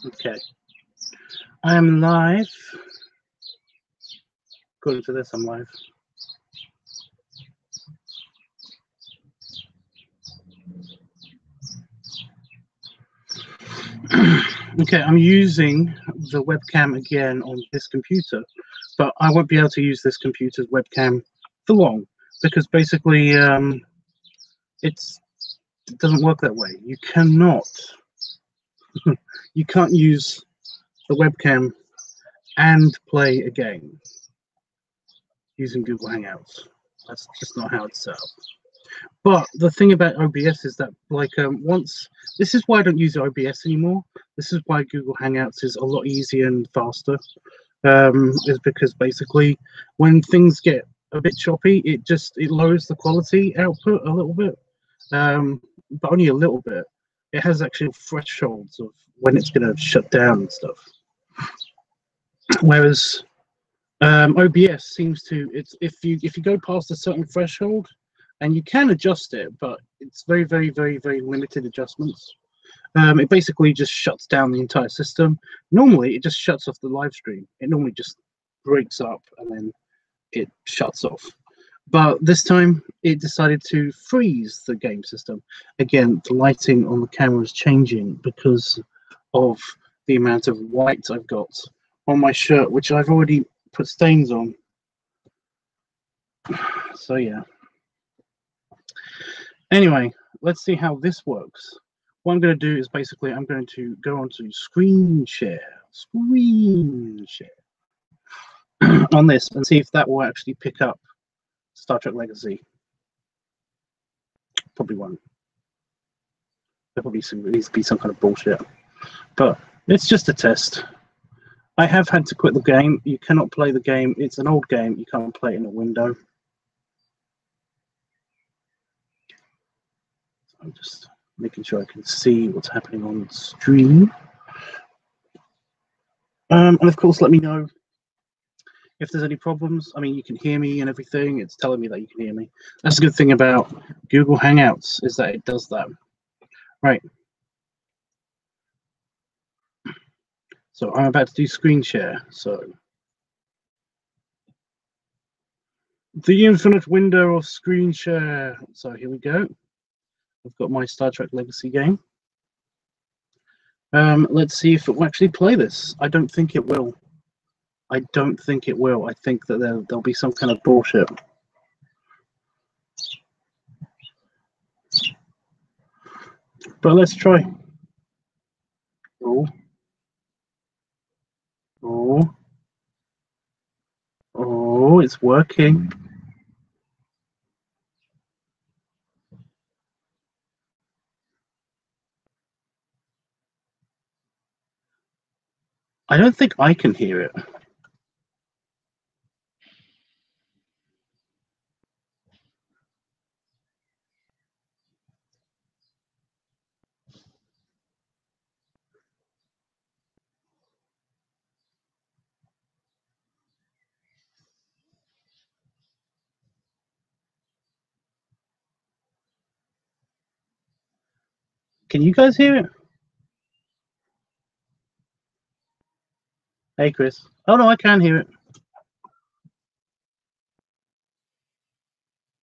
Okay. I am live. According to this, I'm live. Okay, I'm using the webcam again on this computer, but I won't be able to use this computer's webcam for long because basically it doesn't work that way. You cannot, you can't use the webcam and play a game using Google Hangouts. That's just not how it's set up. But the thing about OBS is that, like, once this is why I don't use OBS anymore. This is why Google Hangouts is a lot easier and faster. Is because basically, when things get a bit choppy, it lowers the quality output a little bit, but only a little bit. It has actual thresholds of when it's going to shut down and stuff. Whereas OBS seems to, if you go past a certain threshold, and you can adjust it, but it's very, very, very, very limited adjustments. It basically just shuts down the entire system. Normally, it just shuts off the live stream. It normally just breaks up and then it shuts off. But this time, it decided to freeze the game system. Again, the lighting on the camera is changing because of the amount of white I've got on my shirt, which I've already put stains on. So yeah. Anyway, let's see how this works. What I'm going to do is basically I'm going to go onto screen share on this and see if that will actually pick up Star Trek Legacy. Probably won't. There'll probably needs to be some kind of bullshit. But it's just a test. I have had to quit the game. You cannot play the game. It's an old game. You can't play it in a window. I'm just making sure I can see what's happening on the stream. And of course, let me know if there's any problems. I mean, you can hear me and everything. It's telling me that you can hear me. That's a good thing about Google Hangouts, is that it does that. Right. So I'm about to do screen share. So the infinite window of screen share. So here we go. I've got my Star Trek Legacy game. Let's see if it will actually play this. I don't think it will. I don't think it will. I think that there'll be some kind of bullshit. But let's try. Oh. Oh. Oh, it's working. I don't think I can hear it. Can you guys hear it? Hey, Chris. Oh, no, I can hear it.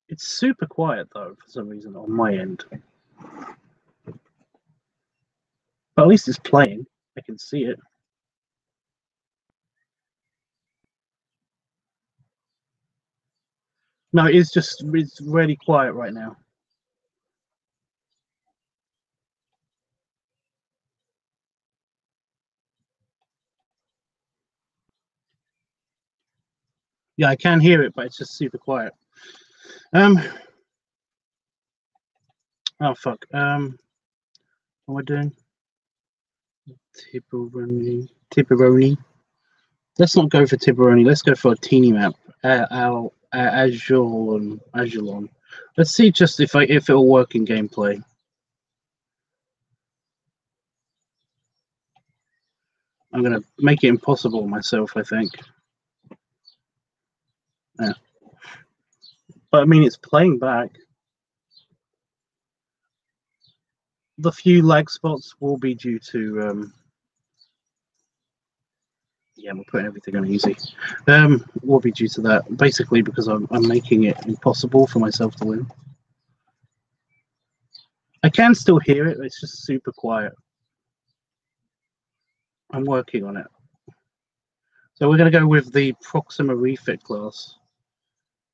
It's super quiet, though, for some reason, on my end. But at least it's playing. I can see it. No, it's really quiet right now. Yeah, I can hear it, but it's just super quiet. Oh fuck. What am I doing? Tipperoni. Let's not go for Tipperoni. Let's go for a teeny map. Azulon. Let's see just if it'll work in gameplay. I'm gonna make it impossible myself, I think. Yeah. But I mean, it's playing back. The few lag spots will be due to Yeah, we're putting everything on easy. Will be due to that, basically because I'm making it impossible for myself to win. I can still hear it, but it's just super quiet. I'm working on it. So we're going to go with the Proxima Refit class.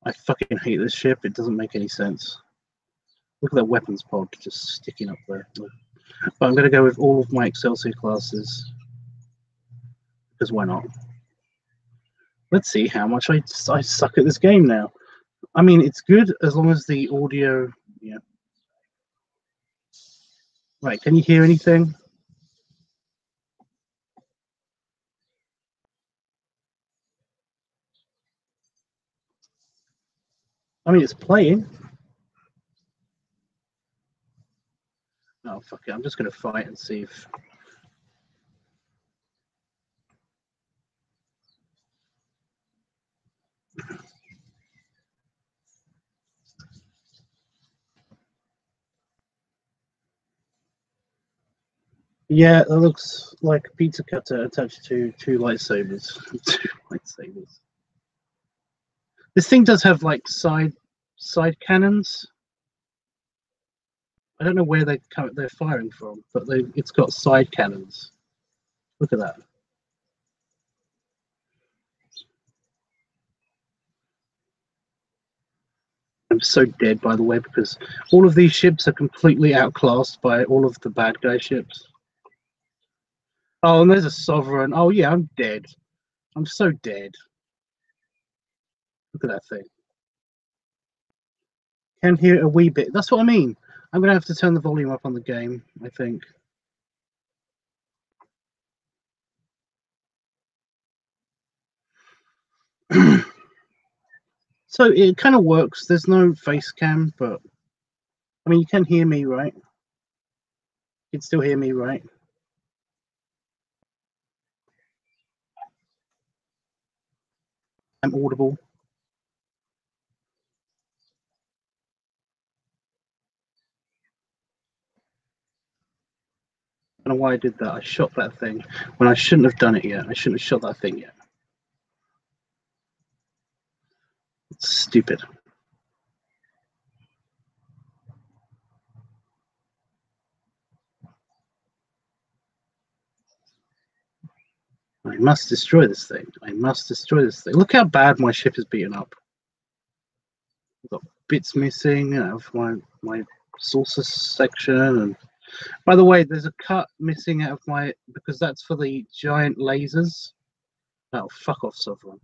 I fucking hate this ship. It doesn't make any sense. Look at that weapons pod just sticking up there. But I'm going to go with all of my Excelsior classes. Because why not? Let's see how much I suck at this game now. I mean, it's good as long as the audio... Yeah. Right, can you hear anything? I mean, it's playing. Oh, fuck it. I'm just going to fight and see if... Yeah, that looks like a pizza cutter attached to two lightsabers. Two lightsabers. This thing does have like side cannons. I don't know where they're firing from, but it's got side cannons. Look at that. I'm so dead, by the way, because all of these ships are completely outclassed by all of the bad guy ships. Oh, and there's a Sovereign. Oh, yeah, I'm dead. I'm so dead. Look at that thing. Can hear a wee bit. That's what I mean. I'm going to have to turn the volume up on the game, I think. So it kind of works. There's no face cam, but I mean, you can hear me, right? You can still hear me, right? I'm audible. I don't know why I did that. I shot that thing when I shouldn't have done it yet. I shouldn't have shot that thing yet. It's stupid. I must destroy this thing. I must destroy this thing. Look how bad my ship is beaten up. I've got bits missing out of my saucer section. And by the way, there's a cut missing out of my, because that's for the giant lasers. Oh, fuck off, Sovereign.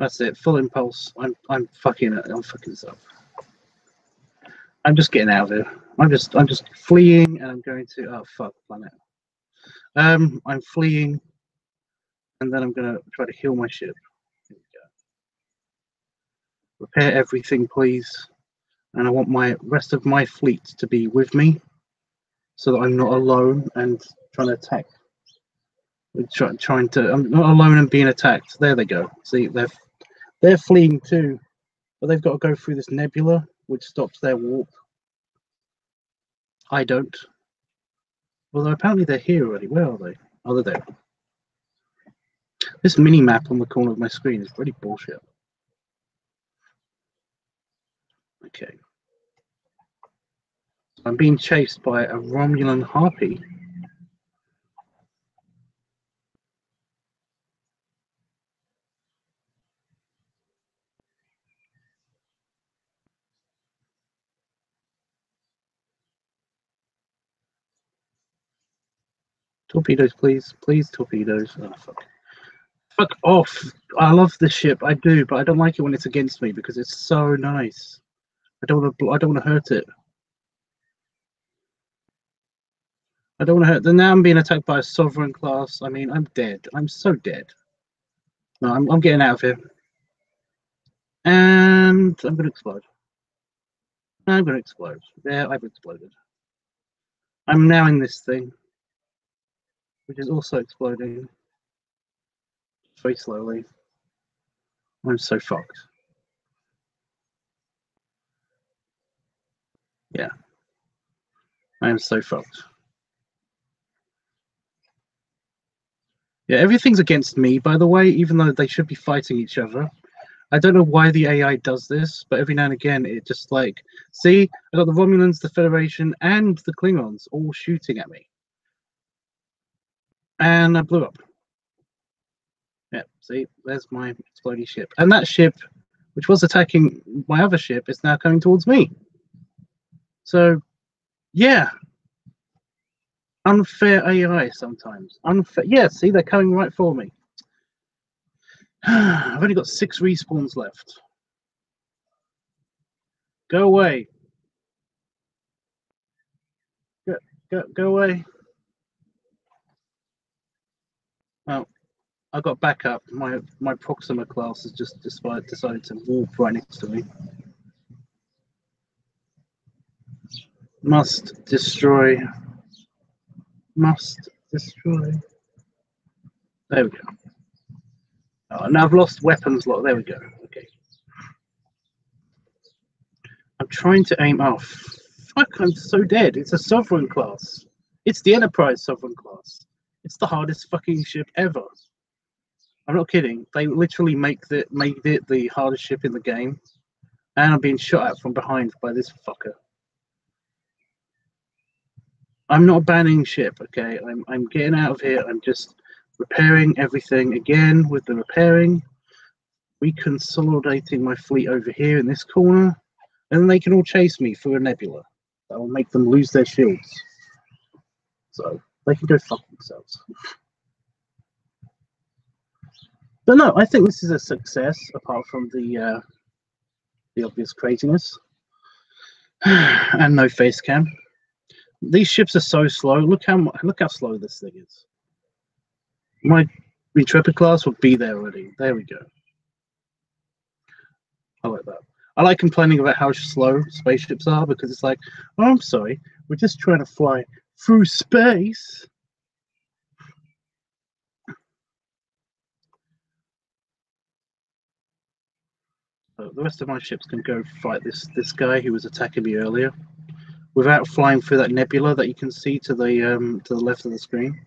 That's it. Full impulse. I'm fucking it. I'm fucking this up. I'm just getting out of here. I'm just fleeing, and I'm going to. Oh fuck, planet. I'm fleeing, and then I'm gonna try to heal my ship. Here we go. Repair everything, please. And I want my rest of my fleet to be with me, so that I'm not alone and trying to attack. I'm not alone and being attacked. There they go. See, they're fleeing too, but they've got to go through this nebula, which stops their warp. I don't. Although apparently they're here already. Where are they? Oh, they're there. This mini map on the corner of my screen is really bullshit. Okay. I'm being chased by a Romulan harpy. Torpedoes, please. Please, torpedoes. Oh, fuck. Fuck off. I love this ship. I do, but I don't like it when it's against me because it's so nice. I don't want to hurt it. I don't want to hurt. Then now I'm being attacked by a Sovereign class. I mean, I'm dead. I'm so dead. No, I'm getting out of here. And I'm going to explode. I'm going to explode. There, I've exploded. I'm now in this thing, which is also exploding. Very slowly. I'm so fucked. Yeah. I am so fucked. Yeah, everything's against me, by the way, even though they should be fighting each other. I don't know why the AI does this, but every now and again it just like, see, I got the Romulans, the Federation, and the Klingons all shooting at me. And I blew up. Yeah, see, there's my exploding ship. And that ship, which was attacking my other ship, is now coming towards me. So, yeah. Unfair AI sometimes. Unfair. Yeah, see, they're coming right for me. I've only got 6 respawns left. Go away. Go away. Oh, I got backup. My Proxima class has just decided to warp right next to me. Must destroy. Must destroy. There we go. Oh, now I've lost weapons lot. There we go. Okay. I'm trying to aim off. Fuck, I'm so dead. It's a sovereign class. It's the Enterprise sovereign class. It's the hardest fucking ship ever. I'm not kidding. They literally made it the hardest ship in the game. And I'm being shot at from behind by this fucker. I'm not abandoning ship, okay? I'm getting out of here. I'm just repairing everything again with the repairing. Reconsolidating my fleet over here in this corner. And then they can all chase me through a nebula. That will make them lose their shields. So they can go fuck themselves. But no, I think this is a success, apart from the obvious craziness. And no face cam. These ships are so slow. Look how slow this thing is. My Intrepid class would be there already. There we go. I like that. I like complaining about how slow spaceships are because it's like, oh, I'm sorry, we're just trying to fly through space. So the rest of my ships can go fight this guy who was attacking me earlier, without flying through that nebula that you can see to the left of the screen.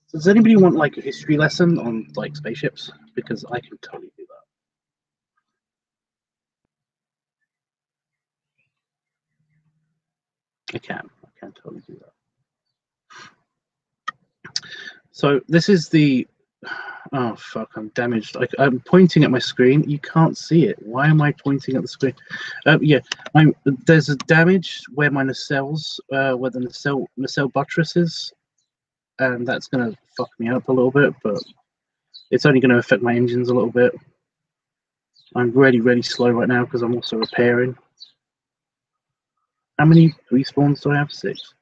So does anybody want like a history lesson on like spaceships? Because I can totally do that. I can totally do that. So this is the, oh fuck, I'm damaged. I'm pointing at my screen. You can't see it. Why am I pointing at the screen? Yeah, there's a damage where my nacelles, where the nacelle buttress is, and that's gonna fuck me up a little bit, but it's only gonna affect my engines a little bit. I'm really slow right now because I'm also repairing. How many respawns do I have? 6.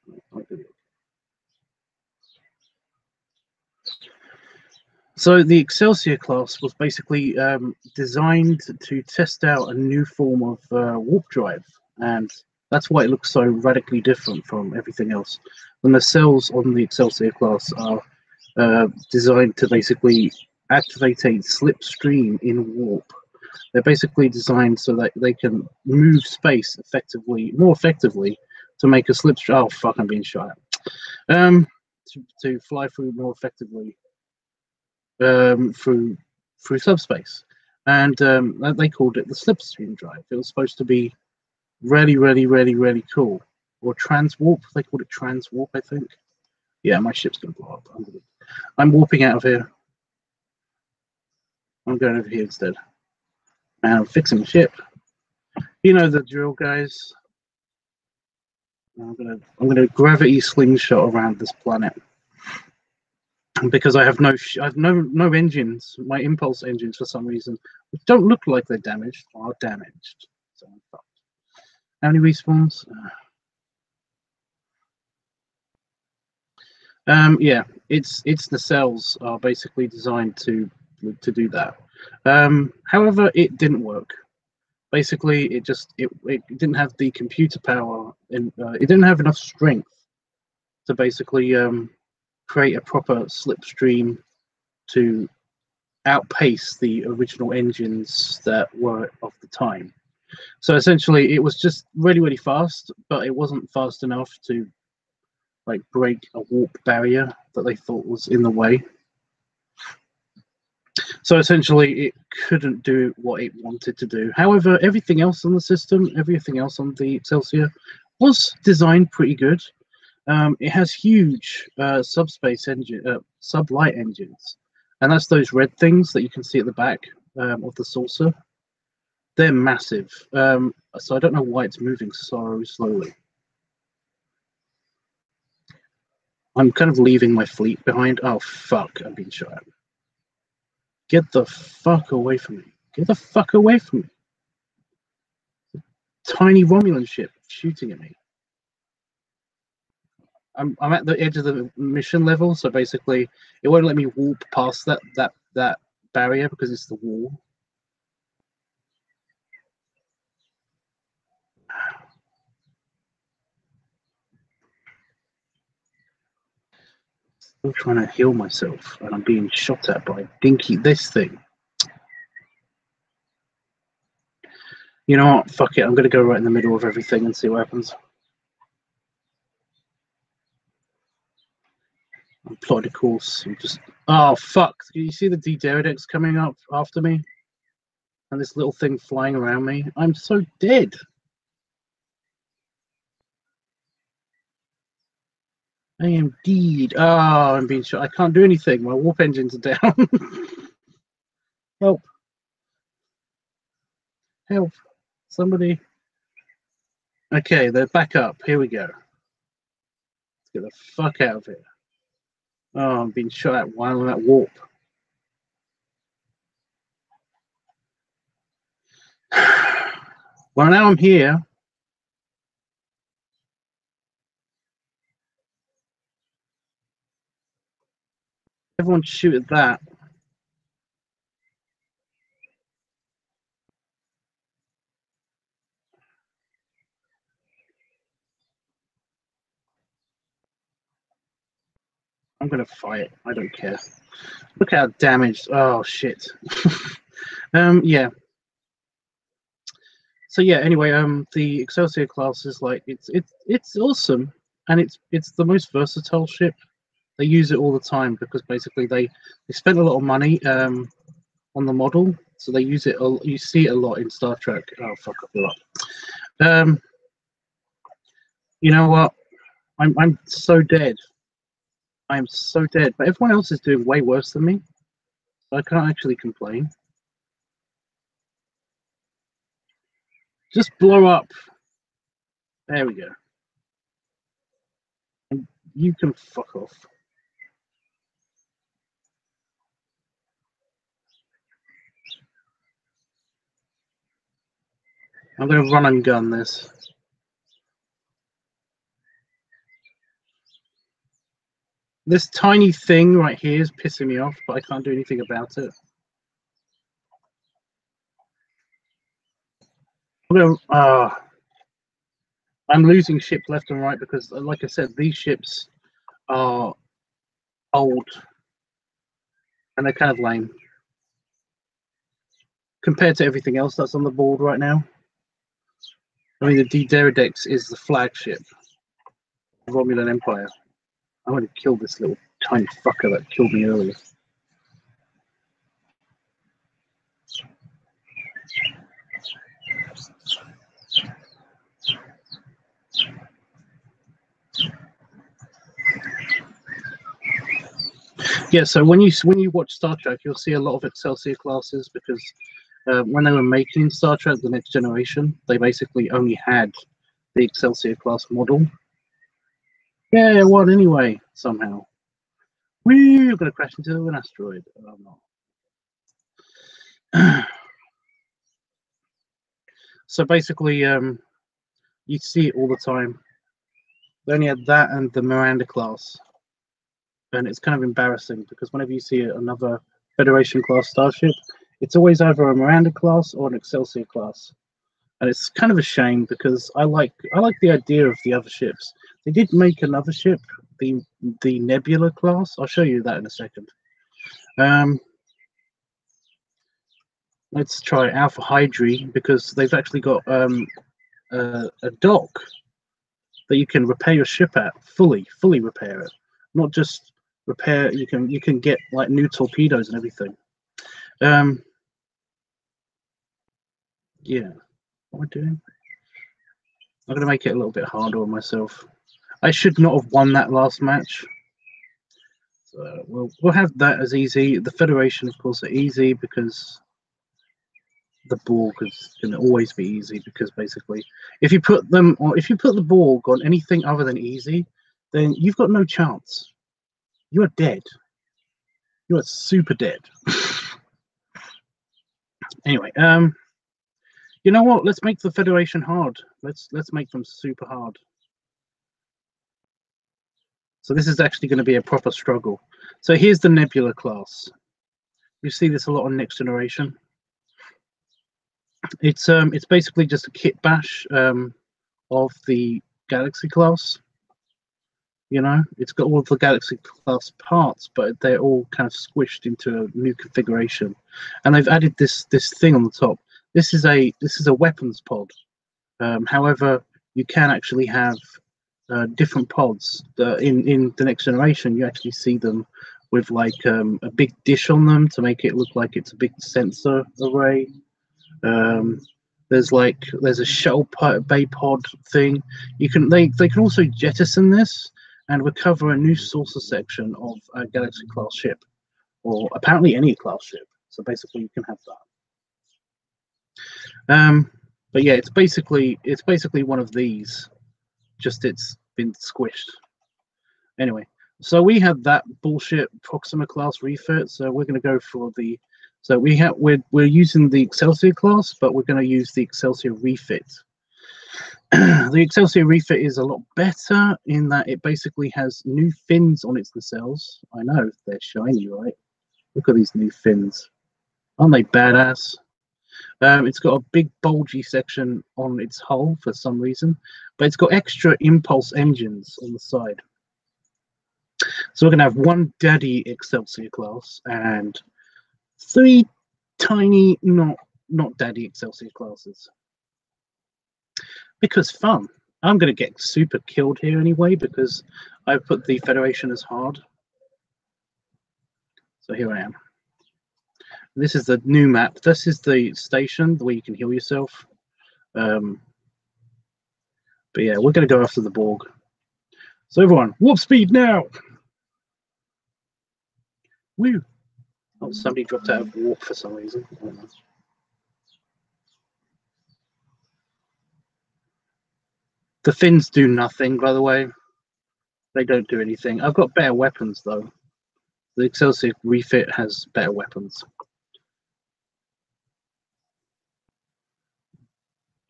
So the Excelsior class was basically designed to test out a new form of warp drive, and that's why it looks so radically different from everything else. The nacelles on the Excelsior class are designed to basically activate a slipstream in warp. They're basically designed so that they can move space more effectively, to make a slipstream. Oh fuck! I'm being shot at. To fly through more effectively. Through subspace, and they called it the slipstream drive. It was supposed to be really cool. Or transwarp, they called it transwarp, I think. Yeah, my ship's gonna blow up. I'm warping out of here. I'm going over here instead, and I'm fixing the ship. You know the drill, guys. I'm gonna gravity slingshot around this planet. Because I have no engines. My impulse engines, for some reason, which don't look like they're damaged, are damaged. So I'm fucked. How many respawns? Yeah, it's the cells are basically designed to do that. However, it didn't work. Basically, it didn't have the computer power, and it didn't have enough strength to basically create a proper slipstream to outpace the original engines that were of the time. So essentially, it was just really fast, but it wasn't fast enough to like break a warp barrier that they thought was in the way. So essentially, it couldn't do what it wanted to do. However, everything else on the system, everything else on the Excelsior, was designed pretty good. It has huge subspace engine, sublight engines, and that's those red things that you can see at the back of the saucer. They're massive, so I don't know why it's moving so slowly. I'm kind of leaving my fleet behind. Oh fuck! I'm being shot at. Get the fuck away from me! Get the fuck away from me! Tiny Romulan ship shooting at me. I'm at the edge of the mission level, so basically it won't let me warp past that barrier because it's the wall. Still trying to heal myself, and I'm being shot at by this thing. You know what? Fuck it. I'm gonna go right in the middle of everything and see what happens. I'm plotted a course. I'm just. Oh fuck! Do you see the D-Derridex coming up after me? And this little thing flying around me. I'm so dead. I am dead. Oh, I'm being shot. I can't do anything. My warp engines are down. Help. Help. Somebody. Okay, they're back up. Here we go. Let's get the fuck out of here. Oh, I'm being shot at while I'm at warp. Well, now I'm here. Everyone shoot at that. I'm gonna fight. I don't care. Look how damaged. Oh shit. Yeah. So yeah. Anyway, the Excelsior class is like it's awesome, and it's the most versatile ship. They use it all the time because basically they spent a lot of money on the model, so they use it. You see it a lot in Star Trek. Oh fuck, I blew up. You know what? I'm so dead. I am so dead. But everyone else is doing way worse than me. So I can't actually complain. Just blow up. There we go. And you can fuck off. I'm going to run and gun this. This tiny thing right here is pissing me off, but I can't do anything about it. I'm losing ships left and right because, like I said, these ships are old and they're kind of lame compared to everything else that's on the board right now. I mean, the D-Derridex is the flagship of the Romulan Empire. I want to kill this little tiny fucker that killed me earlier. Yeah, so when you watch Star Trek, you'll see a lot of Excelsior classes because when they were making Star Trek: The Next Generation, they basically only had the Excelsior class model. Yeah, it won anyway somehow. We're gonna crash into an asteroid. Oh, no. So basically, you see it all the time. They only had that and the Miranda class, and it's kind of embarrassing because whenever you see another Federation class starship, it's always either a Miranda class or an Excelsior class, and it's kind of a shame because I like the idea of the other ships. They did make another ship, the Nebula class. I'll show you that in a second. Let's try Alpha Hydri because they've actually got a dock that you can repair your ship at, fully repair it, not just repair. You can get like new torpedoes and everything. Yeah, what am I doing? I'm gonna make it a little bit harder on myself. I should not have won that last match. So we'll have that as easy. The Federation, of course, are easy because the Borg is going to always be easy, because basically if you put them, or if you put the Borg on anything other than easy, then you've got no chance. You are dead. You are super dead. Anyway, you know what? Let's make the Federation hard. Let's make them super hard. So this is actually going to be a proper struggle. So here's the Nebula class. You see this a lot on Next Generation. It's basically just a kit bash of the Galaxy class. You know, it's got all of the Galaxy class parts, but they're all kind of squished into a new configuration. And they've added this thing on the top. This is a weapons pod. However, you can actually have different pods. In the Next Generation, you actually see them with like a big dish on them to make it look like it's a big sensor array. There's a shuttle bay pod thing. They can also jettison this and recover a new saucer section of a Galaxy class ship, or apparently any class ship. So basically, you can have that. But yeah, it's basically one of these, just it's been squished. Anyway, so we have that bullshit Proxima class refit. So we're going to go for the. So we're using the Excelsior class, but we're going to use the Excelsior refit. The Excelsior refit is a lot better in that it basically has new fins on its nacelles. I know, they're shiny, right? Look at these new fins. Aren't they badass? It's got a big bulgy section on its hull for some reason, but it's got extra impulse engines on the side. So we're going to have one daddy Excelsior class and 3 tiny, not daddy Excelsior classes. Because fun. I'm going to get super killed here anyway, because I put the Federation as hard. So here I am. This is the new map. This is the station where you can heal yourself. But yeah, we're going to go after the Borg. So everyone, warp speed now! Woo! Oh, somebody dropped out of warp for some reason. I don't know. The fins do nothing, by the way. They don't do anything. I've got better weapons, though. The Excelsior refit has better weapons.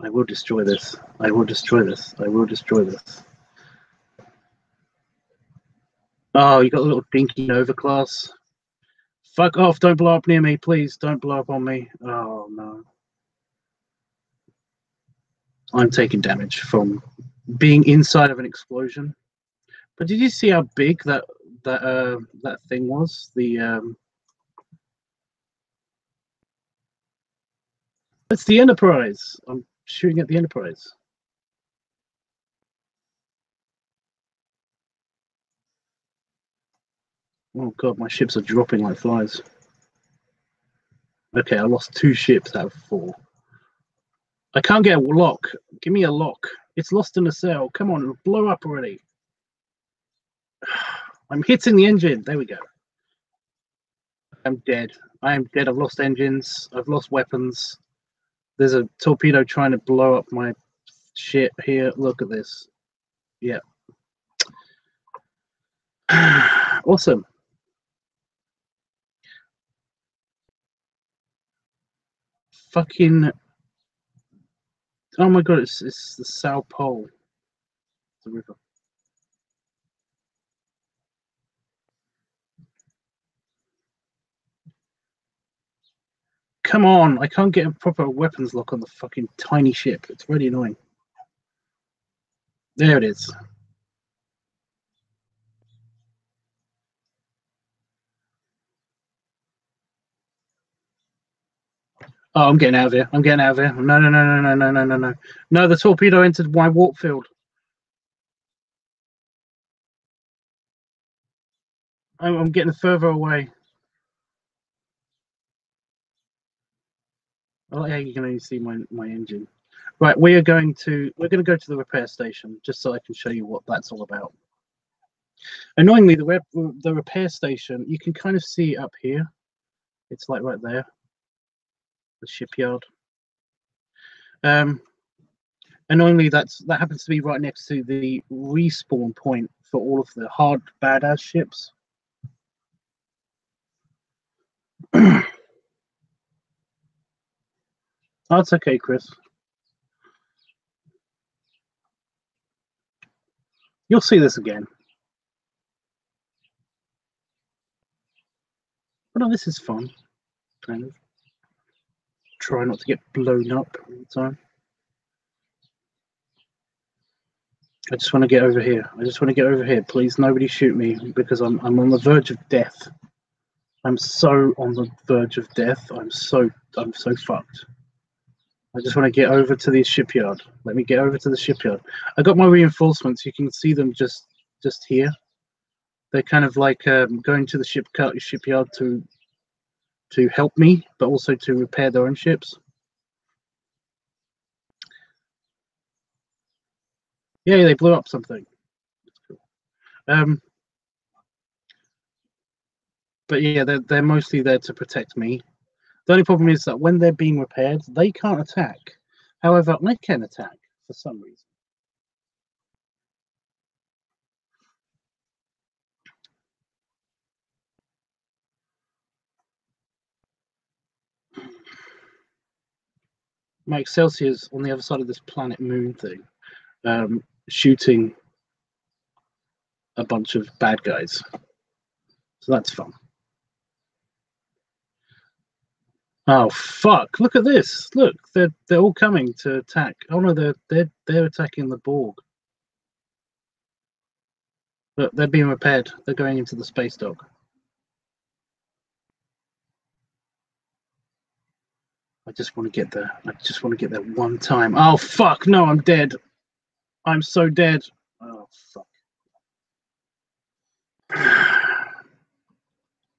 I will destroy this. I will destroy this. I will destroy this. Oh, you got a little dinky Nova class. Fuck off. Don't blow up near me, please. Don't blow up on me. Oh, no. I'm taking damage from being inside of an explosion. But did you see how big that thing was? It's the Enterprise. I'm shooting at the Enterprise. Oh god, my ships are dropping like flies. Okay, I lost 2 ships out of 4. I can't get a lock. Give me a lock. It's lost in a cell. Come on, blow up already. I'm hitting the engine. There we go. I'm dead. I am dead. I've lost engines. I've lost weapons. There's a torpedo trying to blow up my shit here. Look at this. Yeah. Awesome. Fucking. Oh my god, it's the South Pole. The river. Come on, I can't get a proper weapons lock on the fucking tiny ship. It's really annoying. There it is. Oh, I'm getting out of here. I'm getting out of here. No. No, the torpedo entered my warp field. I'm getting further away. Oh yeah, you can only see my engine. Right, we're going to go to the repair station just so I can show you what that's all about. Annoyingly, the repair station, you can kind of see it up here. It's like right there, the shipyard. Annoyingly, that happens to be right next to the respawn point for all of the hard badass ships. That's okay, Chris. You'll see this again. But no, this is fun. Kind of. Try not to get blown up all the time. I just want to get over here. I just want to get over here. Please, nobody shoot me because I'm on the verge of death. I'm so on the verge of death. I'm so fucked. I just want to get over to the shipyard. Let me get over to the shipyard. I got my reinforcements. You can see them just here. They're kind of like going to the shipyard to help me, but also to repair their own ships. Yeah, they blew up something. That's cool. But yeah, they're mostly there to protect me. The only problem is that when they're being repaired, they can't attack. However, I can attack for some reason. My Excelsior's on the other side of this planet moon thing, shooting a bunch of bad guys. So that's fun. Oh fuck! Look at this. Look, they're all coming to attack. Oh no, they're attacking the Borg. Look, they're being repaired. They're going into the space dock. I just want to get there. I just want to get there one time. Oh fuck! No, I'm dead. I'm so dead. Oh fuck.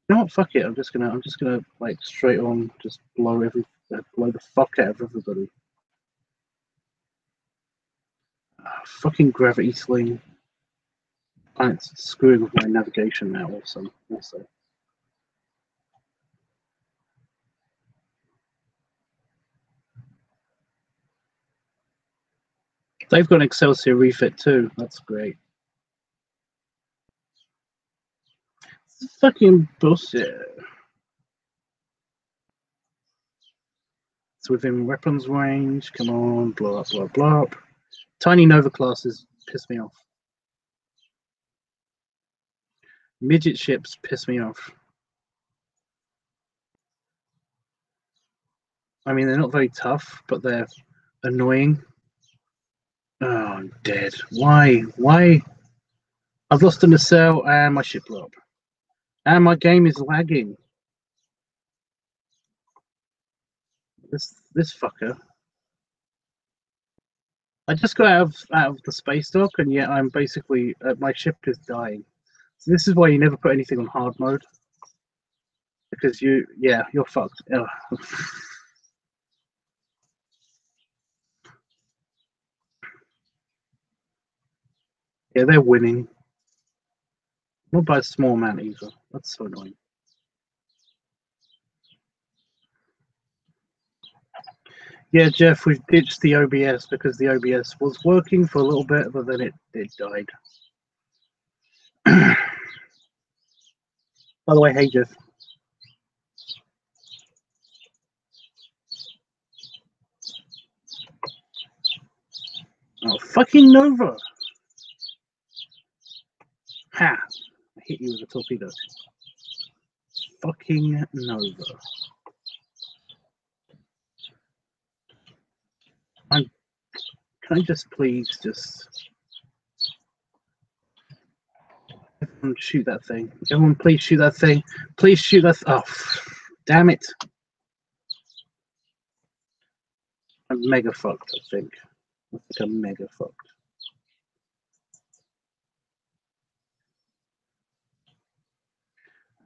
You know what? Fuck it. I'm just gonna like straight on just blow the fuck out of everybody. Fucking gravity sling. And it's screwing with my navigation now. Also. They've got an Excelsior refit too. That's great. It's fucking bullshit. It's within weapons range. Come on, blow up, blow up, blow up. Tiny Nova classes piss me off. Midget ships piss me off. I mean, they're not very tough, but they're annoying. Oh, I'm dead. Why? Why? I've lost a nacelle and my ship blew up. And my game is lagging. This fucker. I just got out of the space dock, and yet I'm basically my ship is dying. So this is why you never put anything on hard mode, because you're fucked. Ugh. Yeah, they're winning. Not by a small amount either. That's so annoying. Yeah, Jeff, we've ditched the OBS because the OBS was working for a little bit, but then it died. By the way, hey Jeff. Oh, fucking Nova! Ha! I hit you with a torpedo. Fucking Nova. Can I just please everyone shoot that thing? Everyone please shoot that thing. Please shoot that oh damn it. I'm mega fucked, I think. I think I'm mega fucked.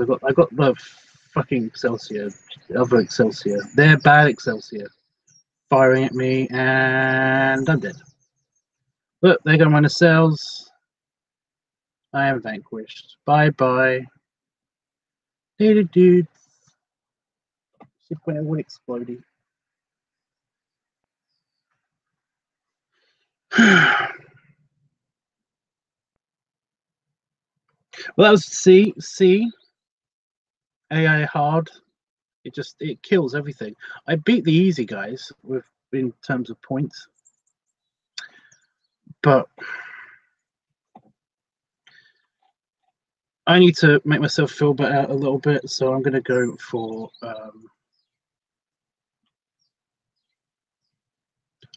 I got the fucking Excelsior, the other Excelsior. They're bad Excelsior, firing at me, and I'm dead. Look, they go minus cells. I am vanquished. Bye bye. Dude. Where would exploding? Well, that was C AI hard. It kills everything. I beat the easy guys in terms of points, but I need to make myself feel better a little bit, so I'm going to go for.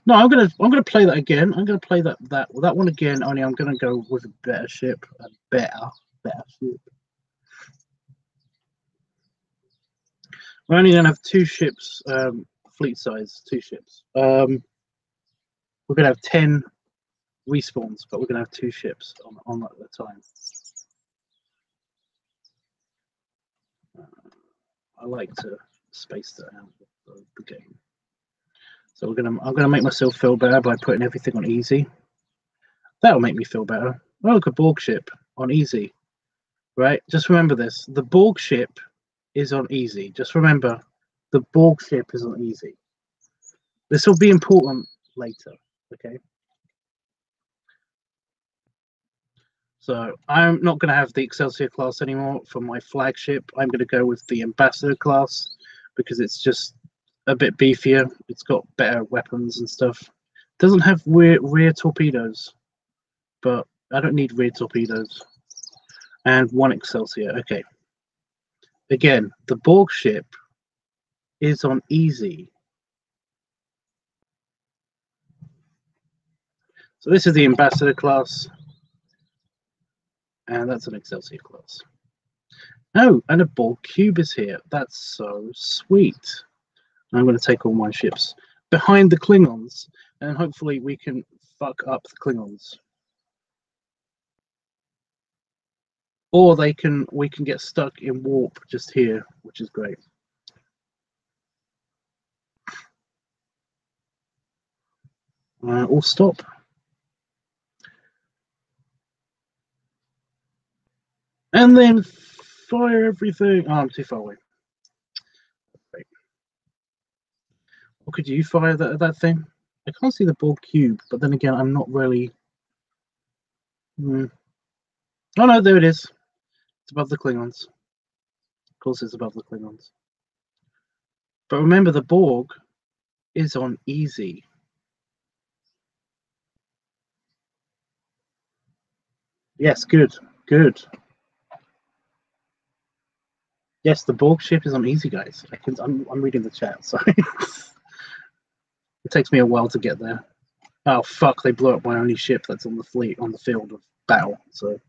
No, I'm gonna play that again. I'm gonna play that one again. Only I'm gonna go with a better ship, a better ship. We're only gonna have 2 ships, fleet size, 2 ships. We're gonna have 10 respawns, but we're gonna have 2 ships on at the time. I like to space that out of the game. So I'm gonna make myself feel better by putting everything on easy. That'll make me feel better. Oh, look, a Borg ship on easy. Right? Just remember this. The Borg ship is on easy. Just remember, the Borg ship is on easy. This will be important later, okay? So I'm not going to have the Excelsior class anymore for my flagship. I'm going to go with the Ambassador class because it's just a bit beefier. It's got better weapons and stuff. Doesn't have rear torpedoes, but I don't need rear torpedoes. And 1 Excelsior. Okay. Again, the Borg ship is on easy. So this is the Ambassador class. And that's an Excelsior class. Oh, and a Borg cube is here. That's so sweet. I'm going to take all my ships behind the Klingons, and hopefully we can fuck up the Klingons. Or we can get stuck in warp just here, which is great. All stop. And then fire everything. Oh, I'm too far away. Great. Or could you fire that thing? I can't see the Borg cube, but then again, I'm not really. Oh no, there it is. It's above the Klingons. Of course, it's above the Klingons. But remember, the Borg is on easy. Yes, good. Yes, the Borg ship is on easy, guys. I'm reading the chat. Sorry, it takes me a while to get there. Oh fuck! They blew up my only ship that's on the field of battle. So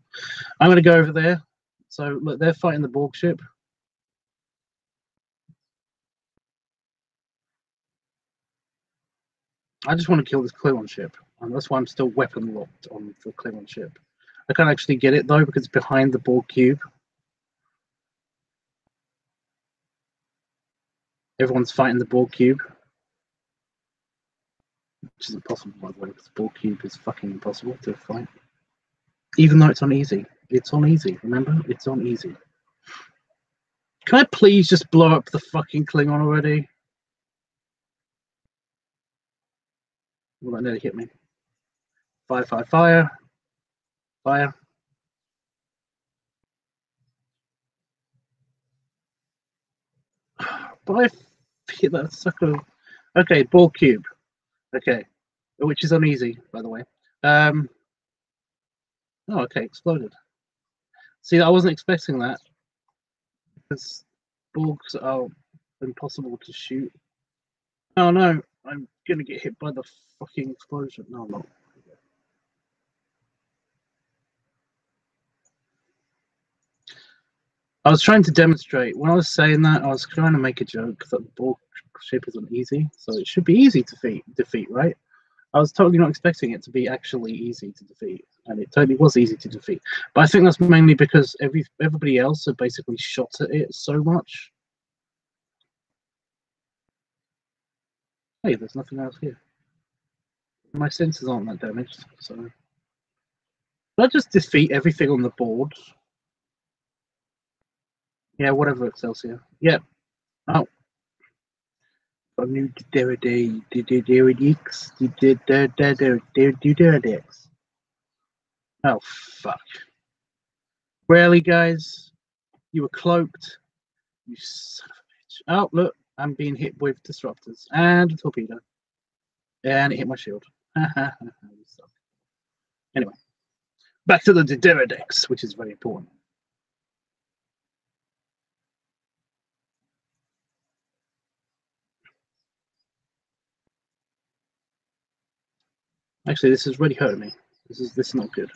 I'm going to go over there. So look, they're fighting the Borg ship. I just want to kill this Klingon ship, and that's why I'm still weapon locked on the Klingon ship. I can't actually get it though because it's behind the Borg cube. Everyone's fighting the Borg cube, which is impossible by the way, because the Borg cube is fucking impossible to fight. Even though it's on easy. It's on easy, remember? It's on easy. Can I please just blow up the fucking Klingon already? Well, that nearly hit me. Fire. Fire. But I hit that sucker. Okay, Borg cube. Okay. Which is on easy, by the way. Oh, okay, exploded. See, I wasn't expecting that. Because Borgs are impossible to shoot. Oh no, I'm gonna get hit by the fucking explosion. No, I'm not. I was trying to demonstrate, when I was saying that, I was trying to make a joke that the Borg ship is on easy, so it should be easy to defeat, right? I was totally not expecting it to be actually easy to defeat. and it totally was easy to defeat. But I think that's mainly because everybody else had basically shot at it so much. Hey, there's nothing else here. My sensors aren't that damaged, so I just defeat everything on the board. Yeah, whatever Excelsior. Yeah. Oh. A new Deredex. Oh fuck. Really, guys? You were cloaked. You son of a bitch. Oh, look, I'm being hit with disruptors and a torpedo. And it hit my shield. Anyway. Back to the Deredex, which is very important. Actually, this is really hurting me. This is not good.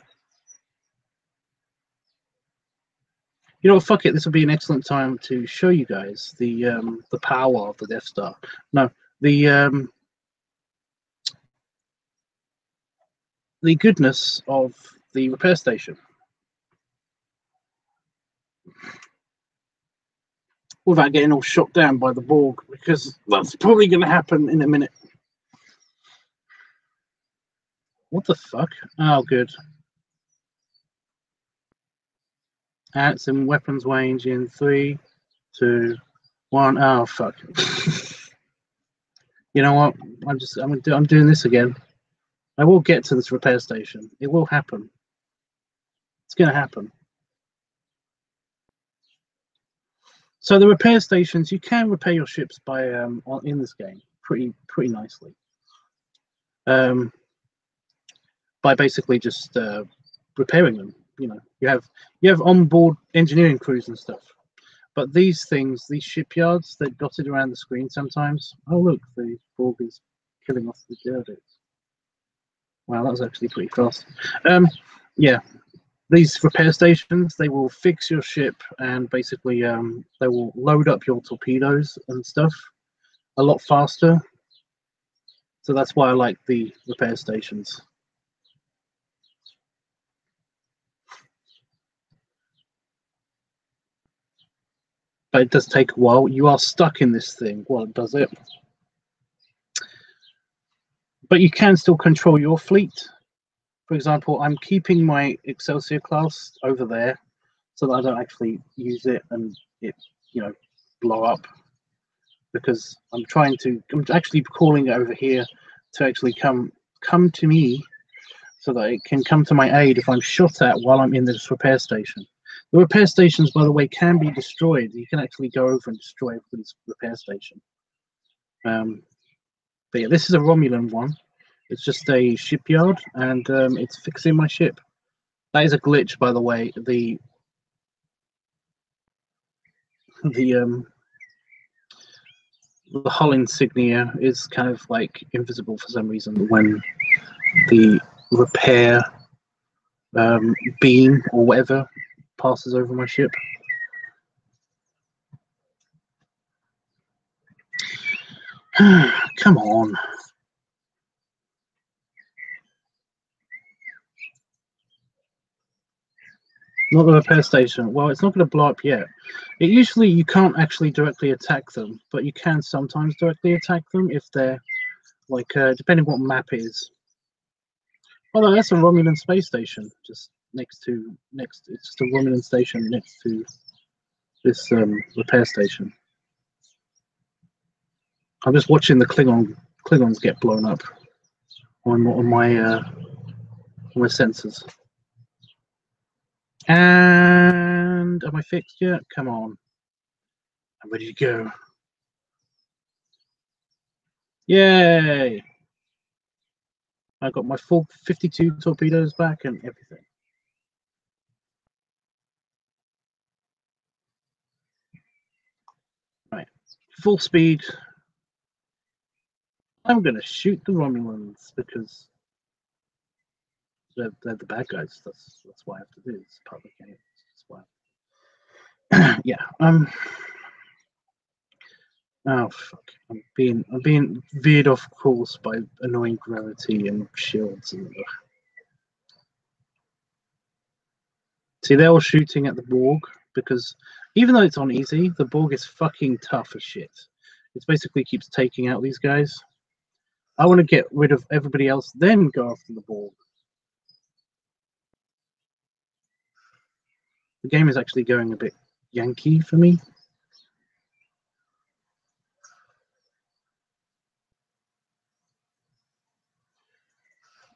You know what? Fuck it. This will be an excellent time to show you guys the power of the Death Star. No, the goodness of the repair station. Without getting all shot down by the Borg, because that's probably going to happen in a minute. What the fuck? Oh, good. And it's in weapons range in 3, 2, 1. Oh fuck. You know what? I'm doing this again. I will get to this repair station. It will happen. It's going to happen. So the repair stations, you can repair your ships by in this game pretty nicely. By basically just repairing them. You know, you have onboard engineering crews and stuff. But these things, these shipyards, they're dotted around the screen sometimes. Oh look, the Borg is killing off the Deredex. Wow, that was actually pretty fast. Yeah, these repair stations, they will fix your ship and basically they will load up your torpedoes and stuff a lot faster. So that's why I like the repair stations. But it does take a while. You are stuck in this thing while it does it. But you can still control your fleet. For example, I'm keeping my Excelsior class over there so that I don't actually use it and it, you know, blow up. Because I'm actually calling it over here to actually come to me so that it can come to my aid if I'm shot at while I'm in this repair station. The repair stations, by the way, can be destroyed. You can actually go over and destroy everybody's repair station. But yeah, this is a Romulan one. It's just a shipyard, and it's fixing my ship. That is a glitch, by the way. The hull insignia is kind of like invisible for some reason when the repair beam or whatever passes over my ship. Come on. Not the repair station. Well, it's not going to blow up yet. Usually you can't actually directly attack them, but you can sometimes directly attack them if they're like depending what map it is. Oh no, that's a Romulan space station just it's just a Romulan station next to this repair station. I'm just watching the Klingons get blown up on my sensors. And am I fixed yet? Come on. I'm ready to go. Yay! I got my full 52 torpedoes back and everything. Right. Full speed. I'm going to shoot the Romulans because they're the bad guys. That's what I have to do. It's part of the game. That's why. Yeah. Oh fuck! I'm being veered off course by annoying gravity and shields and. See, they're all shooting at the Borg because even though it's on easy, the Borg is fucking tough as shit. It basically keeps taking out these guys. I want to get rid of everybody else, then go after the Borg. The game is actually going a bit Yankee for me.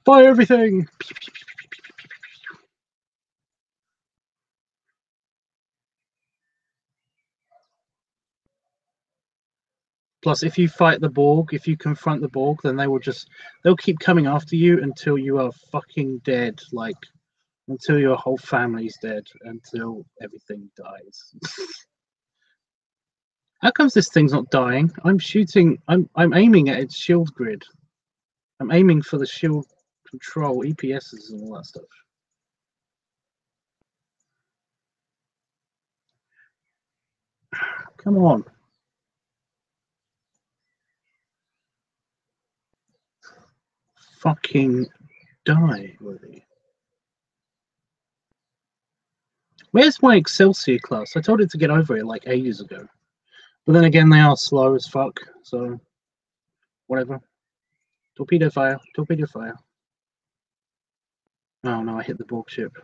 Fire everything! Plus, if you fight the Borg, if you confront the Borg, then they'll keep coming after you until you are fucking dead, like, until your whole family's dead, until everything dies. How comes this thing's not dying? I'm aiming at its shield grid. I'm aiming for the shield control, EPSs and all that stuff. Come on. Fucking die, really. Where's my Excelsior class? I told it to get over it like ages ago. But then again, they are slow as fuck, so whatever. Torpedo fire, torpedo fire. Oh no, I hit the Borg ship.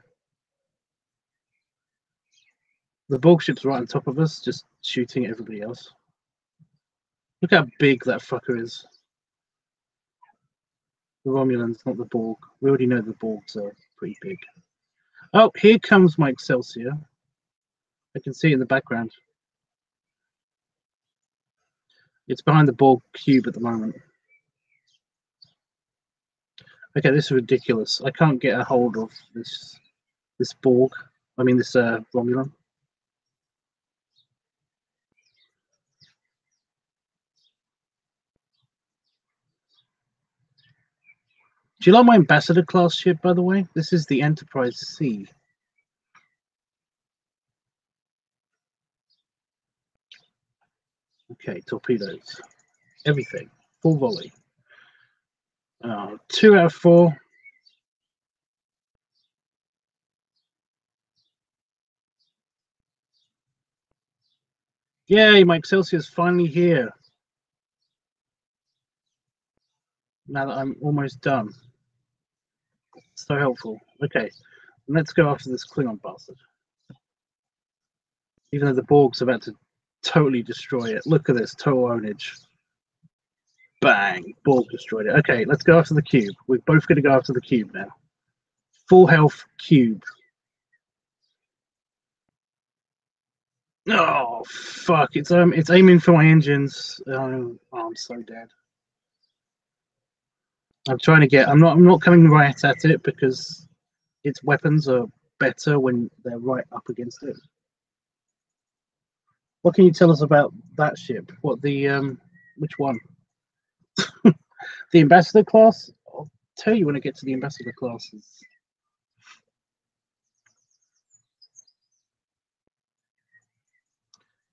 The Borg ship's right on top of us, just shooting at everybody else. Look how big that fucker is. The Romulans, not the Borg. We already know the Borgs are pretty big. Oh, here comes my Excelsior. I can see it in the background. It's behind the Borg cube at the moment. Okay, this is ridiculous. I can't get a hold of this Borg. I mean, this Romulan. Do you like my Ambassador class ship, by the way? This is the Enterprise C. Okay, torpedoes. Everything. Full volley. 2 out of 4. Yay, my Excelsior's finally here. Now that I'm almost done. So helpful. Okay, let's go after this Klingon bastard. Even though the Borg's about to totally destroy it. Look at this, total ownage. Bang, Borg destroyed it. Okay, let's go after the cube. We're both going to go after the cube now. Full health cube. Oh fuck! It's aiming for my engines. Oh, I'm so dead. I'm trying to get. I'm not coming right at it because its weapons are better when they're right up against it. What can you tell us about that ship? What the which one? The Ambassador class? I'll tell you when I get to the Ambassador classes.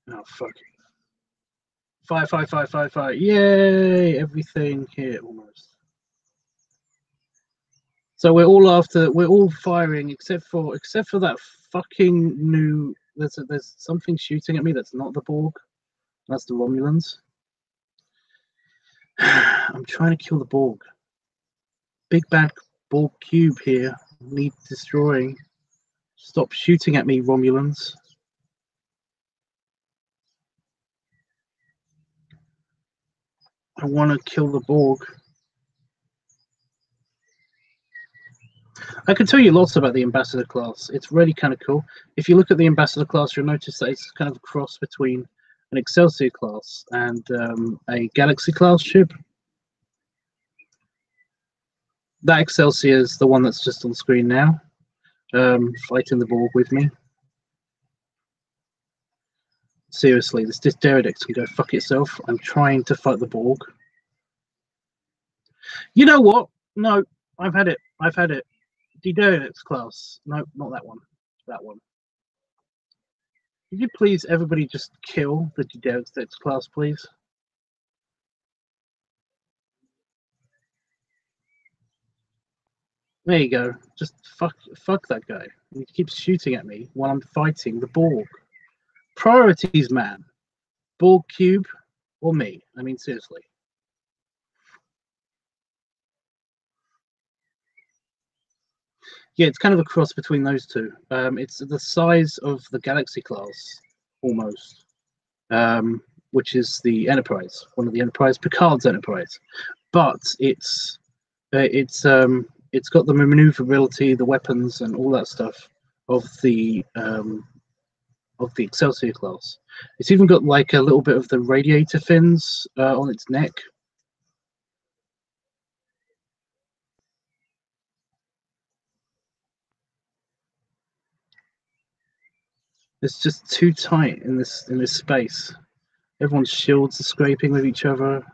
Oh fuck. Fire. Yay! Everything here almost. So we're all firing except for that fucking new there's something shooting at me that's not the Borg. That's the Romulans. I'm trying to kill the Borg. Big bad Borg cube here. Need destroying. Stop shooting at me, Romulans. I want to kill the Borg. I can tell you lots about the Ambassador class. It's really kind of cool. If you look at the Ambassador class, you'll notice that it's kind of a cross between an Excelsior class and a Galaxy class ship. That Excelsior is the one that's just on screen now, fighting the Borg with me. Seriously, this Pterodactyl can go fuck itself. I'm trying to fight the Borg. You know what? No, I've had it. Pterodactyl class. No, not that one. That one. Could you please, everybody, just kill the Pterodactyl class, please? There you go. Just fuck that guy. He keeps shooting at me while I'm fighting the Borg. Priorities, man. Borg cube or me? I mean, seriously. Yeah, it's kind of a cross between those two. It's the size of the Galaxy class, almost, which is the Enterprise, one of the Enterprise, Picard's Enterprise. But it's got the maneuverability, the weapons, and all that stuff of the Excelsior class. It's even got like a little bit of the radiator fins on its neck. It's just too tight in this space. Everyone's shields are scraping with each other.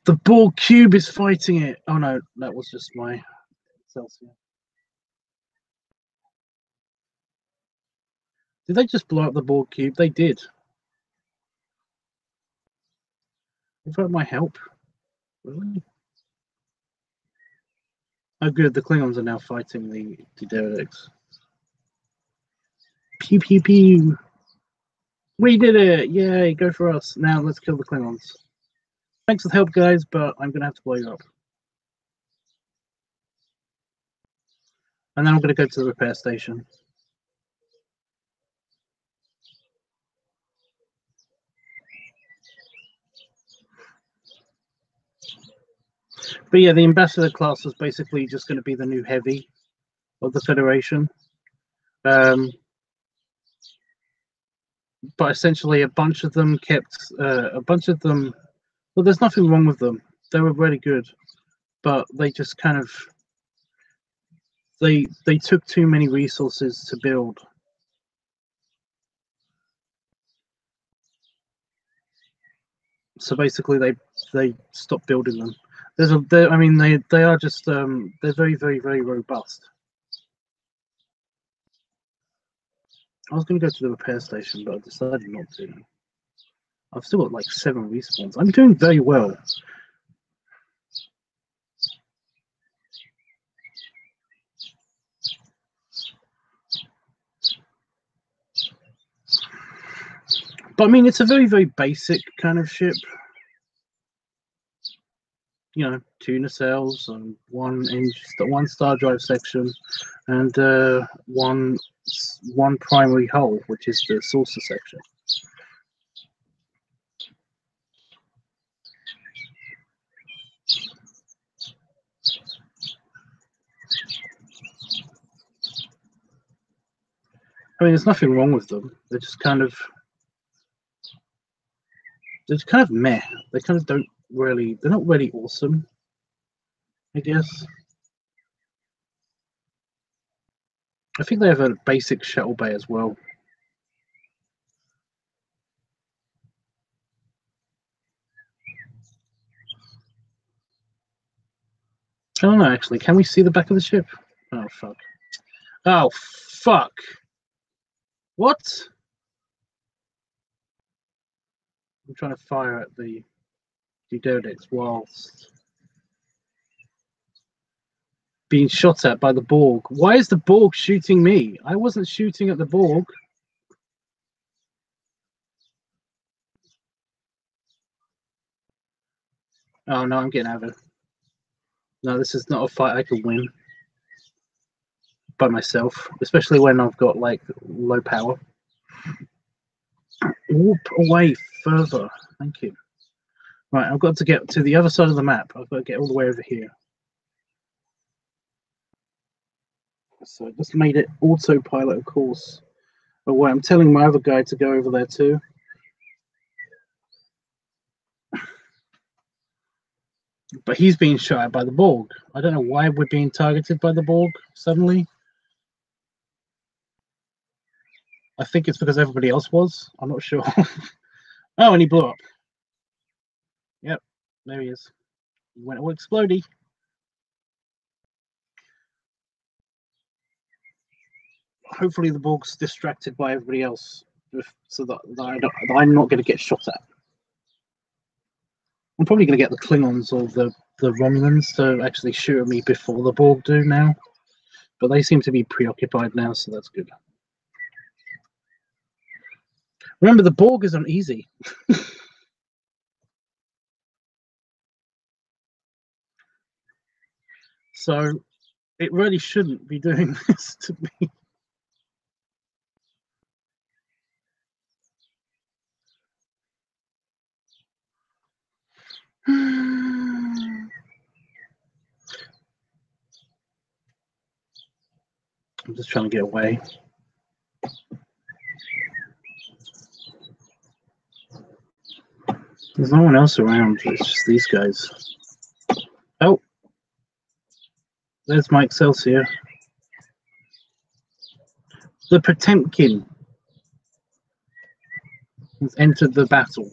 The Borg cube is fighting it. Oh no, that was just my Excelsior. Did they just blow up the Borg cube? They did. Without my help? Really? Oh good, the Klingons are now fighting the Derelics. Pew pew pew. We did it! Yay, go for us. Now let's kill the Klingons. Thanks for the help, guys, but I'm going to have to blow you up. And then I'm going to go to the repair station. But yeah, the Ambassador class is basically just going to be the new heavy of the Federation. But essentially, a bunch of them well, there's nothing wrong with them. They were really good, but they just kind of they took too many resources to build. So basically, they stopped building them. I mean, they are just they're very, very, very robust. I was going to go to the repair station, but I decided not to. I've still got like 7 respawns. I'm doing very well. But I mean, it's a very, very basic kind of ship. You know, 2 nacelles and 1 star drive section, and one primary hull, which is the saucer section. I mean, there's nothing wrong with them. They're just kind of meh. They kind of don't really. They're not really awesome, I guess. I think they have a basic shuttle bay as well. I don't know, actually. Can we see the back of the ship? Oh, fuck. Oh, fuck. What? I'm trying to fire at the Derelics whilst being shot at by the Borg. Why is the Borg shooting me? I wasn't shooting at the Borg. Oh, no, I'm getting out of it. No, this is not a fight I can win by myself, especially when I've got, like, low power. Warp away further. Thank you. Right, I've got to get to the other side of the map. I've got to get all the way over here. So I just made it autopilot, of course. Oh, wait, I'm telling my other guy to go over there too. But he's being shot at by the Borg. I don't know why we're being targeted by the Borg suddenly. I think it's because everybody else was. I'm not sure. Oh, and he blew up. Yep, there he is. He went all explodey. Hopefully the Borg's distracted by everybody else, so that I'm not going to get shot at. I'm probably going to get the Klingons or the Romulans to actually shoot at me before the Borg do now. But they seem to be preoccupied now, so that's good. Remember, the Borg isn't easy. So it really shouldn't be doing this to me. I'm just trying to get away. There's no one else around. It's just these guys. Oh, there's my Excelsior. The Potemkin has entered the battle.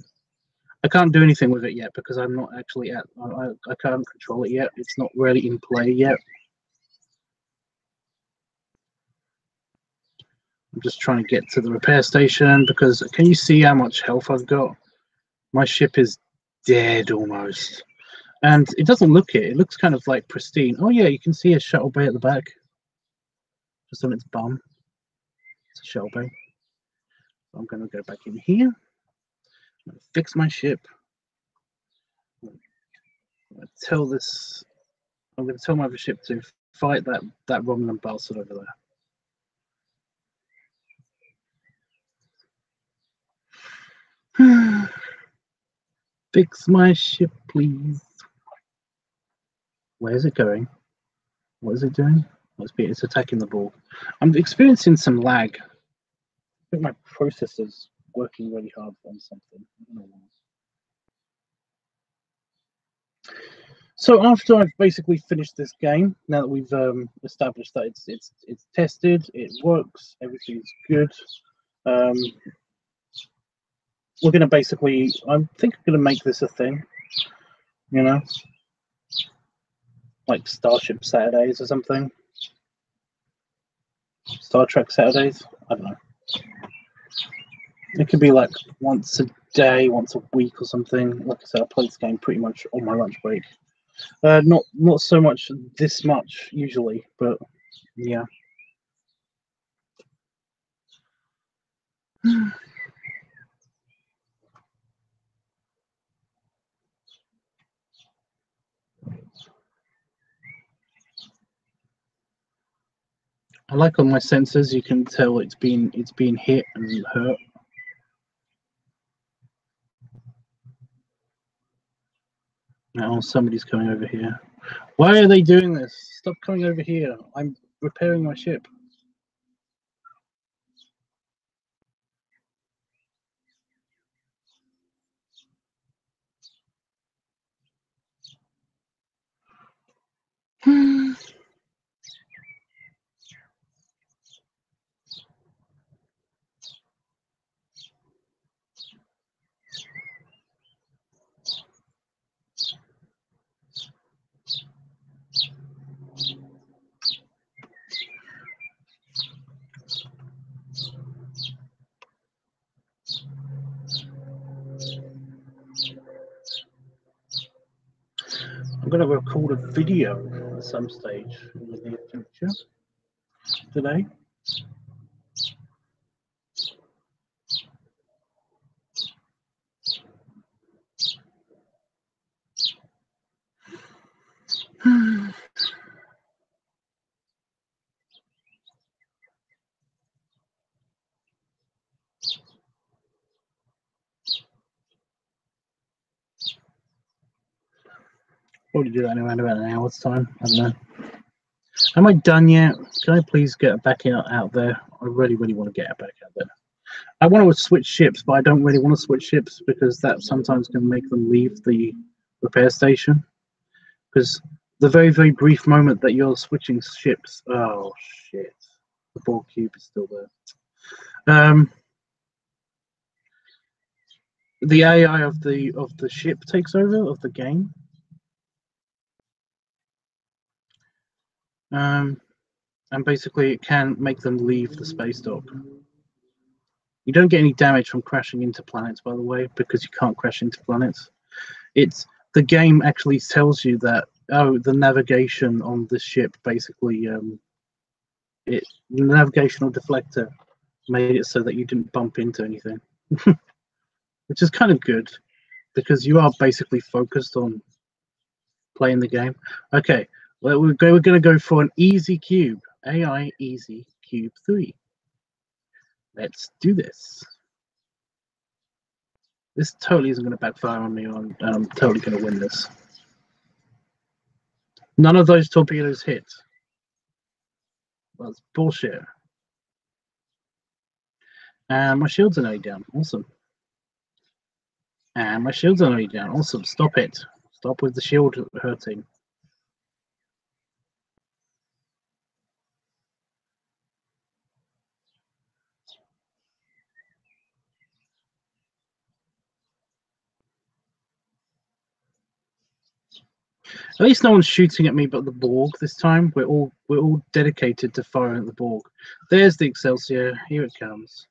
I can't do anything with it yet because I'm not actually at. I can't control it yet. It's not really in play yet. I'm just trying to get to the repair station because can you see how much health I've got? My ship is dead almost. And it doesn't look it. It looks kind of like pristine. Oh yeah, you can see a shuttle bay at the back. Just on its bum. It's a shuttle bay. So I'm going to go back in here. I'm going to fix my ship. I'm going to tell this. I'm going to tell my other ship to fight that Romulan bastard over there. Fix my ship, please. Where is it going? What is it doing? It's attacking the ball. I'm experiencing some lag. I think my processor's working really hard on something. I don't know why. So after I've basically finished this game, now that we've established that it's tested, it works, everything's good. We're gonna basically, I think I'm gonna make this a thing, you know, like Starship Saturdays or something. Star Trek Saturdays. I don't know. It could be like once a day, once a week or something. Like I said, I play this game pretty much on my lunch break. Not so much this much usually, but yeah. I like on my sensors, you can tell it's been hit and hurt. Now somebody's coming over here. Why are they doing this? Stop coming over here. I'm repairing my ship. I'm going to record a video at some stage in the near future today. Probably do that in around about an hour's time. I don't know. Am I done yet? Can I please get back out there? I really want to get back out there. I want to switch ships, but I don't really want to switch ships because that sometimes can make them leave the repair station. Because the very brief moment that you're switching ships, oh shit, the Borg cube is still there. The AI of the ship takes over of the game. And basically it can make them leave the space dock. You don't get any damage from crashing into planets, by the way, because you can't crash into planets. It's the game actually tells you that, oh, the navigation on this ship basically, the navigational deflector made it so that you didn't bump into anything, which is kind of good because you are basically focused on playing the game. Okay, well, we're going to go for an easy cube, AI easy cube 3. Let's do this. This totally isn't going to backfire on me. I'm totally going to win this. None of those torpedoes hit. Well, that's bullshit. And my shields are nearly down. Awesome. And my shields are nearly down. Awesome. Stop it. Stop with the shield hurting. At least no one's shooting at me but the Borg this time. We're all dedicated to firing at the Borg. There's the Excelsior. Here it comes.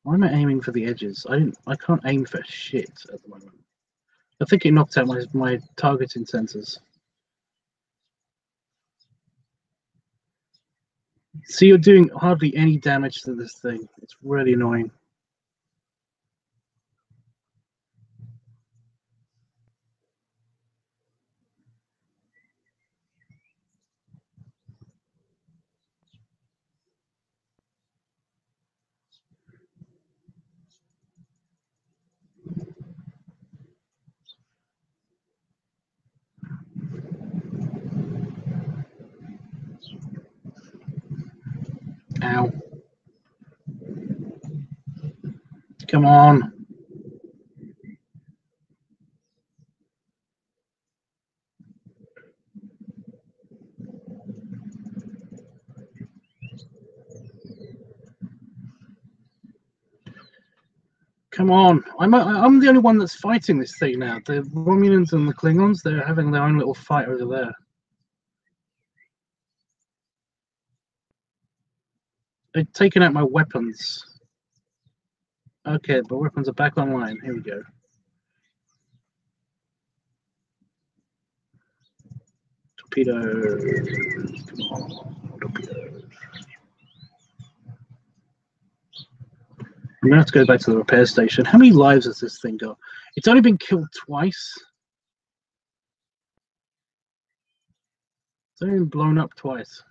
Why am I aiming for the edges? I can't aim for shit at the moment. I think it knocked out my targeting sensors. See, you're doing hardly any damage to this thing. It's really annoying. Ow. Come on. Come on. I'm the only one that's fighting this thing now. The Romulans and the Klingons, they're having their own little fight over there. They've taken out my weapons. Okay, but weapons are back online. Here we go. Torpedoes. Come on, torpedoes. I'm going to have to go back to the repair station. How many lives has this thing got? It's only been killed twice. It's only been blown up twice.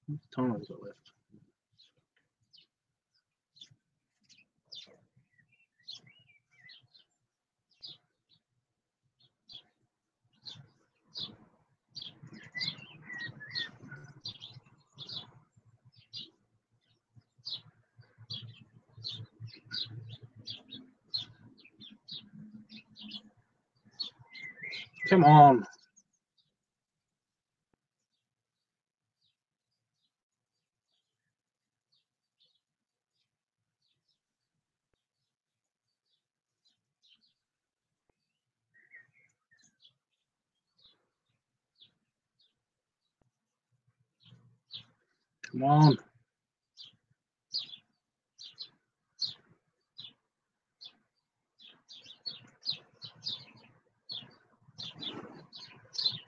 How much time has got left? Come on. Come on.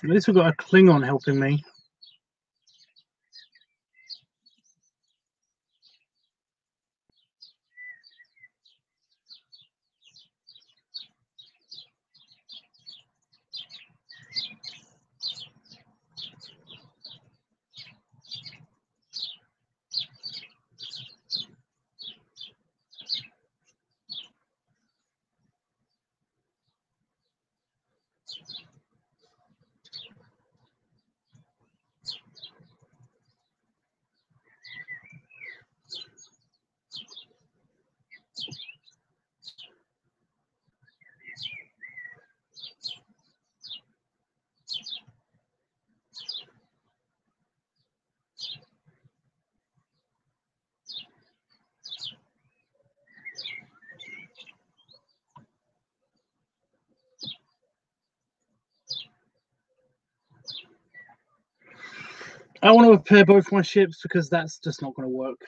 At least we've got a Klingon helping me. I want to repair both my ships because that's just not going to work.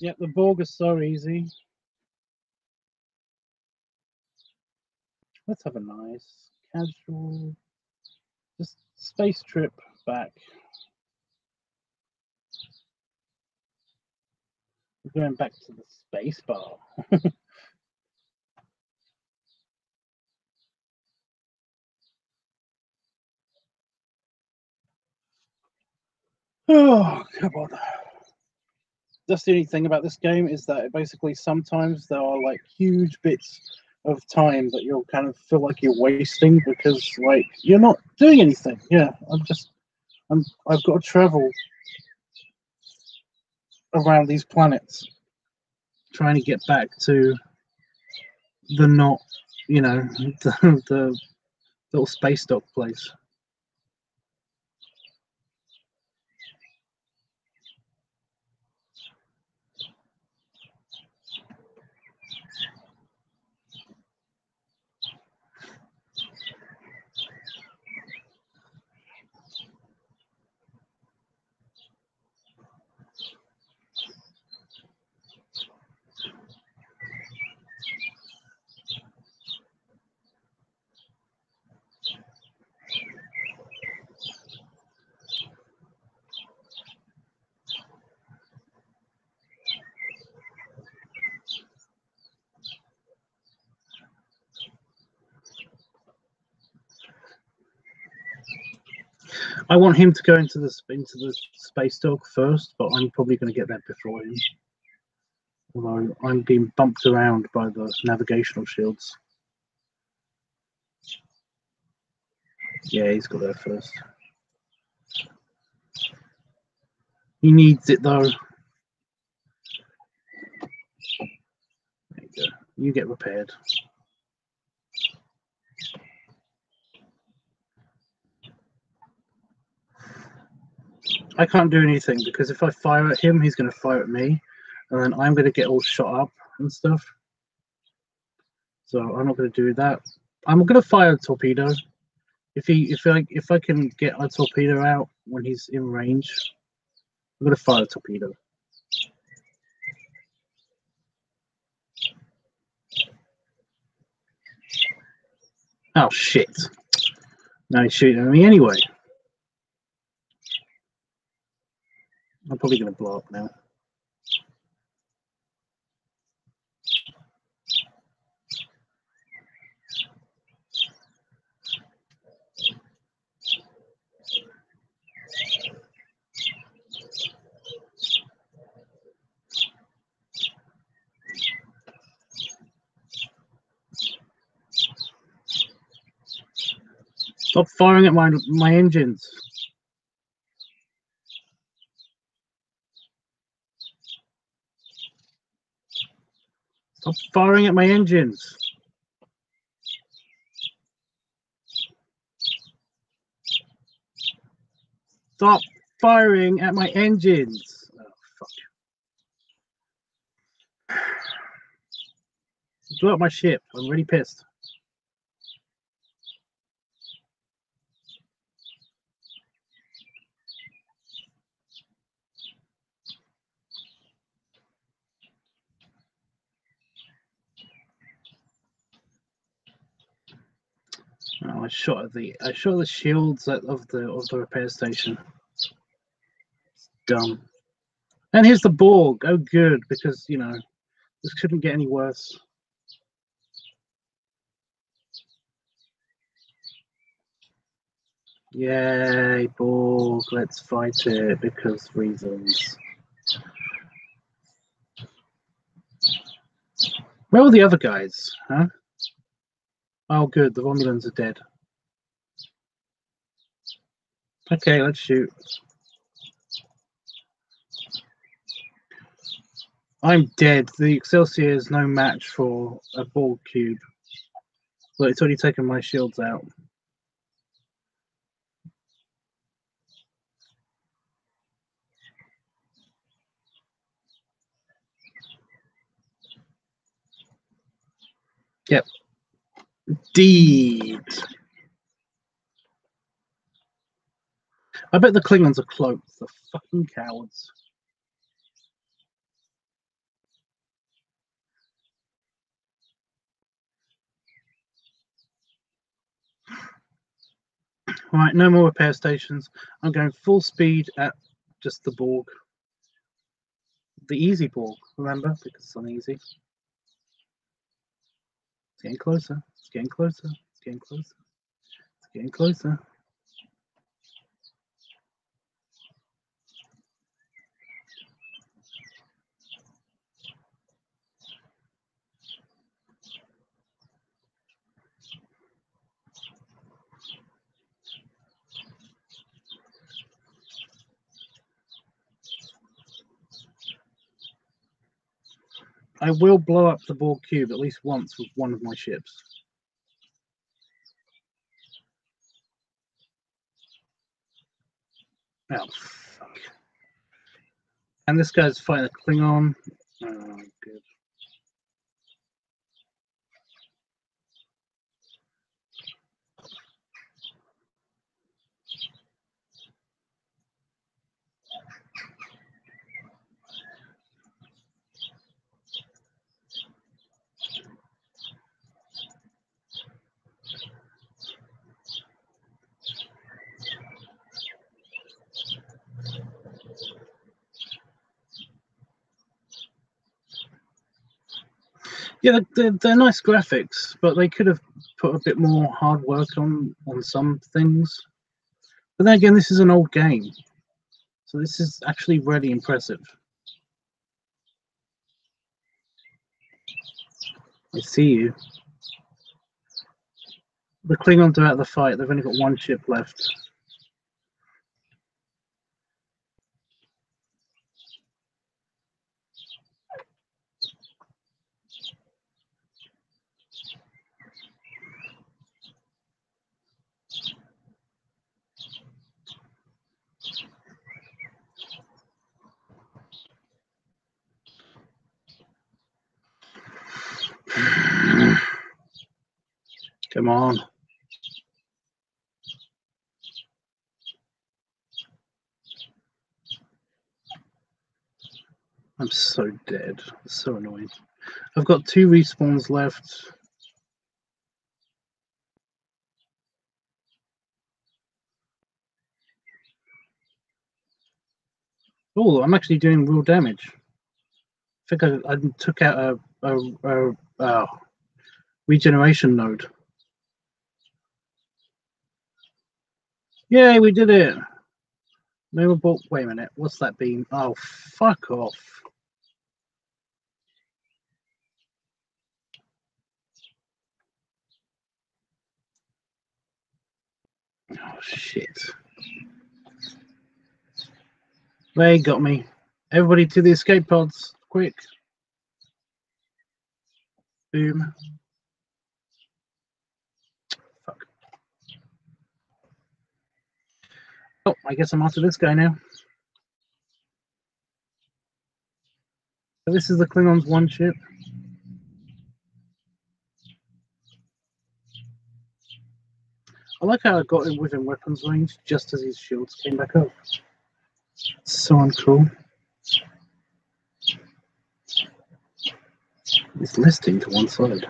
Yep, the Borg is so easy. Let's have a nice casual, just space trip back. We're going back to the space bar. Oh, come on. That's the only thing about this game, is that basically sometimes there are like huge bits of time that you'll kind of feel like you're wasting because like you're not doing anything. Yeah, I've got to travel around these planets trying to get back to the not, you know, the little space dock place. I want him to go into the space dock first, but I'm probably going to get there before him. Although I'm being bumped around by the navigational shields. Yeah, he's got there first. He needs it though. There you go. You get repaired. I can't do anything because if I fire at him, he's going to fire at me, and then I'm going to get all shot up and stuff. So I'm not going to do that. I'm going to fire a torpedo. If I can get a torpedo out when he's in range, I'm going to fire a torpedo. Oh shit! Now he's shooting at me anyway. I'm probably going to blow up now. Stop firing at my engines. Stop firing at my engines. Stop firing at my engines. Oh, fuck. Blew up my ship. I'm really pissed. Oh, I shot the shields of the repair station. It's dumb. And here's the Borg. Oh, good, because you know this couldn't get any worse. Yay, Borg! Let's fight it because reasons. Where are the other guys? Huh? Oh, good. The Romulans are dead. Okay, let's shoot. I'm dead. The Excelsior is no match for a Borg cube. But it's already taken my shields out. Yep. Indeed. I bet the Klingons are cloaked. The fucking cowards. All right, no more repair stations. I'm going full speed at just the Borg. The easy Borg, remember? Because it's on easy. It's getting closer. It's getting closer. It's getting closer. It's getting closer. I will blow up the Borg cube at least once with one of my ships. Oh, fuck. And this guy's fighting a Klingon. Oh, good. Yeah, they're nice graphics, but they could have put a bit more hard work on some things. But then again, this is an old game, so this is actually really impressive. I see you. The Klingons are out of the fight. They've only got one ship left. Come on. I'm so dead. It's so annoying. I've got 2 respawns left. Oh, I'm actually doing real damage. I think I took out a regeneration node. Yay, we did it! Movable. Wait a minute. What's that beam? Oh, fuck off. Oh, shit. They got me. Everybody to the escape pods. Quick. Boom. Fuck. Oh, I guess I'm after this guy now. So this is the Klingons' one ship. I like how I got him within weapons range just as his shields came back up. So uncool. He's listing to one side.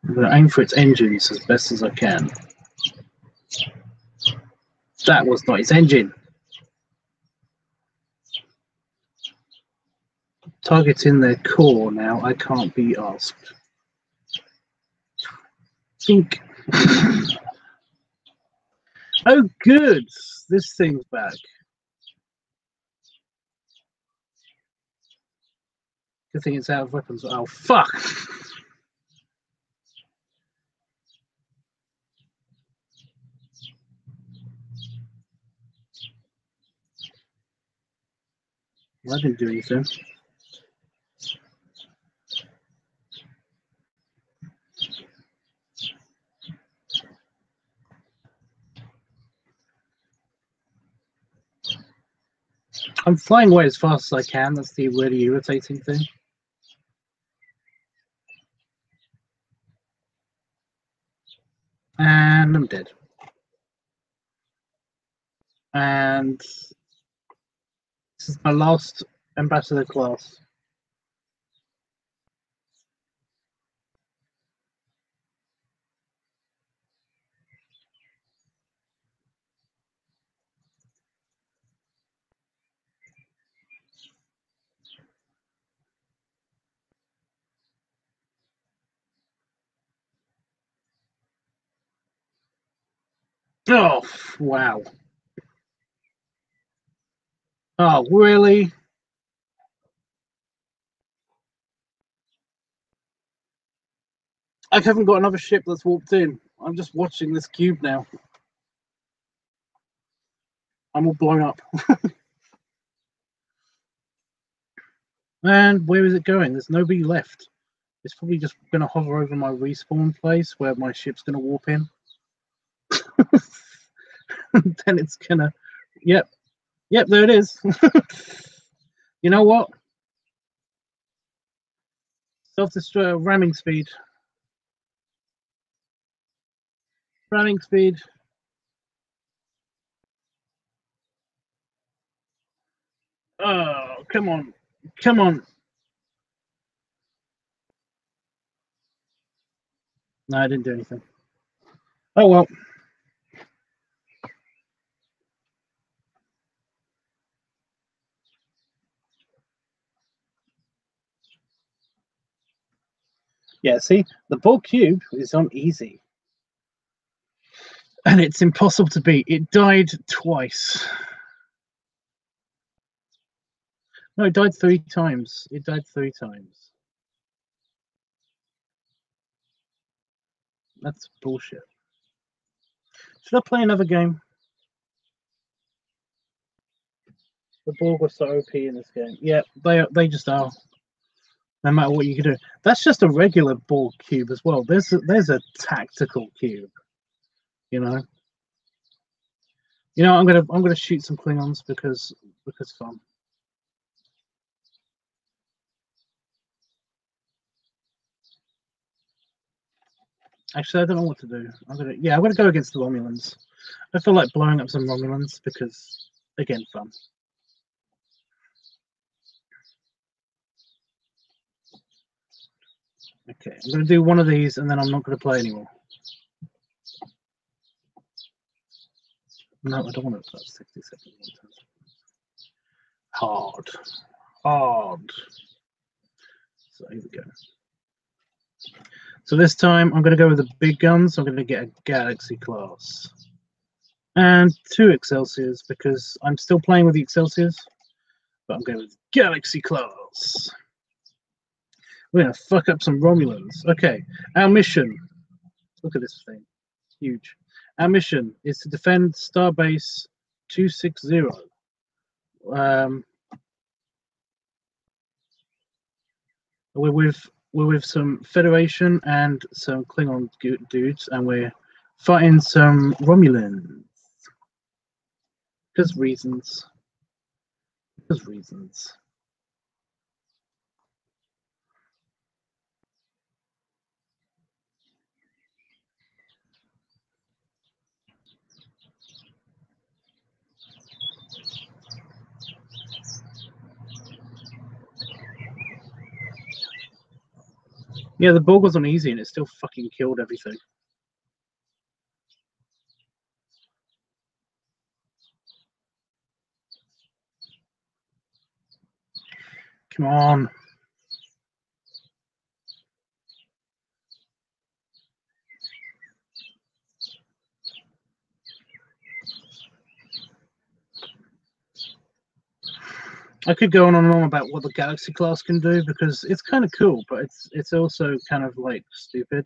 I'm going to aim for its engines as best as I can. That was not its engine. Targeting their core now, I can't be asked. Think. Oh, good. This thing's back. Good thing it's out of weapons. Oh, fuck. Well, I didn't do anything. I'm flying away as fast as I can. That's the really irritating thing. And and I'm dead. And this is my last ambassador class. Oh, wow. Oh, really? I haven't got another ship that's walked in. I'm just watching this cube now. I'm all blown up. And where is it going? There's nobody left. It's probably just going to hover over my respawn place where my ship's going to warp in. Then it's going to... Yep, there it is. You know what? Self-destruct, ramming speed. Ramming speed. Oh, come on. Come on. No, I didn't do anything. Oh, well. Yeah, see? The Borg cube is on easy. And it's impossible to beat. It died twice. No, it died 3 times. It died 3 times. That's bullshit. Should I play another game? The Borg are so OP in this game. Yeah, they just are. No matter what you can do. That's just a regular Borg cube as well. There's a tactical cube. You know. You know, I'm gonna shoot some Klingons because fun. Actually, I don't know what to do. I'm gonna go against the Romulans. I feel like blowing up some Romulans because, again, fun. Okay, I'm gonna do one of these and then I'm not gonna play anymore. No, I don't want to play 60 seconds. Hard. So here we go. So this time I'm going to go with the big guns. I'm going to get a Galaxy class and 2 Excelsiors because I'm still playing with the Excelsiors, but I'm going with Galaxy class. We're going to fuck up some Romulans. Okay, our mission. Look at this thing. Huge. Our mission is to defend Starbase 260. We're with some Federation and some Klingon dudes, and we're fighting some Romulans. Because reasons. Yeah, the Borg was on easy and it still fucking killed everything. Come on. I could go on and on about what the Galaxy class can do because it's kind of cool, but it's also kind of like stupid.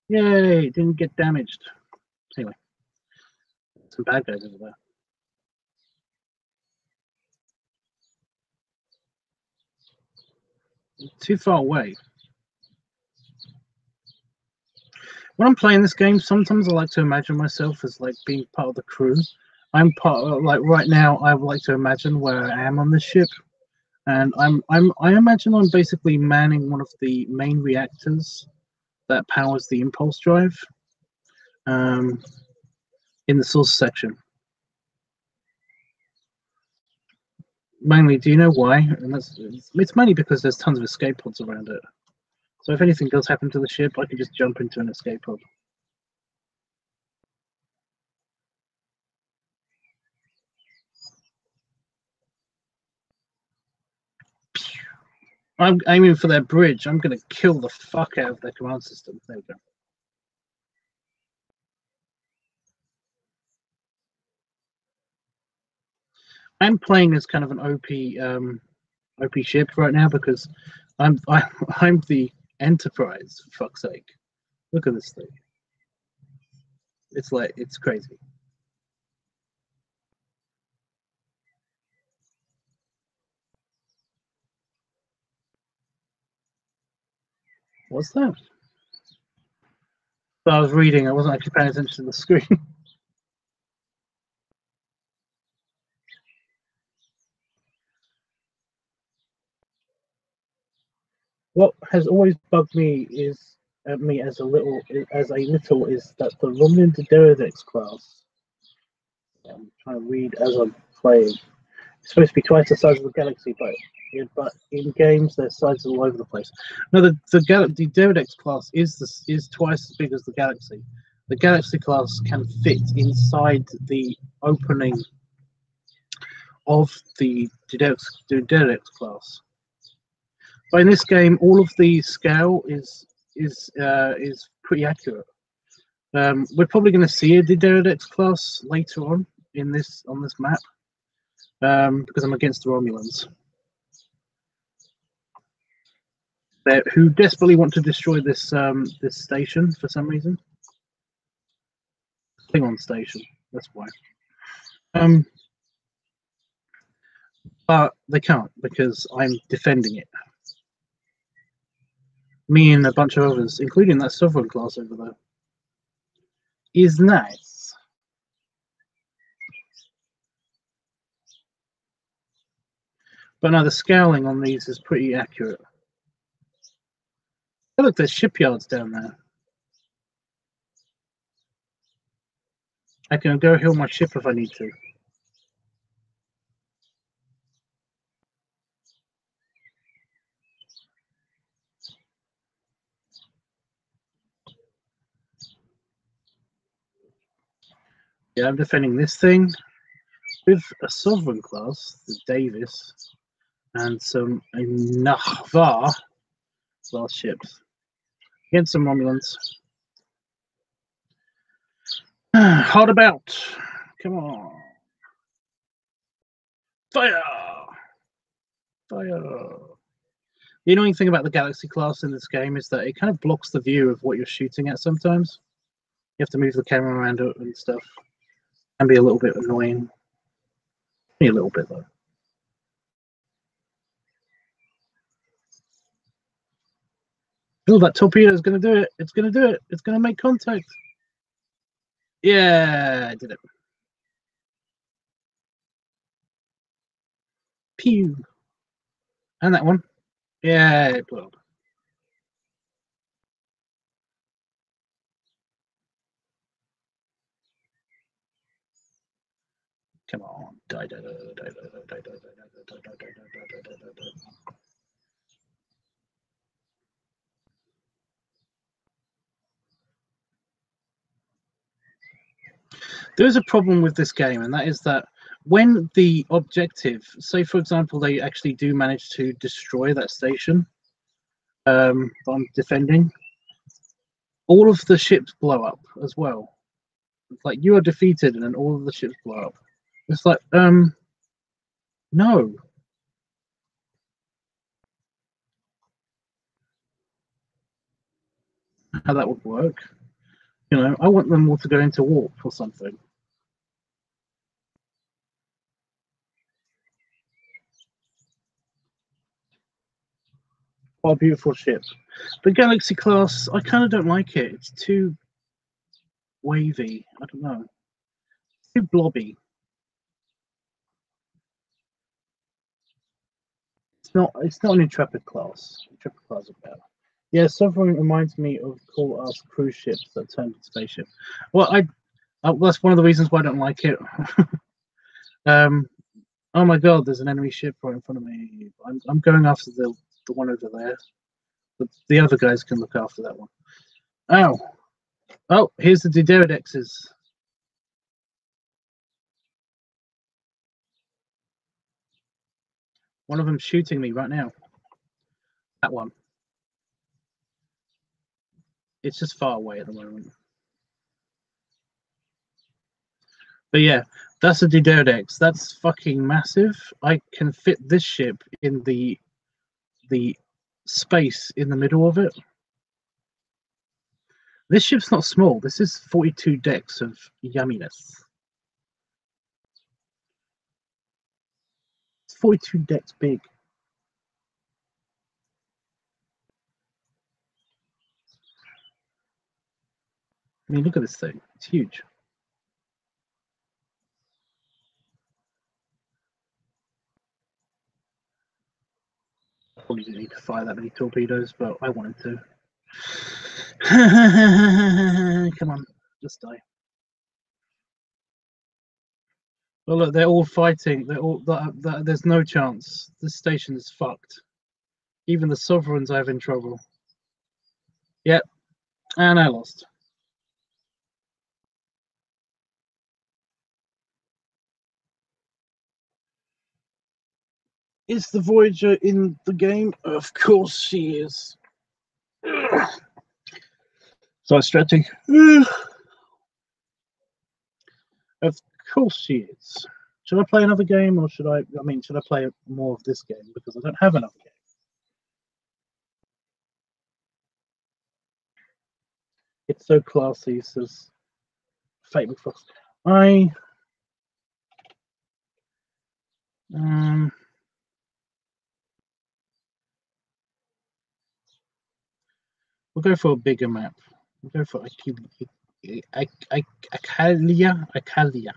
Yay, didn't get damaged. Anyway, some bad guys over there. Too far away. When I'm playing this game, sometimes I like to imagine myself as like being part of the crew. I'm part of, like right now, I would like to imagine where I am on this ship. And I imagine I'm basically manning one of the main reactors that powers the impulse drive in the source section. Mainly, do you know why? And it's mainly because there's tons of escape pods around it. So if anything does happen to the ship, I can just jump into an escape pod. I'm aiming for their bridge. I'm going to kill the fuck out of their command system. There we go. I'm playing as kind of an OP ship right now because I'm the Enterprise. For fuck's sake! Look at this thing. It's crazy. What's that? So I was reading. I wasn't actually paying attention to the screen. What has always bugged me is as a little is that the Romulan Deredex class. I'm trying to read as I'm playing. It's supposed to be twice the size of the galaxy, but in games their sizes all over the place. No, the Deredex class is twice as big as the galaxy. The galaxy class can fit inside the opening of the Deredex class. But in this game, all of the scale is pretty accurate. We're probably going to see a Deredex class later on this map because I'm against the Romulans, who desperately want to destroy this this station for some reason. Klingon station. That's why. But they can't because I'm defending it. Me and a bunch of others, including that Sovereign class over there, is nice. But no, the scaling on these is pretty accurate. Oh, look, there's shipyards down there. I can go heal my ship if I need to. Yeah, I'm defending this thing with a Sovereign class, the Davis, and some Nahvar class ships against some Romulans. Hard about. Come on. Fire! Fire! The annoying thing about the Galaxy class in this game is that it kind of blocks the view of what you're shooting at sometimes. You have to move the camera around it and stuff. It can be a little bit annoying. Only a little bit, though. Oh, that torpedo is going to do it. It's going to do it. It's going to make contact. Yeah, I did it. Pew. And that one. Yeah, it blew up. Come on. Die, die, die, die, die, die, die, die. There is a problem with this game, and that is that when the objective, say for example, they actually do manage to destroy that station that I'm defending, all of the ships blow up as well. It's like you are defeated and then all of the ships blow up. It's like, no. How that would work. You know, I want them all to go into warp or something. What a beautiful ship. The Galaxy class, I kind of don't like it. It's too wavy. I don't know. It's too blobby. It's not an Intrepid class. Intrepid class are better. Yeah, Sovereign reminds me of cool-ass cruise ships that turn into spaceship. Well, that's one of the reasons why I don't like it. Oh my god, there's an enemy ship right in front of me. I'm going after the one over there. But the other guys can look after that one. Oh. Oh, here's the Diderodexes. One of them shooting me right now. That one. It's just far away at the moment. But yeah, that's a Diderodex. That's fucking massive. I can fit this ship in the space in the middle of it. This ship's not small. This is 42 decks of yumminess. It's 42 decks big. I mean, look at this thing. It's huge. Probably didn't need to fire that many torpedoes, but I wanted to. Come on, just die. Well, look, they're all fighting. They're all. There's no chance. This station is fucked. Even the Sovereigns are having trouble. Yep, and I lost. Is the Voyager in the game? Of course she is. So stretching. Of course she is. Should I play another game, or should I play more of this game because I don't have another game? It's so classy, says Fate McFrost. We'll go for a bigger map. We'll go for Acalia.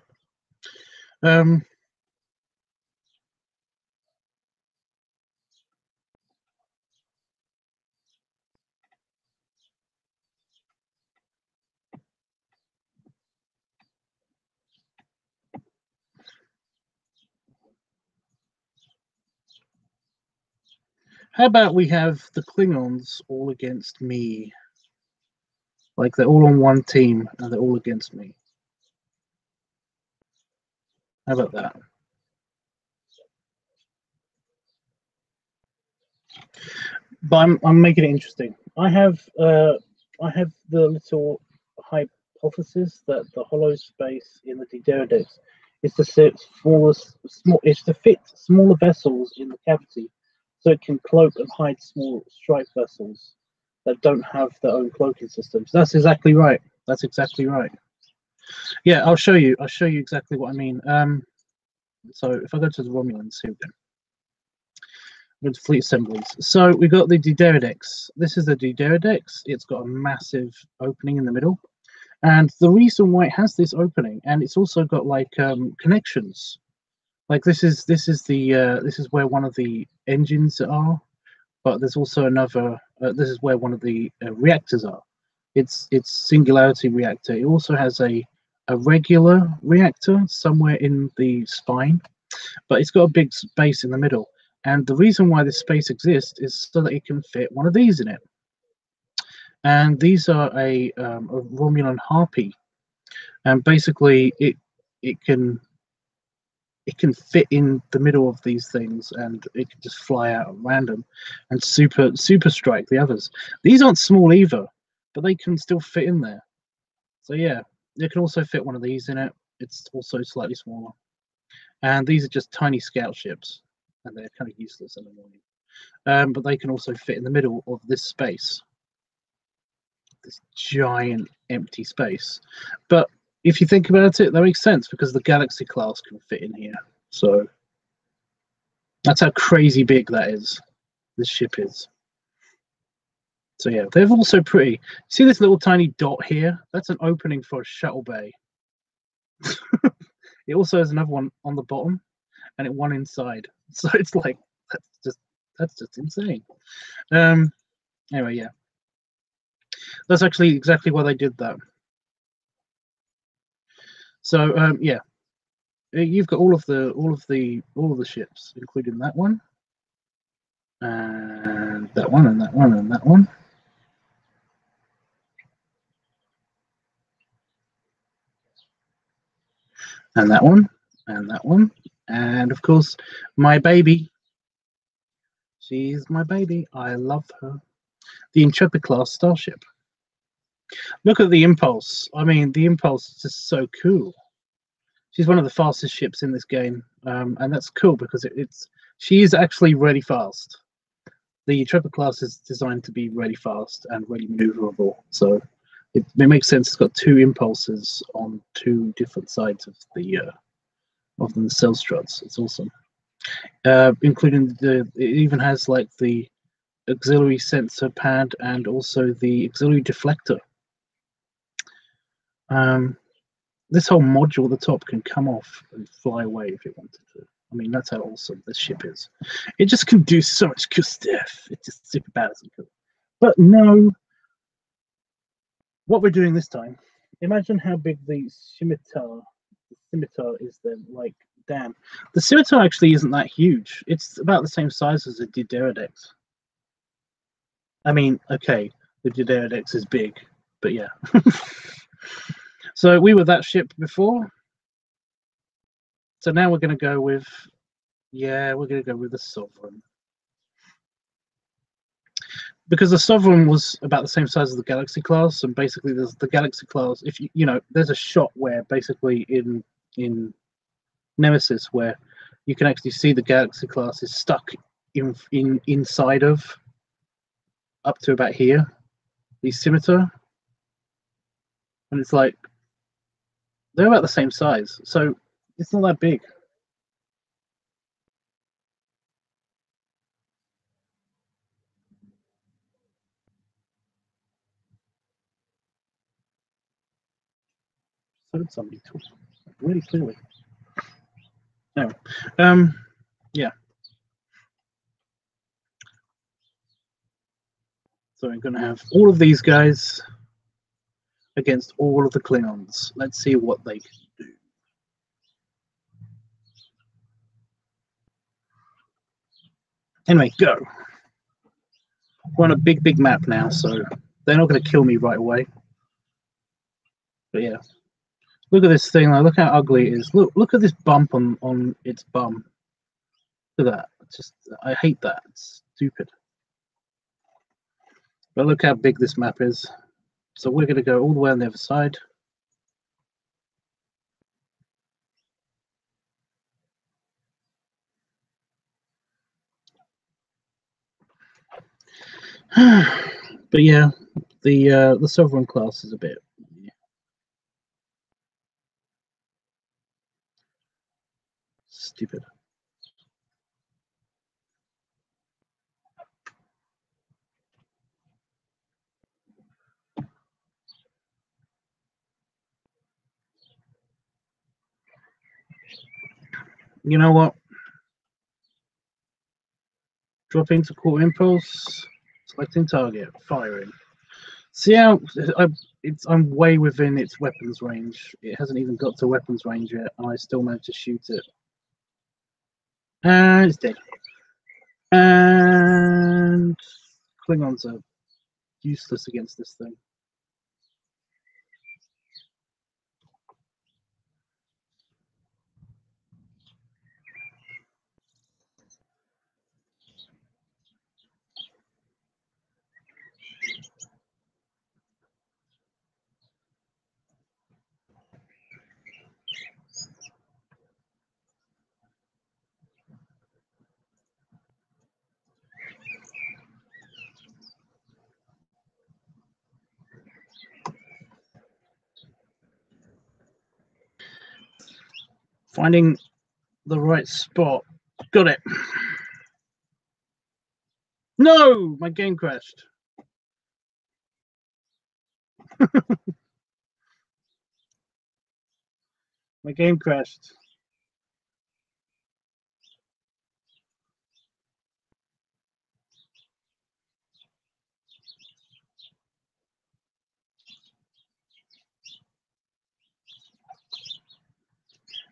How about we have the Klingons all against me? Like they're all on one team and they're all against me. How about that? But I'm making it interesting. I have the little hypothesis that the hollow space in the Diderodex is to fit smaller vessels in the cavity, so it can cloak and hide small strike vessels that don't have their own cloaking systems. That's exactly right. That's exactly right. Yeah, I'll show you. I'll show you exactly what I mean. So if I go to the Romulans, here we go. With fleet assemblies. So we've got the Diderodex. This is the Diderodex. It's got a massive opening in the middle. And the reason why it has this opening, and it's also got like connections. Like this is where one of the engines are, but there's also another. This is where one of the reactors are. It's singularity reactor. It also has a regular reactor somewhere in the spine, but it's got a big space in the middle. And the reason why this space exists is so that it can fit one of these in it. And these are a Romulan Harpy, and basically it can fit in the middle of these things, and it can just fly out at random and super strike the others. These aren't small either, but they can still fit in there. So yeah, you can also fit one of these in it. It's also slightly smaller, and these are just tiny scout ships, and they're kind of useless in the morning. But they can also fit in the middle of this space, this giant empty space. But if you think about it, that makes sense because the Galaxy class can fit in here. So that's how crazy big that is. This ship is. So yeah, they're also pretty. See this little tiny dot here? That's an opening for a shuttle bay. It also has another one on the bottom, and one inside. So it's like that's just That's just insane. Anyway, yeah, that's actually exactly why they did that. So yeah, you've got all of the ships, including that one, and that one, and that one, and that one. And that one, and that one, and of course, my baby. She's my baby. I love her. The Intrepid class starship. Look at the Impulse. I mean, the Impulse is just so cool. She's one of the fastest ships in this game, and that's cool because she is actually really fast. The Intrepid class is designed to be really fast and really maneuverable, so it makes sense. It's got two impulses on two different sides of the cell struts. It's awesome. Including it even has like the auxiliary sensor pad and also the auxiliary deflector. This whole module at the top can come off and fly away if it wanted to. I mean, that's how awesome this ship is. It just can do so much cool stuff. It's just super badass and cool. But no, what we're doing this time, imagine how big the scimitar is then. Like, damn. The scimitar actually isn't that huge. It's about the same size as a Dideridex. I mean, okay, the Dideridex is big, but yeah. So we were that ship before. So now we're going to go with, we're going to go with the Sovereign. Because the Sovereign was about the same size as the Galaxy class, and basically there's the Galaxy class. If you know, there's a shot where basically in Nemesis where you can actually see the Galaxy class is stuck inside of up to about here, the scimitar, and it's like they're about the same size, so it's not that big. So did somebody talk really clearly. No, yeah. So I'm going to have all of these guys against all of the Klingons. Let's see what they can do. Anyway, go. We're on a big map now, so they're not going to kill me right away. But yeah, look at this thing. Like, look how ugly it is. Look at this bump on its bum. Look at that. It's just, I hate that. It's stupid. But look how big this map is. So we're going to go all the way on the other side. But yeah, the Sovereign class is a bit stupid. You know what? Dropping to core impulse, selecting target, firing. See how I'm way within its weapons range. It hasn't even got to weapons range yet, and I still managed to shoot it. And it's dead. And Klingons are useless against this thing. Finding the right spot. Got it. No! My game crashed. My game crashed.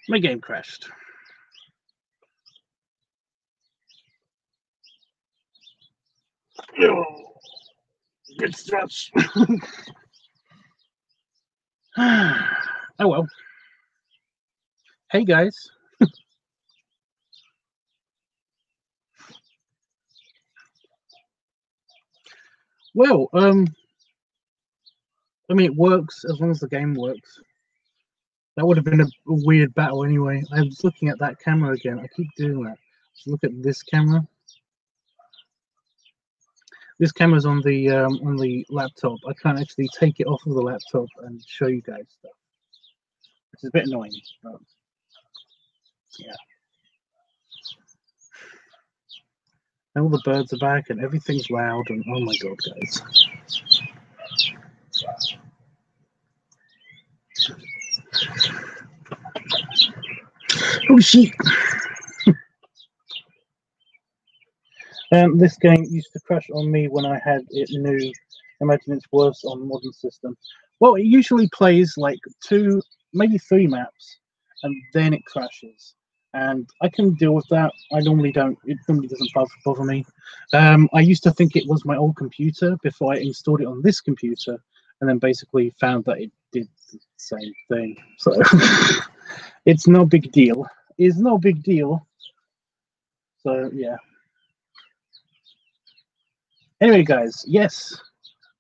My game crashed. Oh, good stretch. Oh well. Hey guys. Well, I mean, it works as long as the game works. That would have been a weird battle anyway. I was looking at that camera again. I keep doing that. So look at this camera. This camera's on the laptop. I can't actually take it off of the laptop and show you guys stuff, which is a bit annoying. But yeah. And all the birds are back and everything's loud and oh my god, guys. Oh shit. This game used to crash on me when I had it new. Imagine it's worse on modern system. Well, it usually plays like 2, maybe 3 maps, and then it crashes. And I can deal with that. I normally don't. It normally doesn't bother me. I used to think it was my old computer before I installed it on this computer, and then basically found that it did the same thing. So it's no big deal. It's no big deal. So yeah. Anyway, guys, yes,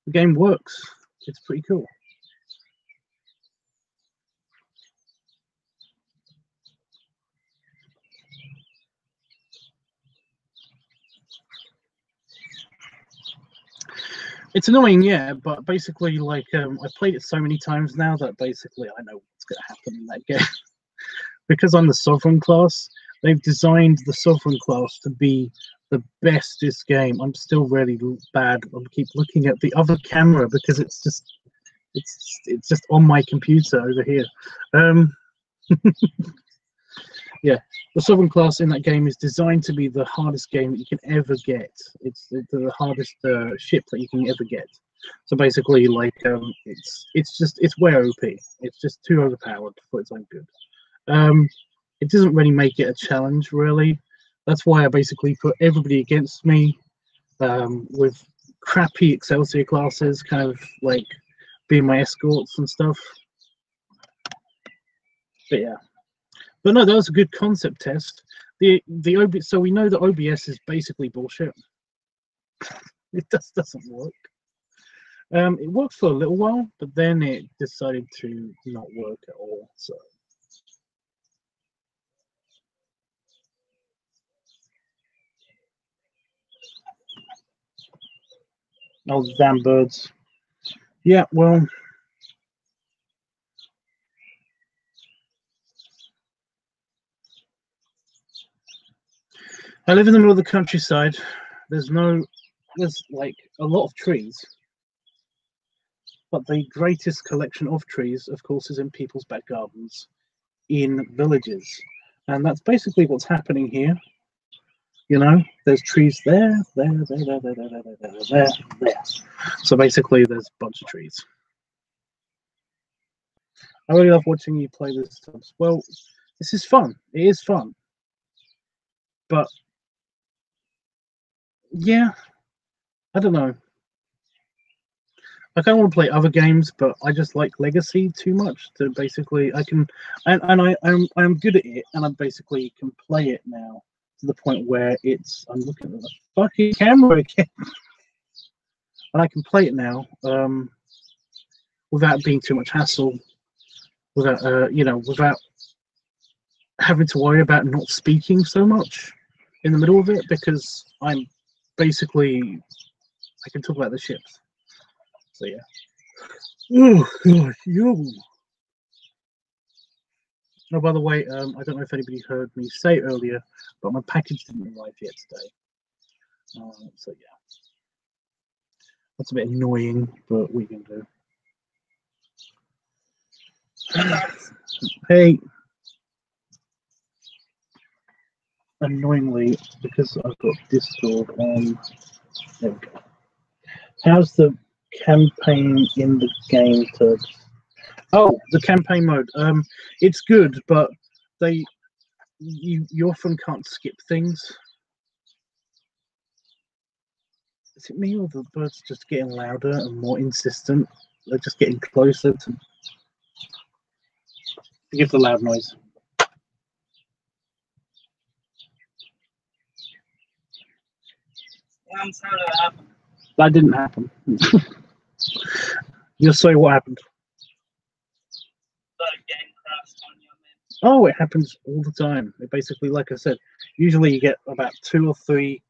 the game works. It's pretty cool. It's annoying, yeah, but basically, like, I've played it so many times now that basically I know what's going to happen in that game. Because I'm the Sovereign class, they've designed the Sovereign class to be the bestest game. I'm still really bad. I keep looking at the other camera because it's just on my computer over here. Yeah, the Sovereign class in that game is designed to be the hardest game that you can ever get. It's the hardest ship that you can ever get. So basically, like, it's way OP. It's just too overpowered for its own good. It doesn't really make it a challenge, really. That's why I basically put everybody against me with crappy Excelsior classes, kind of like being my escorts and stuff. But yeah. But no, that was a good concept test. So we know that OBS is basically bullshit. It just doesn't work. It worked for a little while, but then it decided to not work at all. So. Oh, damn birds. Yeah, well. I live in the middle of the countryside. There's like a lot of trees. But the greatest collection of trees, of course, is in people's back gardens, in villages. And that's basically what's happening here. You know, there's trees there. So basically, there's a bunch of trees. I really love watching you play this stuff. Well, this is fun. It is fun. But, yeah, I don't know. I kind of want to play other games, but I just like Legacy too much to basically I'm good at it, and I basically can play it now to the point where I'm looking at the fucking camera again, and I can play it now without being too much hassle, without without having to worry about not speaking so much in the middle of it, because I'm basically I can talk about the ships. So yeah. Oh god, yo. Oh, by the way, I don't know if anybody heard me say earlier, but my package didn't arrive yet today. So yeah, that's a bit annoying, but we can do. Hey, annoyingly, because I've got Discord on. There we go. How's the campaign in the game, Tubbs? Oh, the campaign mode. It's good, but you often can't skip things. Is it me or the birds just getting louder and more insistent? They're just getting closer to. Forgive the loud noise. I'm sorry that happened. That didn't happen. You're sorry, what happened? The game crashed on you, man. Oh, it happens all the time. It basically, like I said, usually you get about 2 or 3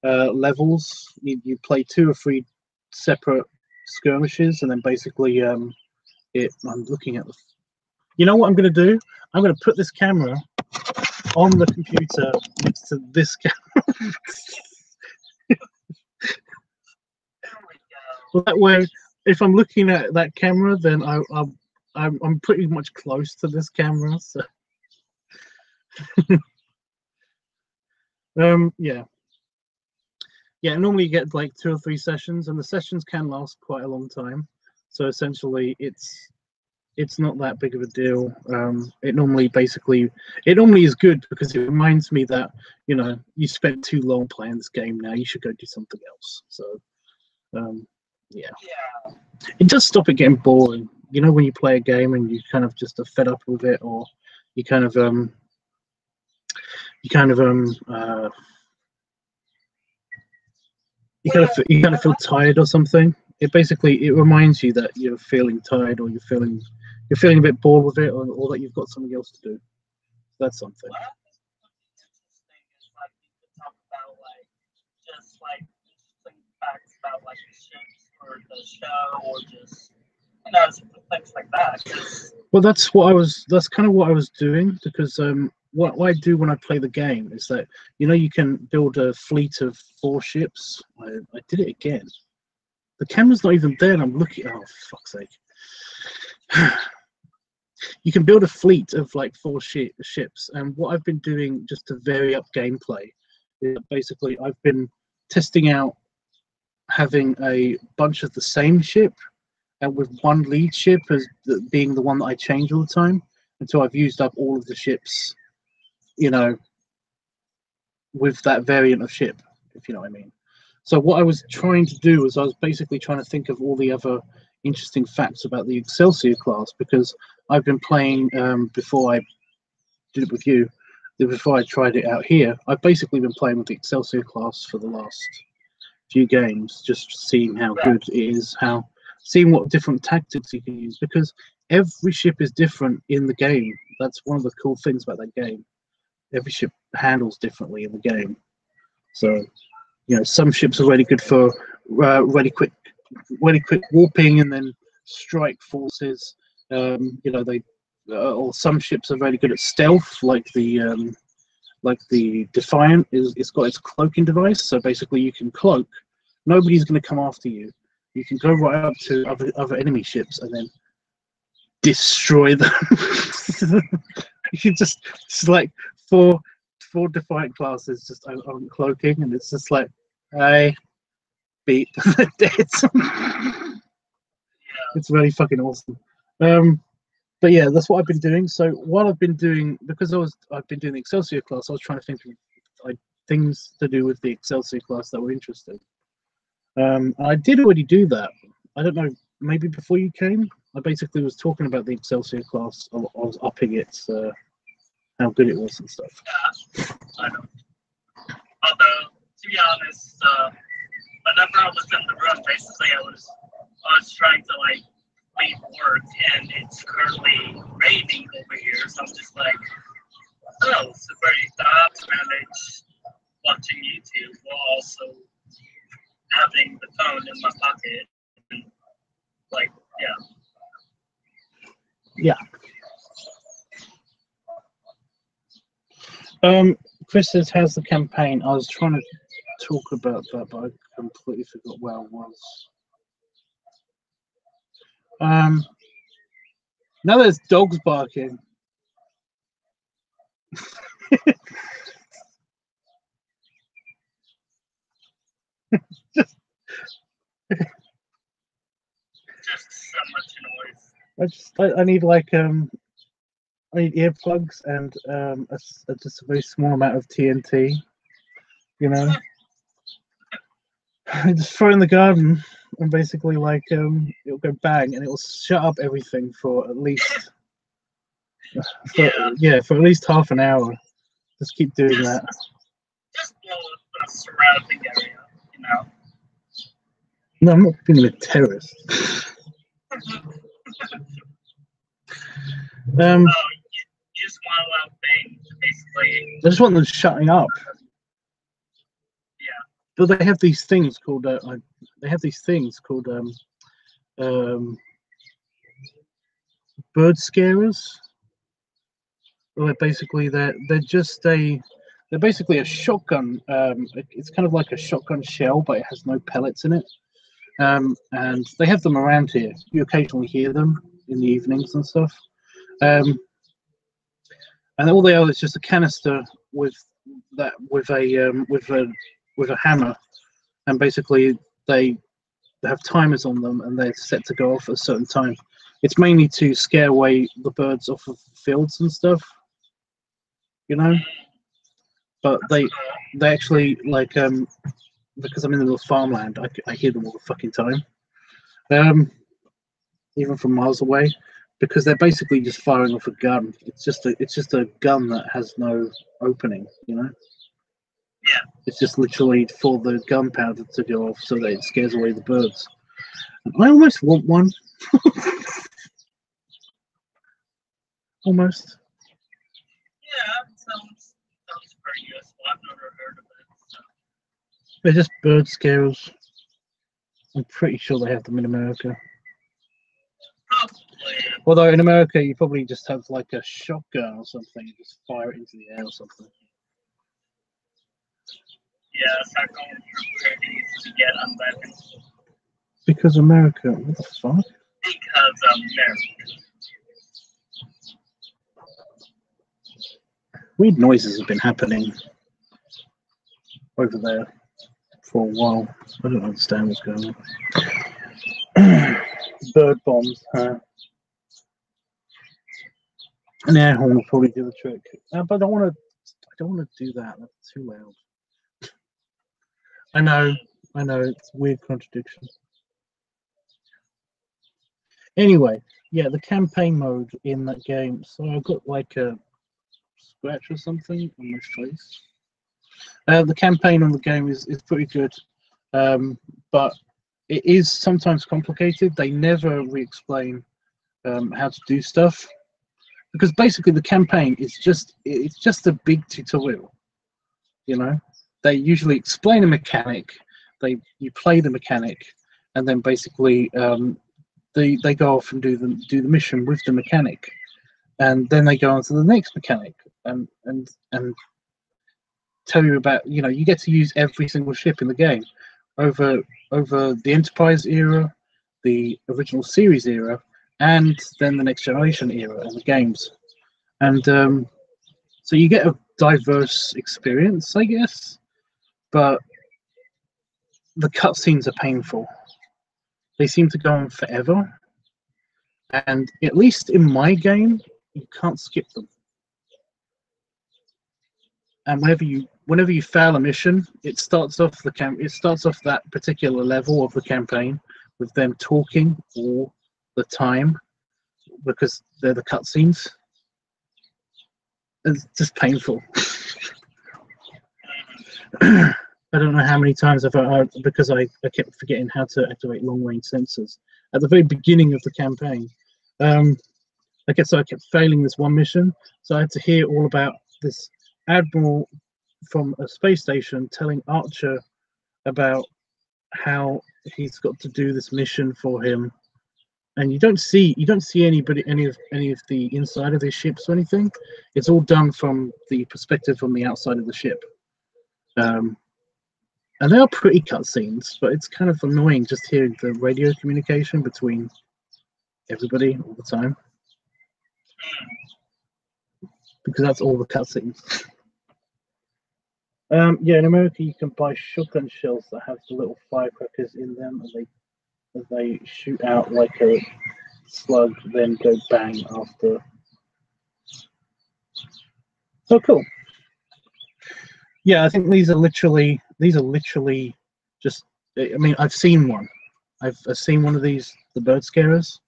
levels. You play 2 or 3 separate skirmishes, and then basically, I'm looking at the. You know what I'm going to do? I'm going to put this camera on the computer next to this camera. Well, that way, if I'm looking at that camera, then I'm pretty much close to this camera. So, yeah. Normally you get like 2 or 3 sessions, and the sessions can last quite a long time. So essentially, it's not that big of a deal. It normally is good because it reminds me that you spent too long playing this game. Now you should go do something else. So. Yeah. It does stop it getting boring. When you play a game and you kind of just are fed up with it, or you kind of feel tired or something. It reminds you that you're feeling tired, or you're feeling a bit bored with it, or that you've got something else to do. That's something. Well, interesting is like you could talk about just interesting facts about the ships or the show, or just things like that. Well, that's kind of what I was doing, because what I do when I play the game is that you can build a fleet of 4 ships. I did it again. The camera's not even there, and I'm looking. Oh, fuck's sake! You can build a fleet of like 4 ships, and what I've been doing just to vary up gameplay is basically I've been testing out having a bunch of the same ship, and with one lead ship as being the one that I change all the time until I've used up all of the ships, with that variant of ship, if you know what I mean. So what I was trying to do was I was basically trying to think of all the other interesting facts about the Excelsior class, because I've been playing before I did it with you, before I tried it out here. I've basically been playing with the Excelsior class for the last few games, just seeing how good it is, seeing what different tactics you can use, because every ship is different in the game. That's one of the cool things about that game. Every ship handles differently in the game. So, some ships are really good for really quick warping and then strike forces. Or some ships are very good at stealth, like the Defiant it's got its cloaking device. So basically, you can cloak. Nobody's going to come after you. You can go right up to other enemy ships and then destroy them. You can just like four Defiant classes just on cloaking, and it's just like, I beat the dead. It's really fucking awesome. But yeah, that's what I've been doing. So what I've been doing, because I've been doing the Excelsior class, I was trying to think of things to do with the Excelsior class that were interesting. I did already do that. I don't know, maybe before you came, I basically was talking about the Excelsior class. I was upping it, how good it was and stuff. Yeah, I know. Although, to be honest, whenever I was in the room, basically I was trying to leave work, and it's currently raining over here, so I'm just like, oh, it's a very thought to manage watching YouTube while also having the phone in my pocket. And, yeah. Chris says, how's the campaign? I was trying to talk about that, but I completely forgot where I was. Now there's dogs barking. just so much noise. I need like I need earplugs and just a very small amount of TNT. You know, I just throw it in the garden, and basically, like, it'll go bang, and it'll shut up everything for at least, for at least half an hour. Just keep doing that. Just blow up the surrounding area, you know. No, I'm not being a terrorist. You just want to allow things to basically. I just want them shutting up. Yeah. But they have these things called bird scarers. Well, basically they're basically a shotgun. It's kind of like a shotgun shell, but it has no pellets in it. And they have them around here. You occasionally hear them in the evenings and stuff. And all they are is just a canister with a hammer, and basically they have timers on them, and they're set to go off at a certain time. It's mainly to scare away the birds off of fields and stuff, you know. But they actually, like, because I'm in the middle of farmland, I hear them all the fucking time, even from miles away, because they're basically just firing off a gun. It's just a gun that has no opening, you know. Yeah. It's just literally for the gunpowder to go off so that it scares away the birds. I almost want one. Almost. Yeah, sounds pretty useful. I've never heard of it. So. They're just bird scarers. I'm pretty sure they have them in America. Probably. Although in America you probably just have like a shotgun or something and just fire it into the air or something. Yeah, it's not going pretty easy to get on weapons. Because America, what the fuck? Because America. Weird noises have been happening over there for a while. I don't understand what's going on. Bird bombs, huh? An air horn will probably do the trick. But I don't want to do that. That's too loud. I know, it's a weird contradiction. Anyway, yeah, the campaign mode in that game. So I've got like a scratch or something on my face. The campaign on the game is pretty good, but it is sometimes complicated. They never re-explain how to do stuff, because basically the campaign is just a big tutorial. You know, they usually explain a mechanic, you play the mechanic, and then basically they go off and do the mission with the mechanic, and then they go on to the next mechanic and tell you about, you know, you get to use every single ship in the game over the Enterprise era, the original series era, and then the Next Generation era in the games. And so you get a diverse experience, I guess, but the cutscenes are painful. They seem to go on forever, and at least in my game, you can't skip them. And whenever you fail a mission, it starts off that particular level of the campaign with them talking all the time, because they're the cutscenes. It's just painful. I don't know how many times I've heard, because I kept forgetting how to activate long-range sensors at the very beginning of the campaign. I kept failing this one mission, so I had to hear all about this admiral from a space station telling Archer about how he's got to do this mission for him, and you don't see anybody, any of the inside of their ships or anything. It's all done from the perspective from the outside of the ship, and they are pretty cutscenes, but it's kind of annoying just hearing the radio communication between everybody all the time, because that's all the cutscenes. Yeah, in America you can buy shotgun shells that have the little firecrackers in them, and they shoot out like a slug, then go bang after So cool. Yeah, I think these are literally just. I mean, I've seen one. I've seen one of these, the bird scarers.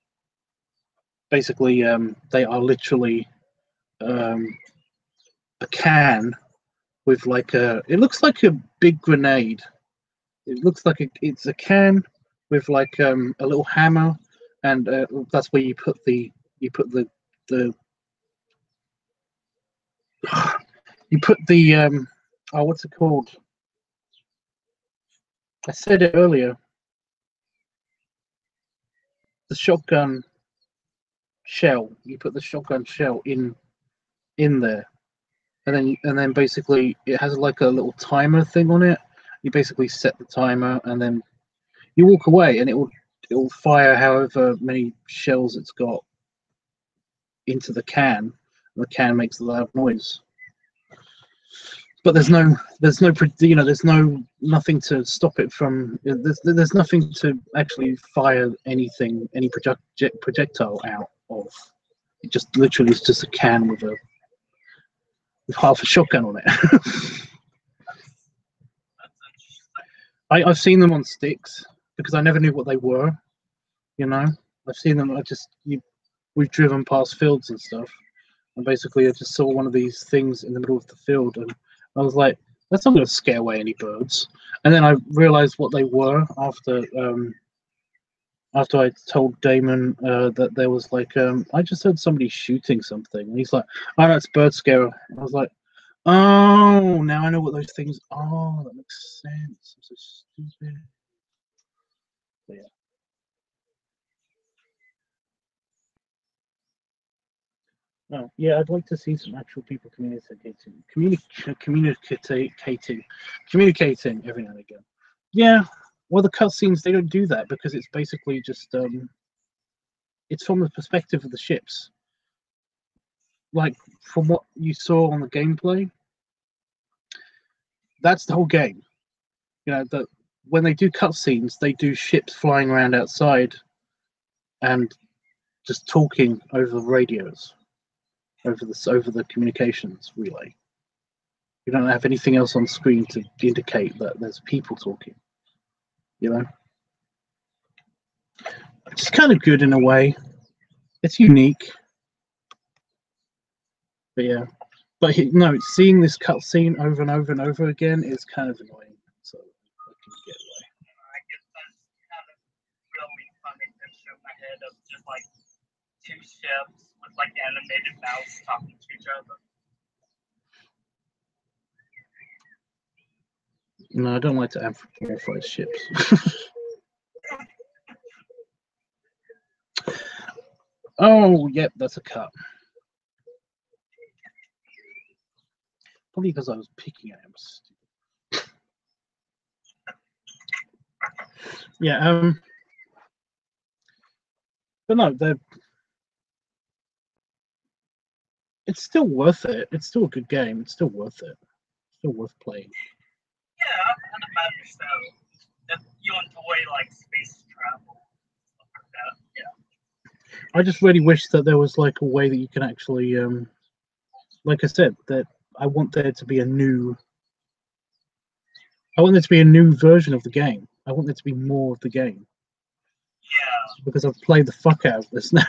Basically, they are literally a can with like a. It looks like a big grenade. It looks like it's a can with like a little hammer, and that's where you put the you put the oh, what's it called? I said it earlier. The shotgun shell. You put the shotgun shell in there, and then basically it has like a little timer thing on it. You basically set the timer, and then you walk away, and it will fire however many shells it's got into the can. And the can makes a loud noise. But there's no nothing to stop it from. There's nothing to actually fire any projectile out of. It just literally is just a can with half a shotgun on it. I've seen them on sticks because I never knew what they were. You know, I've seen them. We've driven past fields and stuff, and basically I just saw one of these things in the middle of the field, and I was like, that's not going to scare away any birds. And then I realized what they were after I told Damon that there was like I just heard somebody shooting something, and he's like, oh, that's bird scarer. And I was like, oh, now I know what those things are. That makes sense. I'm so stupid. But yeah. Oh, yeah, I'd like to see some actual people communicating every now and again. Yeah, well, the cutscenes, they don't do that because it's basically just it's from the perspective of the ships. Like from what you saw on the gameplay, that's the whole game. You know, that when they do cutscenes, they do ships flying around outside and just talking over radios. Over the communications relay. You don't have anything else on screen to indicate that there's people talking. You know, it's kind of good in a way. It's unique, but yeah. But no, seeing this cutscene over and over and over again is kind of annoying. So I can get away. I guess that's kind of really funny picture in my head of just like two ships with like animated mouths talking to each other. No, I don't like to anthropomorphize ships. Oh, yep, that's a cut. Probably because I was picking at him. Yeah, but no, it's still worth it. It's still a good game. It's still worth it. It's still worth playing. Yeah, I kind of imagine so. If you enjoy like space travel, stuff like that. Yeah. I just really wish that there was like a way that you can actually, like I said, that I want there to be a new version of the game. I want there to be more of the game. Yeah. Because I've played the fuck out of this now.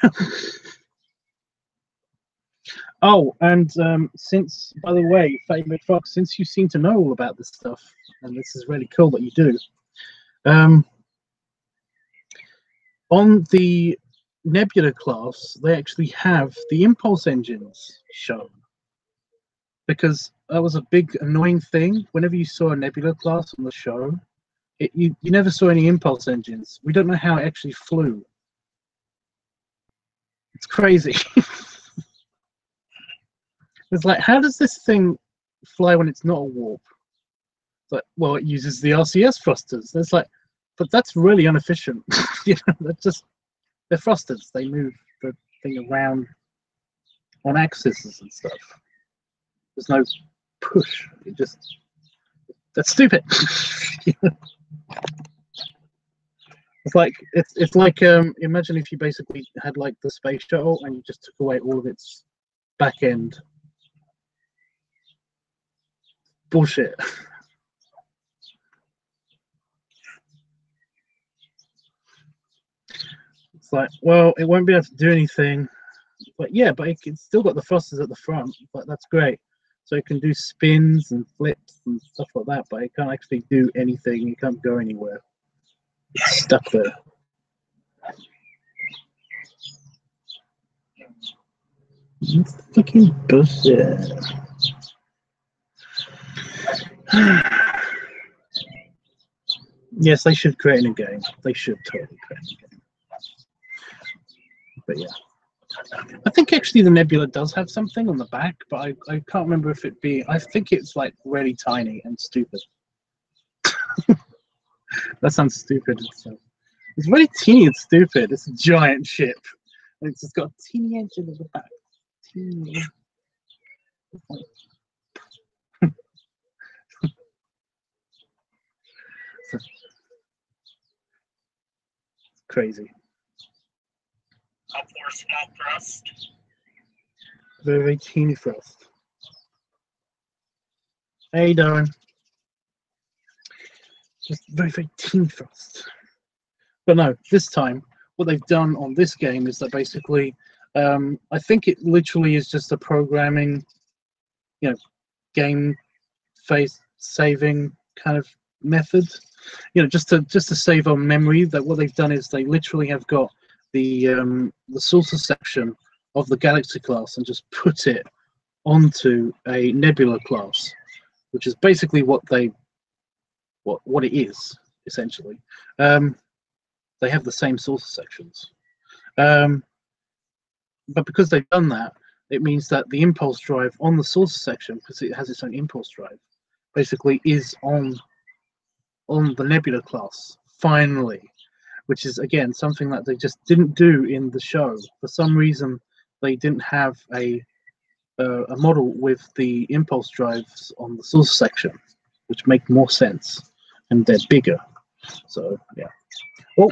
Oh, and since, by the way, Fatty McFox, since you seem to know all about this stuff, and this is really cool that you do, on the Nebula class, they actually have the impulse engines shown. Because that was a big annoying thing. Whenever you saw a Nebula class on the show, you never saw any impulse engines. We don't know how it actually flew. It's crazy. It's like, how does this thing fly when it's not a warp? It's like, well, it uses the RCS thrusters. And it's like, but that's really inefficient. You know, they're thrusters. They move the thing around on axes and stuff. There's no push. That's stupid. It's like imagine if you basically had like the space shuttle and you just took away all of its back end bullshit. It's like, well, it won't be able to do anything. But yeah, but it's still got the thrusters at the front, but that's great. So it can do spins and flips and stuff like that, but it can't actually do anything. It can't go anywhere. It's stuck there. It's fucking bullshit. Yes, they should create a new game. They should totally create a new game. But yeah. I think actually the Nebula does have something on the back, but I can't remember if it be. I think it's like really tiny and stupid. That sounds stupid. It's really teeny and stupid. It's a giant ship. And it's just got a teeny engine in the back. Teeny. It's crazy. Up for small thrust. Very, very teeny thrust. How you doing? Just very, very teeny thrust. But no, this time, what they've done on this game is that basically, I think it literally is just a programming, game phase saving kind of method. Just to save on memory. That what they've done is they literally have got the saucer section of the Galaxy class and just put it onto a Nebula class, which is basically what it is essentially. They have the same saucer sections, but because they've done that, it means that the impulse drive on the saucer section, because it has its own impulse drive, basically is on the Nebula class finally. Which is, again, something that they just didn't do in the show. For some reason, they didn't have a model with the impulse drives on the source section, which make more sense, and they're bigger. So, yeah. Oh,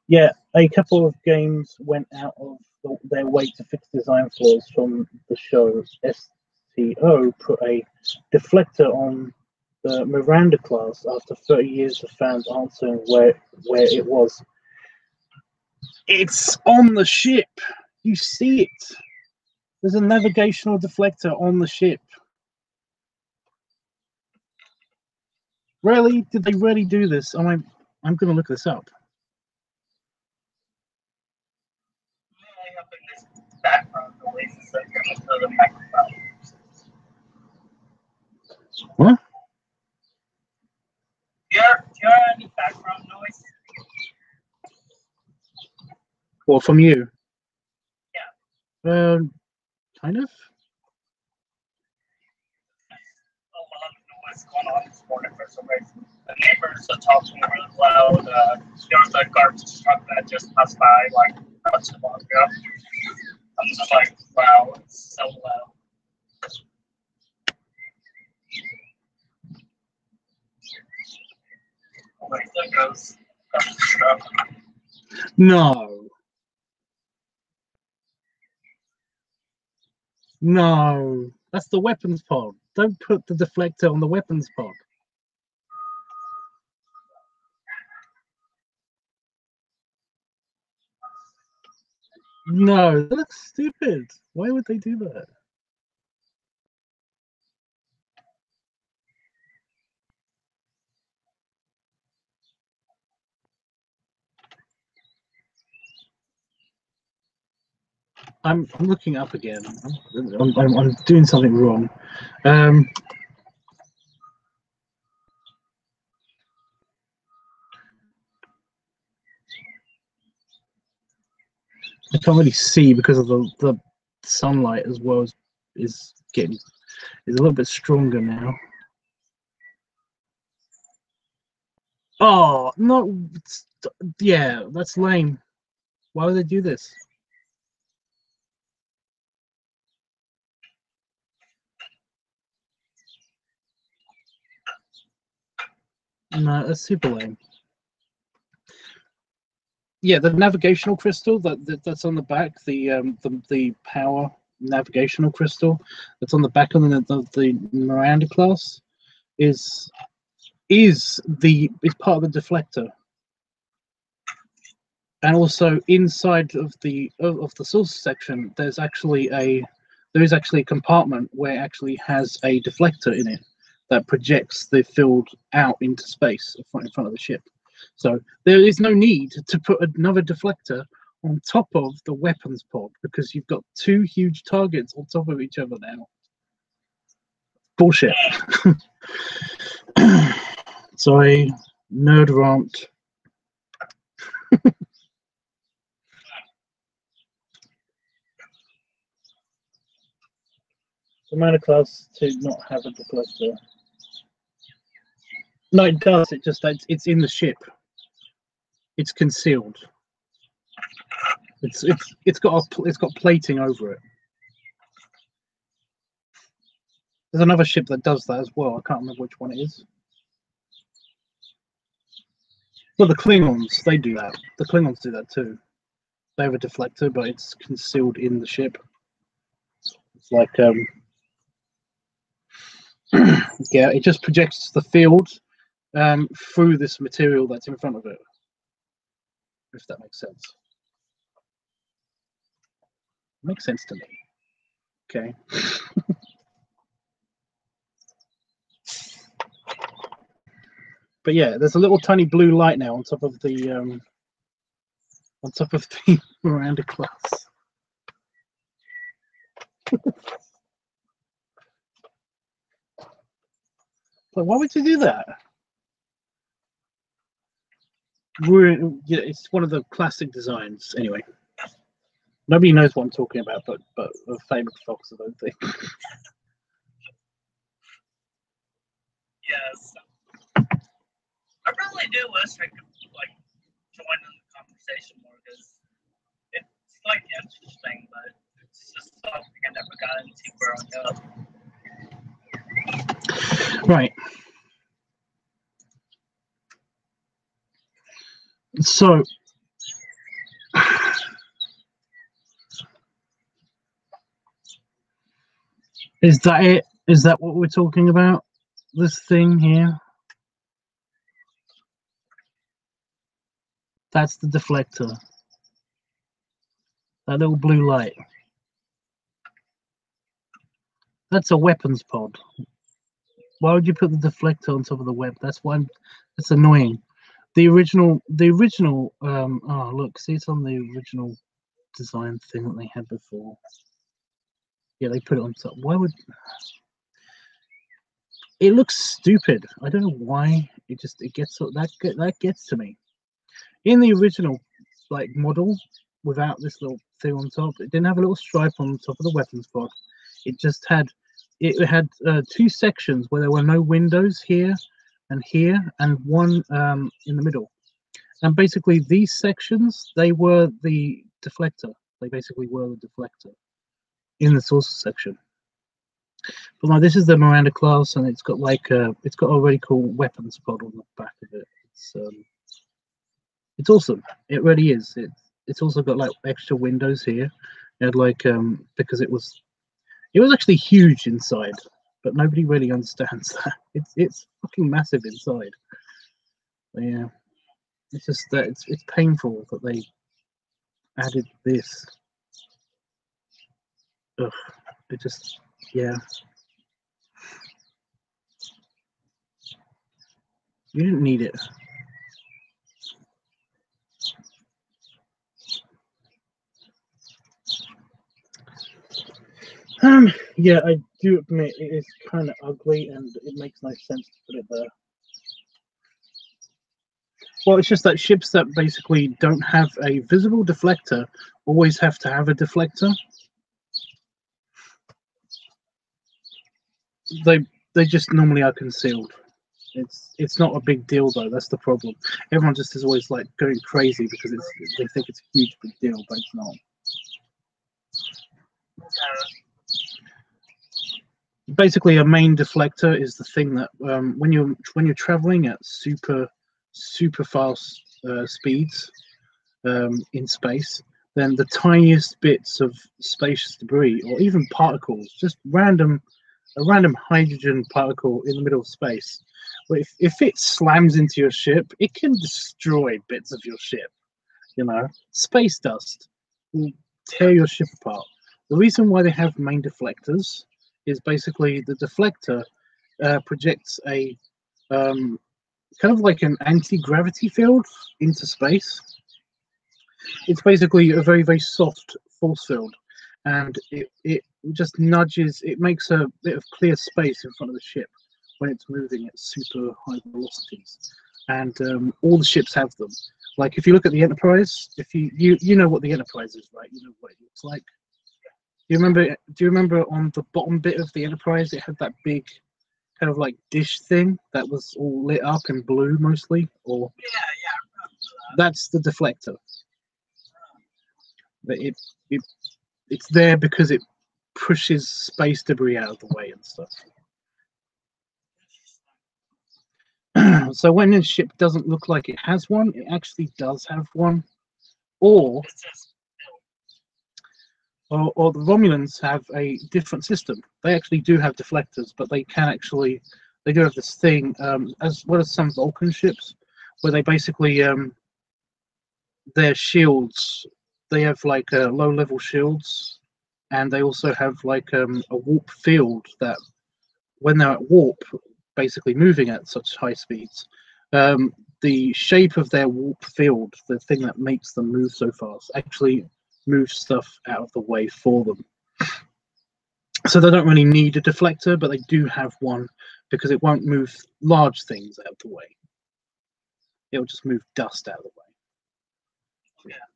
yeah, a couple of games went out of their way to fix design flaws from the show. STO put a deflector on the Miranda class after 30 years of fans answering where it was. It's on the ship. You see it. There's a navigational deflector on the ship. Really? Did they really do this? I'm going to look this up. What? Do you hear any background noise? Well, from you? Yeah. Kind of. A lot of noise going on this morning for some reason. The neighbors are talking really loud. There was a garbage truck that just passed by like not too long ago. I'm just like, wow, it's so loud. Like there goes garbage truck. No. No. That's the weapons pod. Don't put the deflector on the weapons pod. No, that looks stupid. Why would they do that? I'm looking up again. I'm doing something wrong. I can't really see because of the sunlight as well is a little bit stronger now. Oh no! Yeah, that's lame. Why would they do this? No, that's super lame. Yeah, the navigational crystal that's on the back, the power navigational crystal that's on the back of the Miranda class. is part of the deflector, and also inside of the source section, there is actually a compartment where it actually has a deflector in it that projects the field out into space in front of the ship. So there is no need to put another deflector on top of the weapons pod, because you've got two huge targets on top of each other now. Bullshit. Sorry, nerd rant. The mana class to not have a deflector. No, it does. It just it's in the ship. It's concealed. It's got plating over it. There's another ship that does that as well. I can't remember which one it is. Well, the Klingons, they do that. The Klingons do that too. They have a deflector, but it's concealed in the ship. It's like yeah, it just projects the field through this material that's in front of it. If that makes sense. Makes sense to me. Okay. But yeah, there's a little tiny blue light now on top of the Miranda class. But why would you do that? Yeah, it's one of the classic designs. Anyway, nobody knows what I'm talking about, but the famous Fox, I don't think. Yes. I really do wish I could like join in the conversation more, because it's like interesting, but it's just something I never got into growing up. Right. So is that it? Is that what we're talking about? This thing here? That's the deflector. That little blue light. That's a weapons pod. Why would you put the deflector on top of the web? That's annoying. The original oh look, see, it's on the original design thing that they had before. Yeah, they put it on top. Why would it looks stupid? I don't know why. It gets that gets to me. In the original like model, without this little thing on top, it didn't have a little stripe on the top of the weapons pod. It just had two sections where there were no windows, here and one in the middle. And basically these sections, they were the deflector. They basically were the deflector in the sources section. But now this is the Miranda class, and it's got like it's got a really cool weapons pod on the back of it. It's awesome. It really is. It's also got like extra windows here. It had like because it was actually huge inside, but nobody really understands that. It's fucking massive inside. But yeah, it's just that it's painful that they added this. Ugh, it just, yeah. You didn't need it. Yeah, I do admit it is kind of ugly, and it makes no sense to put it there. Well, it's just that ships that basically don't have a visible deflector always have to have a deflector. They just normally are concealed. It's not a big deal though. That's the problem. Everyone just is always like going crazy because they think it's a huge big deal, but it's not. Basically, a main deflector is the thing that when you're traveling at super fast speeds in space, then the tiniest bits of spacious debris or even particles, just random random hydrogen particle in the middle of space. But if it slams into your ship, it can destroy bits of your ship. You know, space dust will tear your ship apart. The reason why they have main deflectors is basically the deflector projects a kind of like an anti-gravity field into space. It's basically a very, very soft force field, and it just nudges, it makes a bit of clear space in front of the ship when it's moving at super high velocities. And all the ships have them. Like if you look at the Enterprise, if you know what the Enterprise is, right? You know what it looks like. Do you remember on the bottom bit of the Enterprise, it had that big kind of like dish thing that was all lit up in blue mostly? Or Yeah. that's the deflector. But it's there because it pushes space debris out of the way and stuff. So when a ship doesn't look like it has one, it actually does have one. Or the Romulans have a different system. They actually do have deflectors, but they do have this thing, as well as some Vulcan ships, where they basically their shields, they have like low-level shields, and they also have like a warp field that when they're at warp, basically moving at such high speeds, the shape of their warp field, the thing that makes them move so fast, actually moves stuff out of the way for them. So they don't really need a deflector, but they do have one because it won't move large things out of the way. It'll just move dust out of the way. Yeah.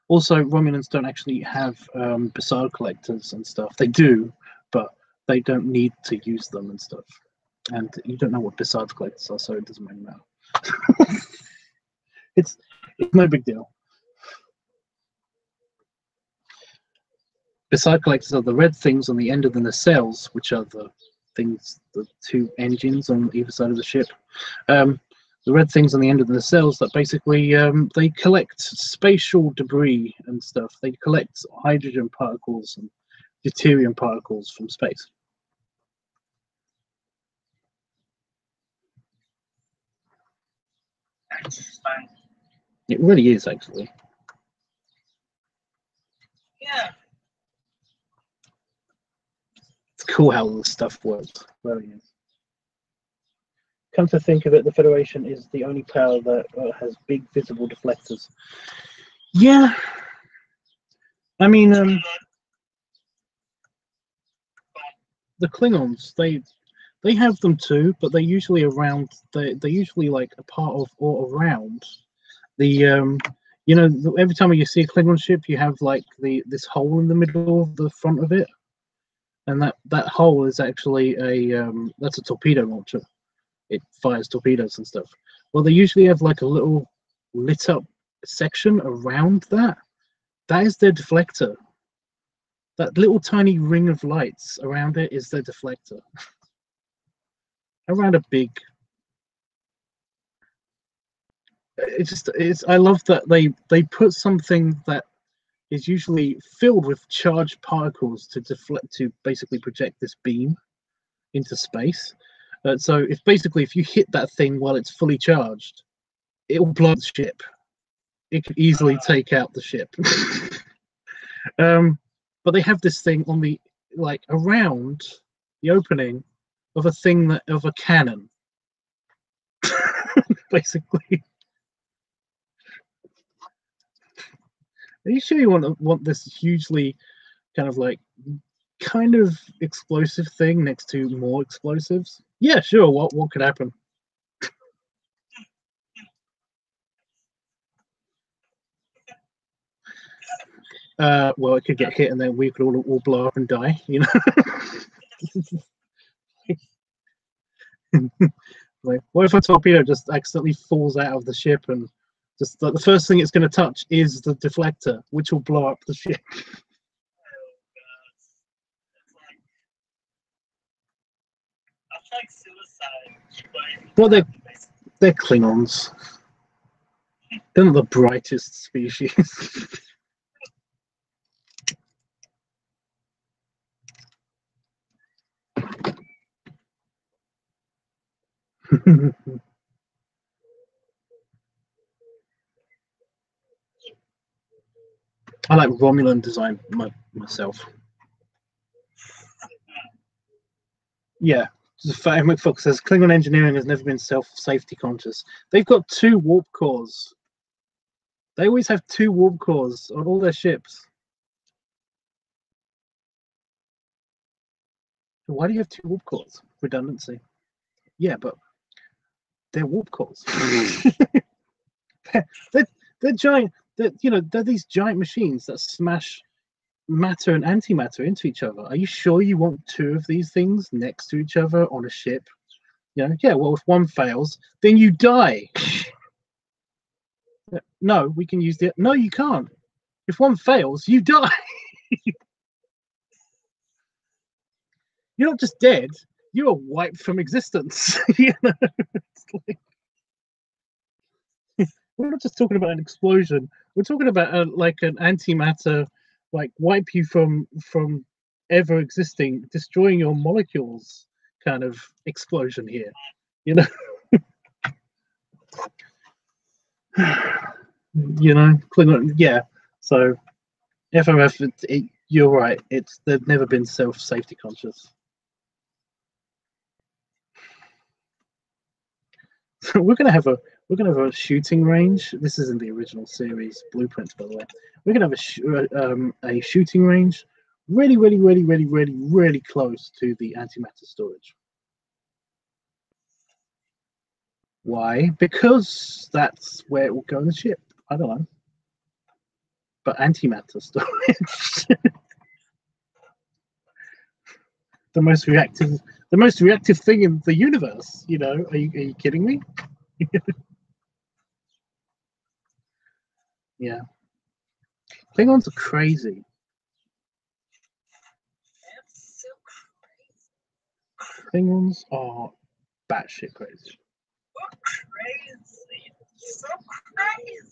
Also, Romulans don't actually have Bassard collectors and stuff. They do, but they don't need to use them and stuff. And you don't know what Bassard collectors are, so it doesn't really matter. It's no big deal. Bassard collectors are the red things on the end of the nacelles, which are the things, the two engines on either side of the ship. The red things on the end of the nacelles that basically they collect spatial debris and stuff. They collect hydrogen particles and deuterium particles from space. It really is, actually. Yeah. It's cool how all this stuff works. Really is. Come to think of it, the Federation is the only power that has big visible deflectors. Yeah. I mean, the Klingons, they have them too, but they're usually around. They're usually like a part of or around the. You know, every time you see a Klingon ship, you have like this hole in the middle of the front of it, and that hole is actually that's a torpedo launcher. It fires torpedoes and stuff. Well, they usually have like a little lit up section around that. That is their deflector. That little tiny ring of lights around it is their deflector. Around a big. I love that they put something that is usually filled with charged particles to deflect, to basically project this beam into space. So if you hit that thing while it's fully charged, it will blow the ship. It could easily take out the ship. But they have this thing on the around the opening of a cannon, basically. Are you sure you want this hugely kind of explosive thing next to more explosives? Yeah, sure. What could happen? Well, it could get hit, and then we could all blow up and die. You know. Like, what if a torpedo just accidentally falls out of the ship and just the first thing it's going to touch is the deflector, which will blow up the ship? That's like suicide. Well, they're Klingons. They're not the brightest species. I like Romulan design myself. Yeah, McFox says Klingon engineering has never been safety conscious. They've got 2 warp cores. They always have 2 warp cores on all their ships. Why do you have 2 warp cores? Redundancy. Yeah, but they're warp cores. they're giant. They're these giant machines that smash matter and antimatter into each other. Are you sure you want 2 of these things next to each other on a ship? Yeah, well, if one fails, then you die. No, we can use the... No, you can't. If one fails, you die. You're not just dead, you are wiped from existence. It's like... We're not just talking about an explosion. We're talking about like an antimatter, like wipe you from ever existing, destroying your molecules kind of explosion here. Klingon, yeah. So FMF, you're right. They've never been safety conscious. So we're gonna have a shooting range. This is in the original series blueprints, by the way. We're gonna have a shooting range, really close to the antimatter storage. Why? Because that's where it will go in the ship. I don't know. But antimatter storage. the most reactive thing in the universe. Are you kidding me? Yeah. Klingons are crazy. Klingons are batshit crazy. So crazy.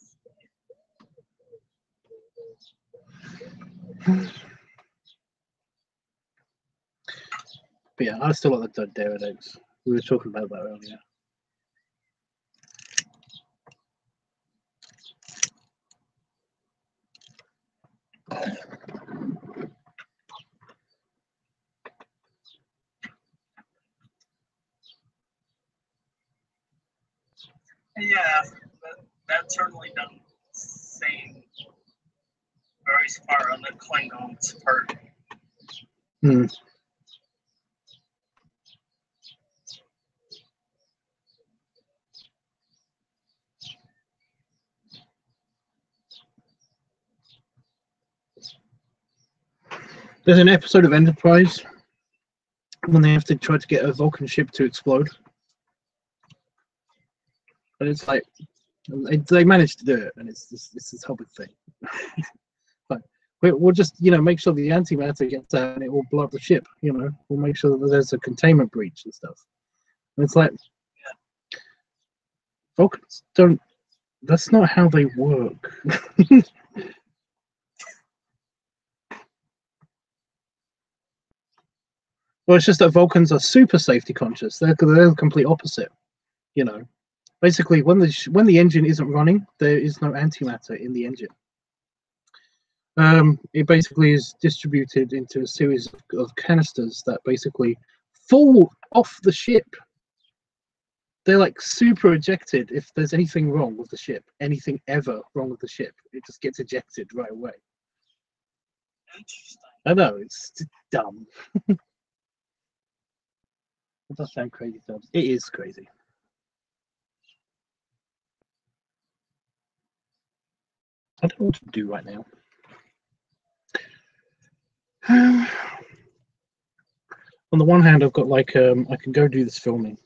But yeah, I still like the Pterodactyls. We were talking about that earlier. Yeah, that certainly doesn't seem very smart on the Klingons' part. There's an episode of Enterprise when they have to try to get a Vulcan ship to explode. And it's like, they managed to do it, and it's this whole big thing. But we'll just, make sure the antimatter gets out and it will blow up the ship, We'll make sure that there's a containment breach and stuff. And it's like, Vulcans don't, that's not how they work. Well, it's just that Vulcans are super safety conscious. They're the complete opposite. Basically, when the engine isn't running, there is no antimatter in the engine. It basically is distributed into a series of canisters that basically fall off the ship. They're like super ejected if there's anything wrong with the ship, anything ever wrong with the ship. It just gets ejected right away. Interesting. I know, it's dumb. It does sound crazy, Tubbs. It is crazy. I don't know what to do right now. On the one hand, I've got like I can go do this filming.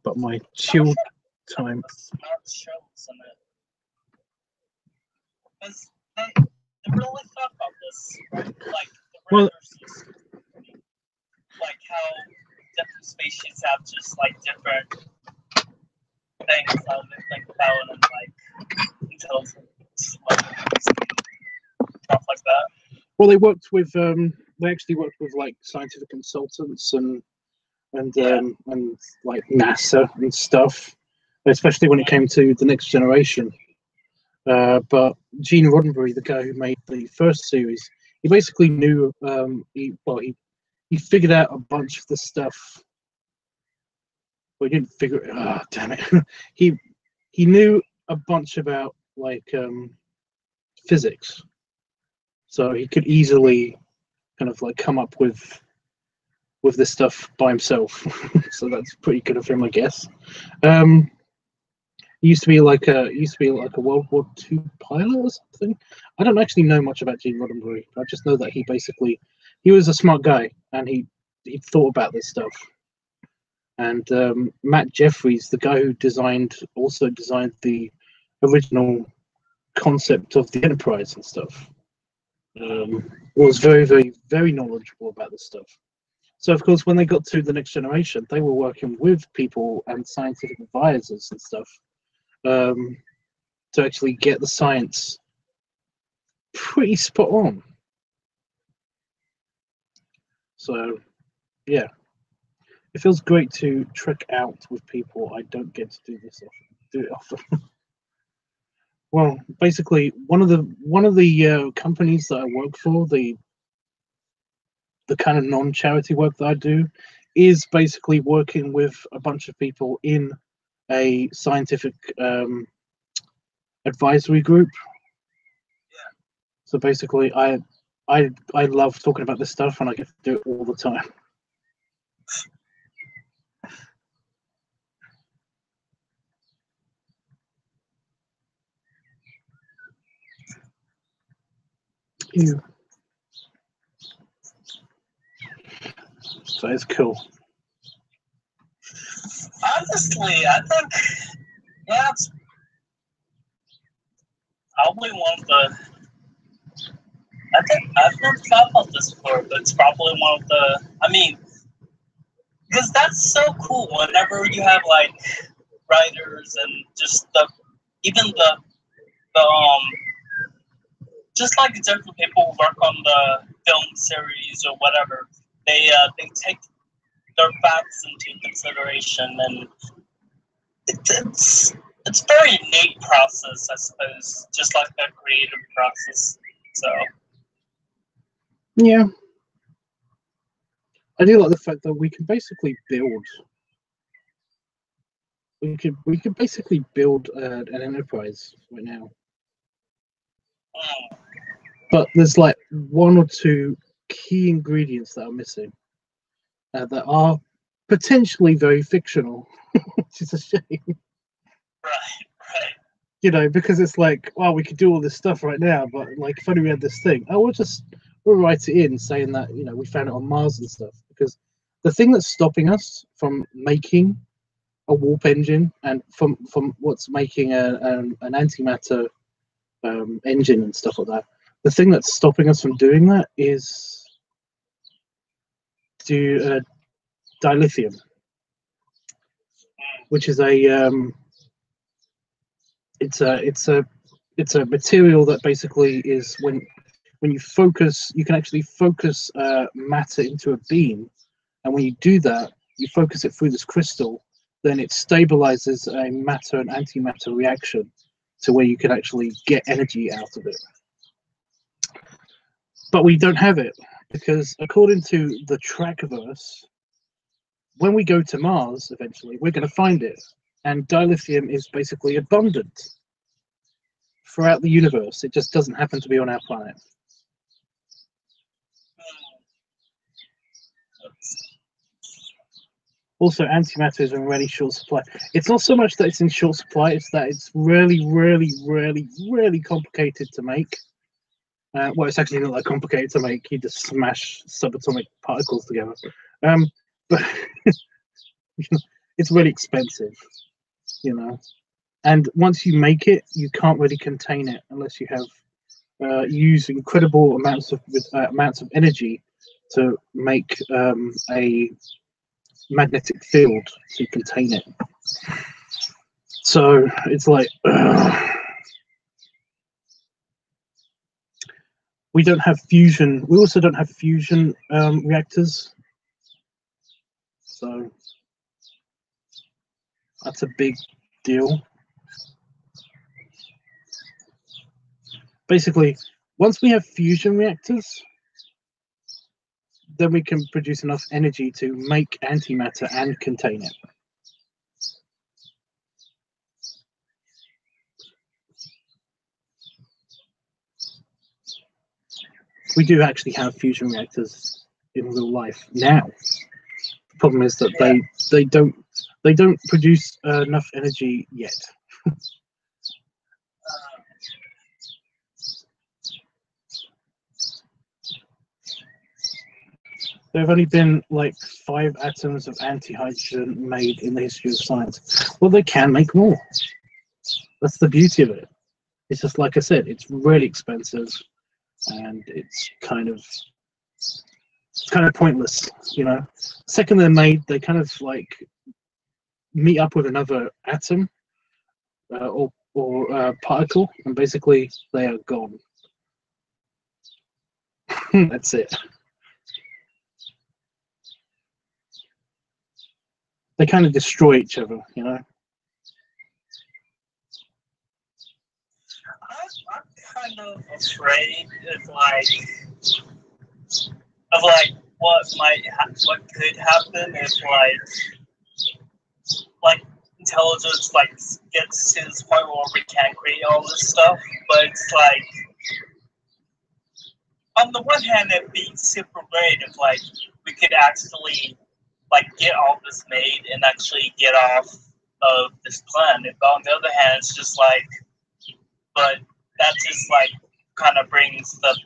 But my chill time. Smart shows in it. Because they really thought about this, like the regular system, like how different species have just like different things how they think about and like intelligence, like stuff like that. Well, they worked they actually worked with like scientific consultants and like NASA and stuff, especially when it came to the next generation. But Gene Roddenberry, the guy who made the first series, he basically knew. He figured out a bunch of the stuff. Well, he didn't figure it. Oh, damn it! he knew a bunch about like physics, so he could easily kind of like come up with this stuff by himself. So that's pretty good of him, I guess. He used to be like a World War II pilot or something. I don't actually know much about Gene Roddenberry. I just know that he was a smart guy and he thought about this stuff. And Matt Jeffries, the guy who also designed the original concept of the Enterprise and stuff, was very, very, very knowledgeable about this stuff. So, of course, when they got to the next generation, they were working with people and scientific advisors and stuff to actually get the science pretty spot on. So, yeah. It feels great to trek out with people. I don't get to do it often. Well, basically, one of the companies that I work for, the kind of non-charity work that I do, is basically working with a bunch of people in a scientific advisory group. Yeah. So basically, I love talking about this stuff, and I get to do it all the time. Ew. So it's cool. Honestly, I think that's probably one of the. I think I've never thought about this before, but it's probably one of the. I mean, because that's so cool. Whenever you have like writers and just even the just like different people who work on the film series or whatever, they take their facts into consideration, and it's a very neat process, I suppose, just like that creative process. So yeah, I do like the fact that we can basically build. We could basically build an enterprise right now. But there's like one or two key ingredients that are missing that are potentially very fictional, which is a shame. Right. You know, because it's like, well, we could do all this stuff right now, but like, if only we had this thing. Oh, we'll write it in saying that, you know, we found it on Mars and stuff. Because the thing that's stopping us from making a warp engine and from what's making an antimatter engine and stuff like that, the thing that's stopping us from doing that is dilithium, which is it's a material that basically is when you focus, you can actually focus matter into a beam, and when you do that, you focus it through this crystal, then it stabilizes a matter and antimatter reaction to where you can actually get energy out of it. But we don't have it, because according to the Trackverse, when we go to Mars eventually, we're going to find it, and dilithium is basically abundant throughout the universe. It just doesn't happen to be on our planet. Also, antimatter is in really short supply. It's not so much that it's in short supply, it's that it's really, really, really, really complicated to make. Well, it's actually not that complicated to make. You just smash subatomic particles together. But it's really expensive, you know. And once you make it, you can't really contain it unless you have use incredible amounts of energy to make a magnetic field to contain it. So it's like We don't have fusion. We also don't have fusion reactors. So that's a big deal. Basically, once we have fusion reactors, then we can produce enough energy to make antimatter and contain it. We do actually have fusion reactors in real life now. The problem is that they don't produce enough energy yet. There have only been like 5 atoms of anti-hydrogen made in the history of science. Well, they can make more. That's the beauty of it. It's just like I said, it's really expensive, and it's kind of pointless, you know. The second they're made, they kind of like meet up with another atom or particle, and basically they are gone. That's it. They kind of destroy each other, you know. I'm kind of afraid of what could happen if like intelligence gets to this point where we can't create all this stuff. But it's like, on the one hand, it'd be super great if we could actually get all this made and actually get off of this planet. But on the other hand, it's just but that just kind of brings the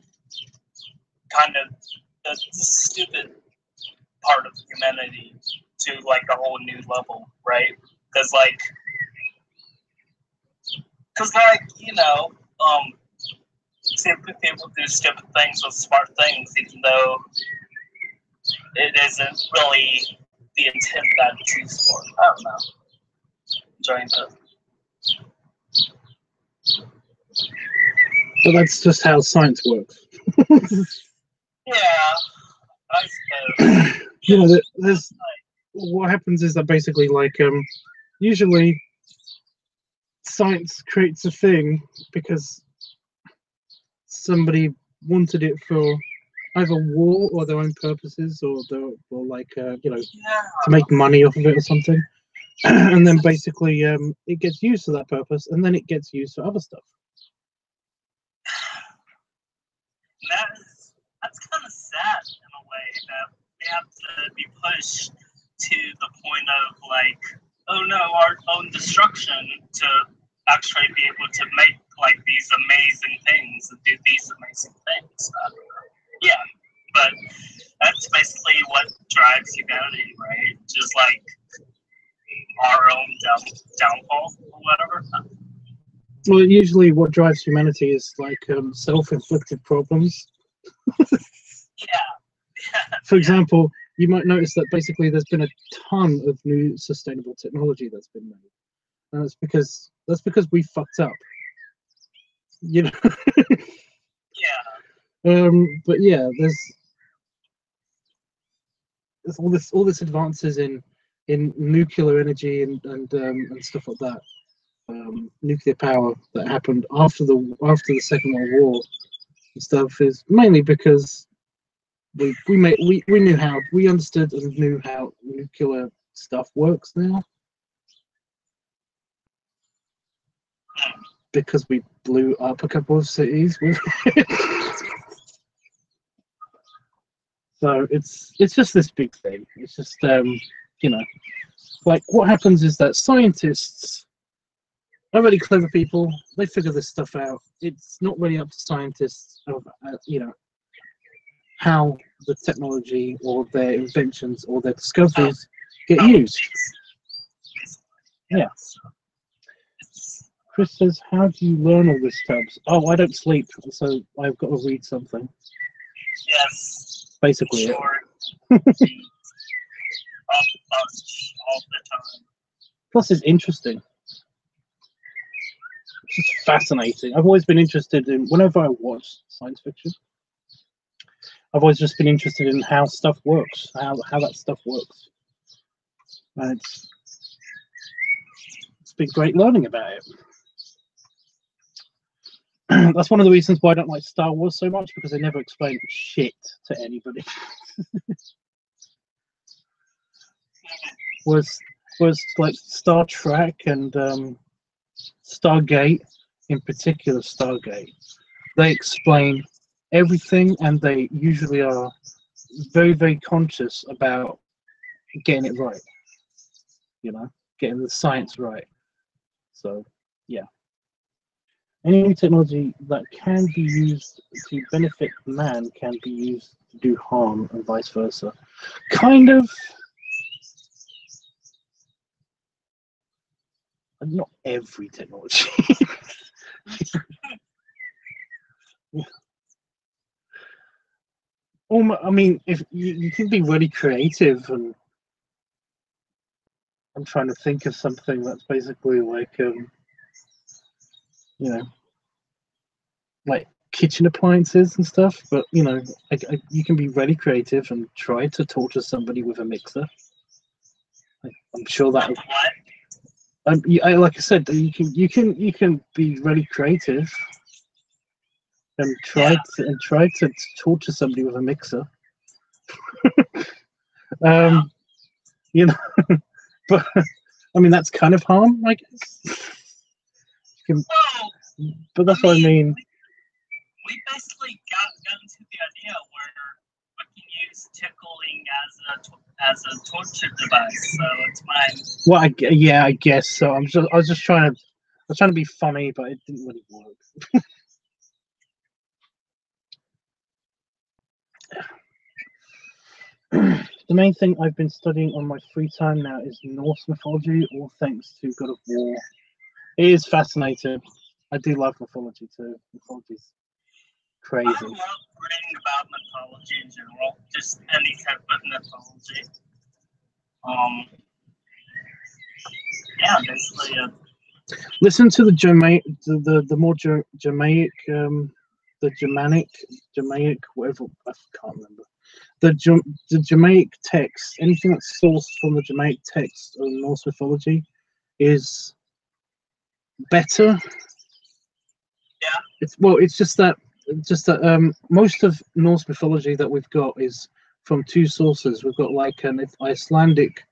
stupid part of humanity to a whole new level, right? Because you know, stupid people do stupid things with smart things, even though it isn't really the intent that it's used for. I don't know. Enjoying the. Well, that's just how science works. Yeah, I suppose. You know, there's what happens is that basically, usually science creates a thing because somebody wanted it for either war or their own purposes, or you know, to make money off of it or something. And then basically it gets used for that purpose, and then it gets used for other stuff. That's kind of sad in a way that we have to be pushed to the point of oh no, our own destruction to actually be able to make these amazing things and do these amazing things. Yeah, but that's basically what drives humanity, right? Just our own downfall or whatever. Well, usually what drives humanity is self-inflicted problems. Yeah. For example, you might notice that basically there's been a ton of new sustainable technology that's been made, and that's because we fucked up. You know. Yeah. But yeah, there's all this advances in nuclear energy and stuff like that. Nuclear power that happened after the Second World War and stuff is mainly because we understood and knew how nuclear stuff works now, because we blew up a couple of cities with so it's just this big thing. It's just you know, what happens is that scientists are really clever people. They figure this stuff out. It's not really up to scientists of you know, how the technology or their inventions or their discoveries get used. Yeah. Chris says, how do you learn all this, Tubbs? Oh, I don't sleep, so I've got to read something. Yes. Basically. Sure. all the time. Plus, it's interesting. It's just fascinating. I've always been interested in, whenever I watch science fiction, I've always just been interested in how stuff works, how that stuff works, and it's been great learning about it. That's one of the reasons why I don't like Star Wars so much, because they never explain shit to anybody. was like Star Trek and Stargate, in particular Stargate, they explain everything, and they usually are very, very conscious about getting it right, you know, getting the science right. So yeah, any new technology that can be used to benefit man can be used to do harm, and vice versa. Kind of. Not every technology. I mean, if you can be really creative, and I'm trying to think of something that's basically like, you know, like kitchen appliances and stuff. But you know, you can be really creative and try to torture somebody with a mixer. I'm sure that. Like I said, you can be really creative and try to torture somebody with a mixer. You know, but I mean that's kind of harm, I guess. But that's what I mean. We basically got into the idea where we can use tickling as a torture device, so it's fine. Well, yeah, I guess so. I was just trying to be funny, but it didn't really work. The main thing I've been studying on my free time now is Norse mythology, all thanks to God of War. It is fascinating. I do love mythology too. Mythology's crazy. I love reading about mythology in general, just any type of mythology. Yeah, basically. Listen to the Germanic, whatever, I can't remember. The Germanic text, anything that's sourced from the Germanic text of Norse mythology is better. Yeah. It's just that most of Norse mythology that we've got is from two sources. We've got like an Icelandic.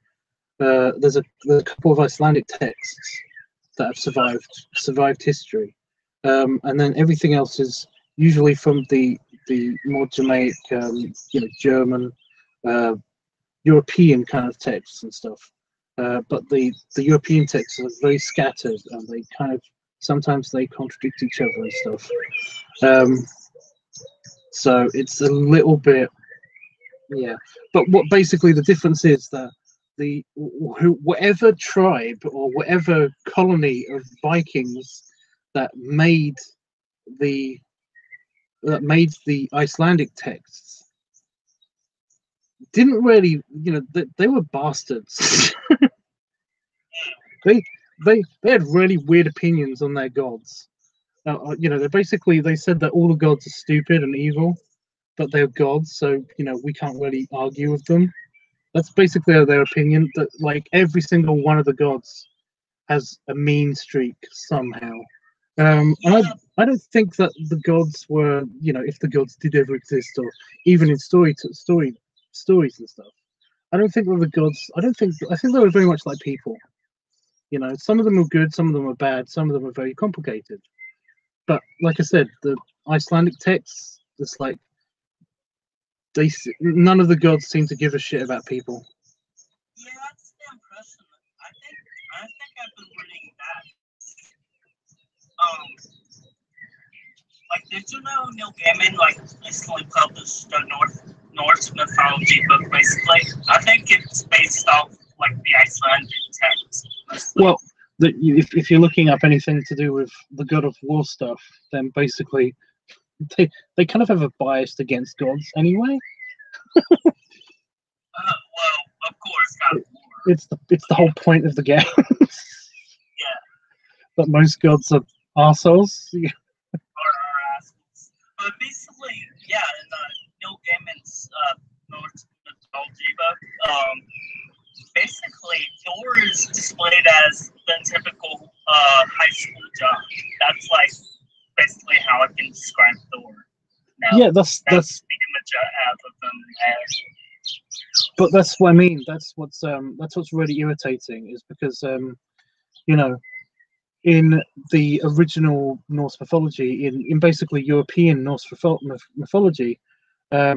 There's a couple of Icelandic texts that have survived history, and then everything else is usually from the more Germanic, German, European kind of texts and stuff. But the European texts are very scattered, and they kind of sometimes they contradict each other and stuff. So it's a little bit, yeah. But what basically the difference is that whatever tribe or whatever colony of Vikings that made the Icelandic texts didn't really, they were bastards. they had really weird opinions on their gods. They said that all the gods are stupid and evil, but they're gods, so we can't really argue with them. That's basically their opinion, that like every single one of the gods has a mean streak somehow. And I don't think that the gods were, if the gods did ever exist, or even in stories and stuff. I don't think that the gods. I think they were very much like people. Some of them are good, some of them are bad, some of them are very complicated. But like I said, the Icelandic texts, it's like none of the gods seem to give a shit about people. Yeah, that's the impression. I think I've been reading that. Like, did you know Neil Gaiman recently published a Norse mythology book? Basically, I think it's based off like the Icelandic text. Mostly. Well, if you're looking up anything to do with the God of War stuff, then basically they kind of have a bias against gods anyway. Well, of course, God of War. It's the whole point of the game. Yeah. But most gods are arseholes. Or assholes. But basically, yeah, in Neil Gaiman's Norse mythology book, basically Thor is displayed as the typical high school jock. That's like basically how I can describe Thor. Now, yeah, that's the image I have of him as. But that's what I mean. That's what's really irritating, is because you know, in the original Norse mythology, in basically European Norse mythology, all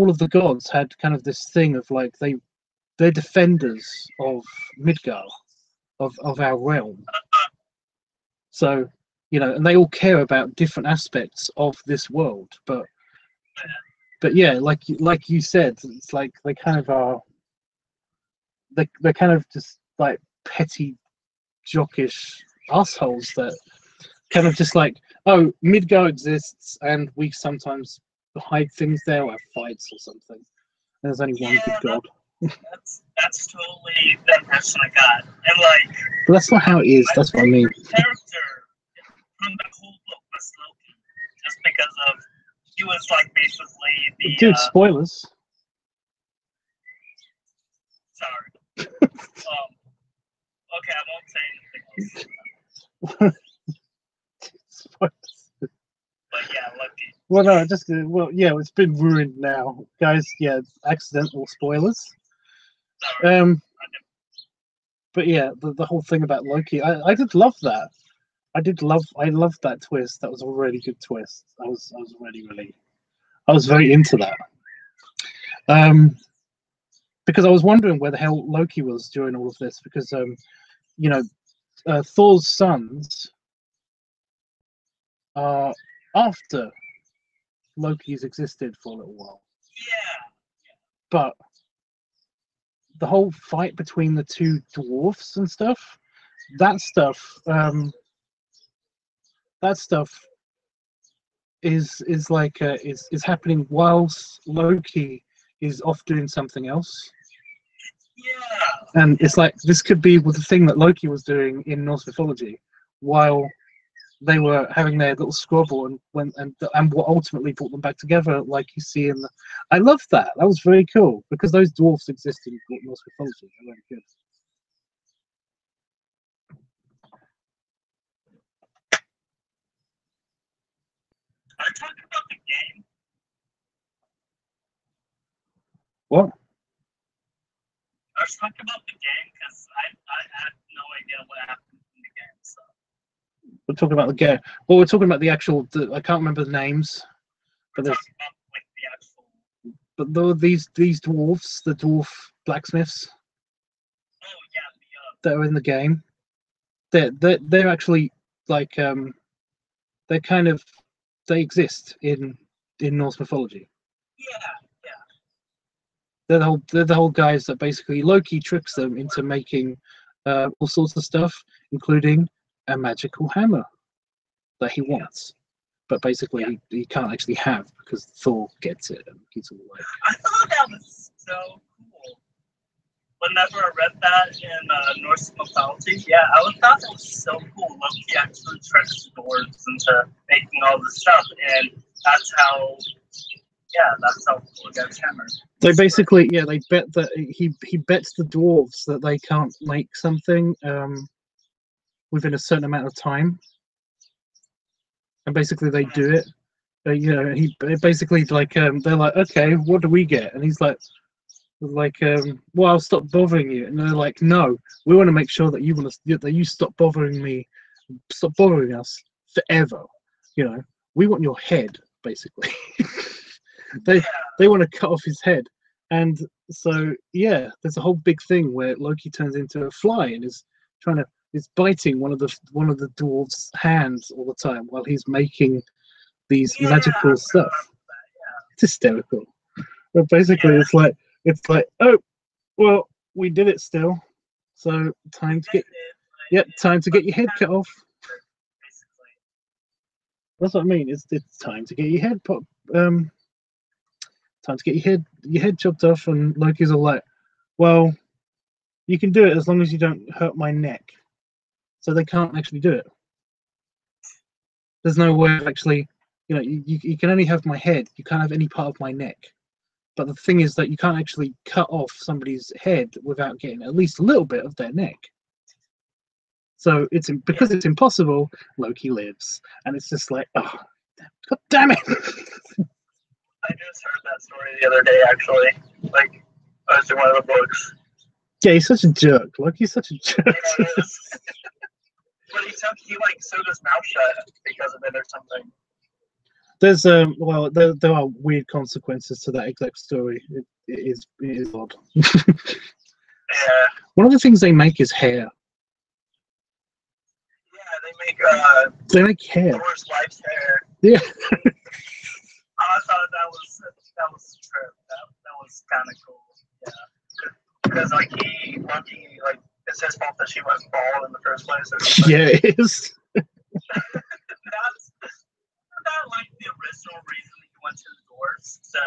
of the gods had kind of this thing of like they're defenders of Midgard, of our realm. So, and they all care about different aspects of this world, but yeah, like you said, it's like they kind of are. They're kind of just like petty, jockish assholes that kind of just like, oh, Midgard exists, and we sometimes hide things there or have fights or something. And there's only one good god. That's totally the impression I got, and like. But that's not how it is. That's what I mean. Character from the whole book was Loki, just because of he was like basically the. Dude, spoilers. Sorry. Okay, I won't say anything else. Spoilers. But yeah, Loki. Well, no, yeah, it's been ruined now, guys. Yeah, it's accidental spoilers. Sorry. But yeah, the whole thing about Loki, I did love that. I loved that twist. That was a really good twist. I was very into that. Because I was wondering where the hell Loki was during all of this, because Thor's sons are after Loki's existed for a little while. Yeah. But the whole fight between the two dwarfs and stuff, that stuff is like is happening whilst Loki is off doing something else. Yeah. And it's like this could be the thing that Loki was doing in Norse mythology while they were having their little squabble, and what ultimately brought them back together, like you see in the. I loved that. That was very cool, because those dwarfs exist in Norse mythology. They're really good. Are you talking about the game? What? I was talking about the game because I had no idea what happened in the game. So. We're talking about the game. Well, we're talking about the actual. I can't remember the names, but there's. About, like, the actual. But though these dwarfs, the dwarf blacksmiths. Oh yeah. That are in the game. They're actually like they exist in Norse mythology. Yeah. They're the whole guys that basically Loki tricks them into making all sorts of stuff, including a magical hammer that he wants, but basically he can't actually have because Thor gets it and he's all like. I thought that was so cool. Whenever I read that in Norse mythology, I thought that was so cool. Loki actually tricks dwarves into making all this stuff, and that's how. Yeah, that's how Thor gets hammered. They basically, they bet that he bets the dwarves that they can't make something within a certain amount of time, and basically they do it. He basically like they're like, okay, what do we get? And he's like, well, I'll stop bothering you. And they're like, no, we want to make sure that you stop bothering me, stop bothering us forever. We want your head, basically. They want to cut off his head. And so there's a whole big thing where Loki turns into a fly and is biting one of the dwarves' hands all the time while he's making these magical stuff. It's hysterical. But basically it's like, oh well, we did it still. So time to get your head cut off. That's what I mean. It's time to get your head time to get your head chopped off, and Loki's all like, well, you can do it as long as you don't hurt my neck. So they can't actually do it. There's no way of actually You know, you can only have my head. You can't have any part of my neck. But the thing is that you can't actually cut off somebody's head without getting at least a little bit of their neck. So it's because it's impossible. Loki lives, and it's just like, oh, God damn it! I just heard that story the other day. Actually, like I was in one of the books. Yeah, he's such a jerk. Loki's such a jerk. Yeah, but he like sewed his mouth shut because of it or something. There's well, there are weird consequences to that exact story. It is odd. Yeah. One of the things they make is hair. Yeah, they make hair. Thor's wife's hair. Yeah. I thought that was true. That was kind of cool. Yeah. Because like Loki, like it's his fault that she went bald in the first place. Or something. Yeah, it is. That's not like the original reason he went to the doors. So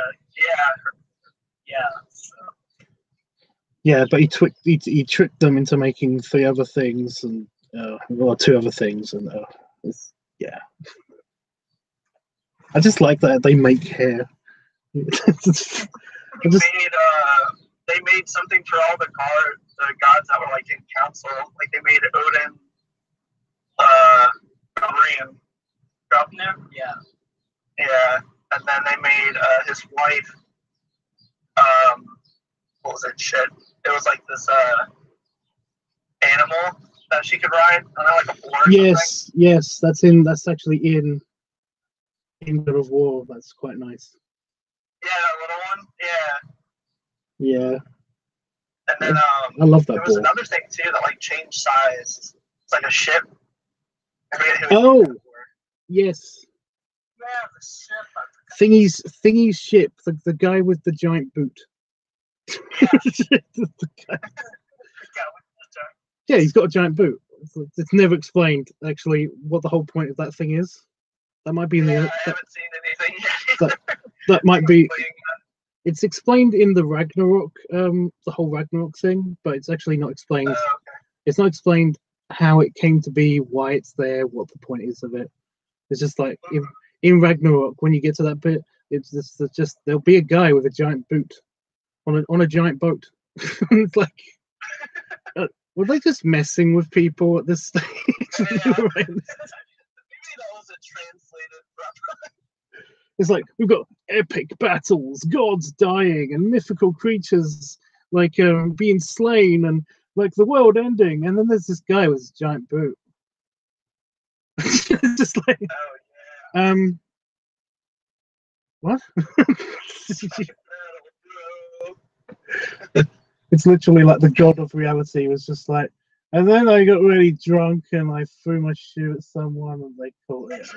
yeah. So. Yeah, but he tricked them into making 3 other things and well, 2 other things, and yeah. I just like that they make hair. They made something for all the gods that were like in council. Like they made Odin, Grubnu, yeah, and then they made his wife. What was it? Shit, it was like this animal that she could ride. I don't know, like a boar. Yes, that's actually in God of War. That's quite nice. Yeah, that little one. Yeah. Yeah. And then I love that. There was another thing too that like changed size. It's like a ship. Oh, yes. Yeah, the ship. Thingy's ship. The guy with the giant boot. Yeah. Yeah, he's got a giant boot. It's never explained actually what the whole point of that thing is. That might be in the. I haven't seen anything yet. That might be. It's explained in the Ragnarok, the whole Ragnarok thing, but it's actually not explained. Okay. It's not explained how it came to be, why it's there, what the point is of it. It's just like in Ragnarok, when you get to that bit, it's just there'll be a guy with a giant boot on a giant boat. It's like, were they just messing with people at this stage? Yeah. Maybe that was a translated reference. It's like we've got epic battles, gods dying, and mythical creatures like being slain, and like the world ending. And then there's this guy with his giant boot. Just like, what? It's literally like the god of reality was just like, and then I got really drunk and I threw my shoe at someone and they caught it.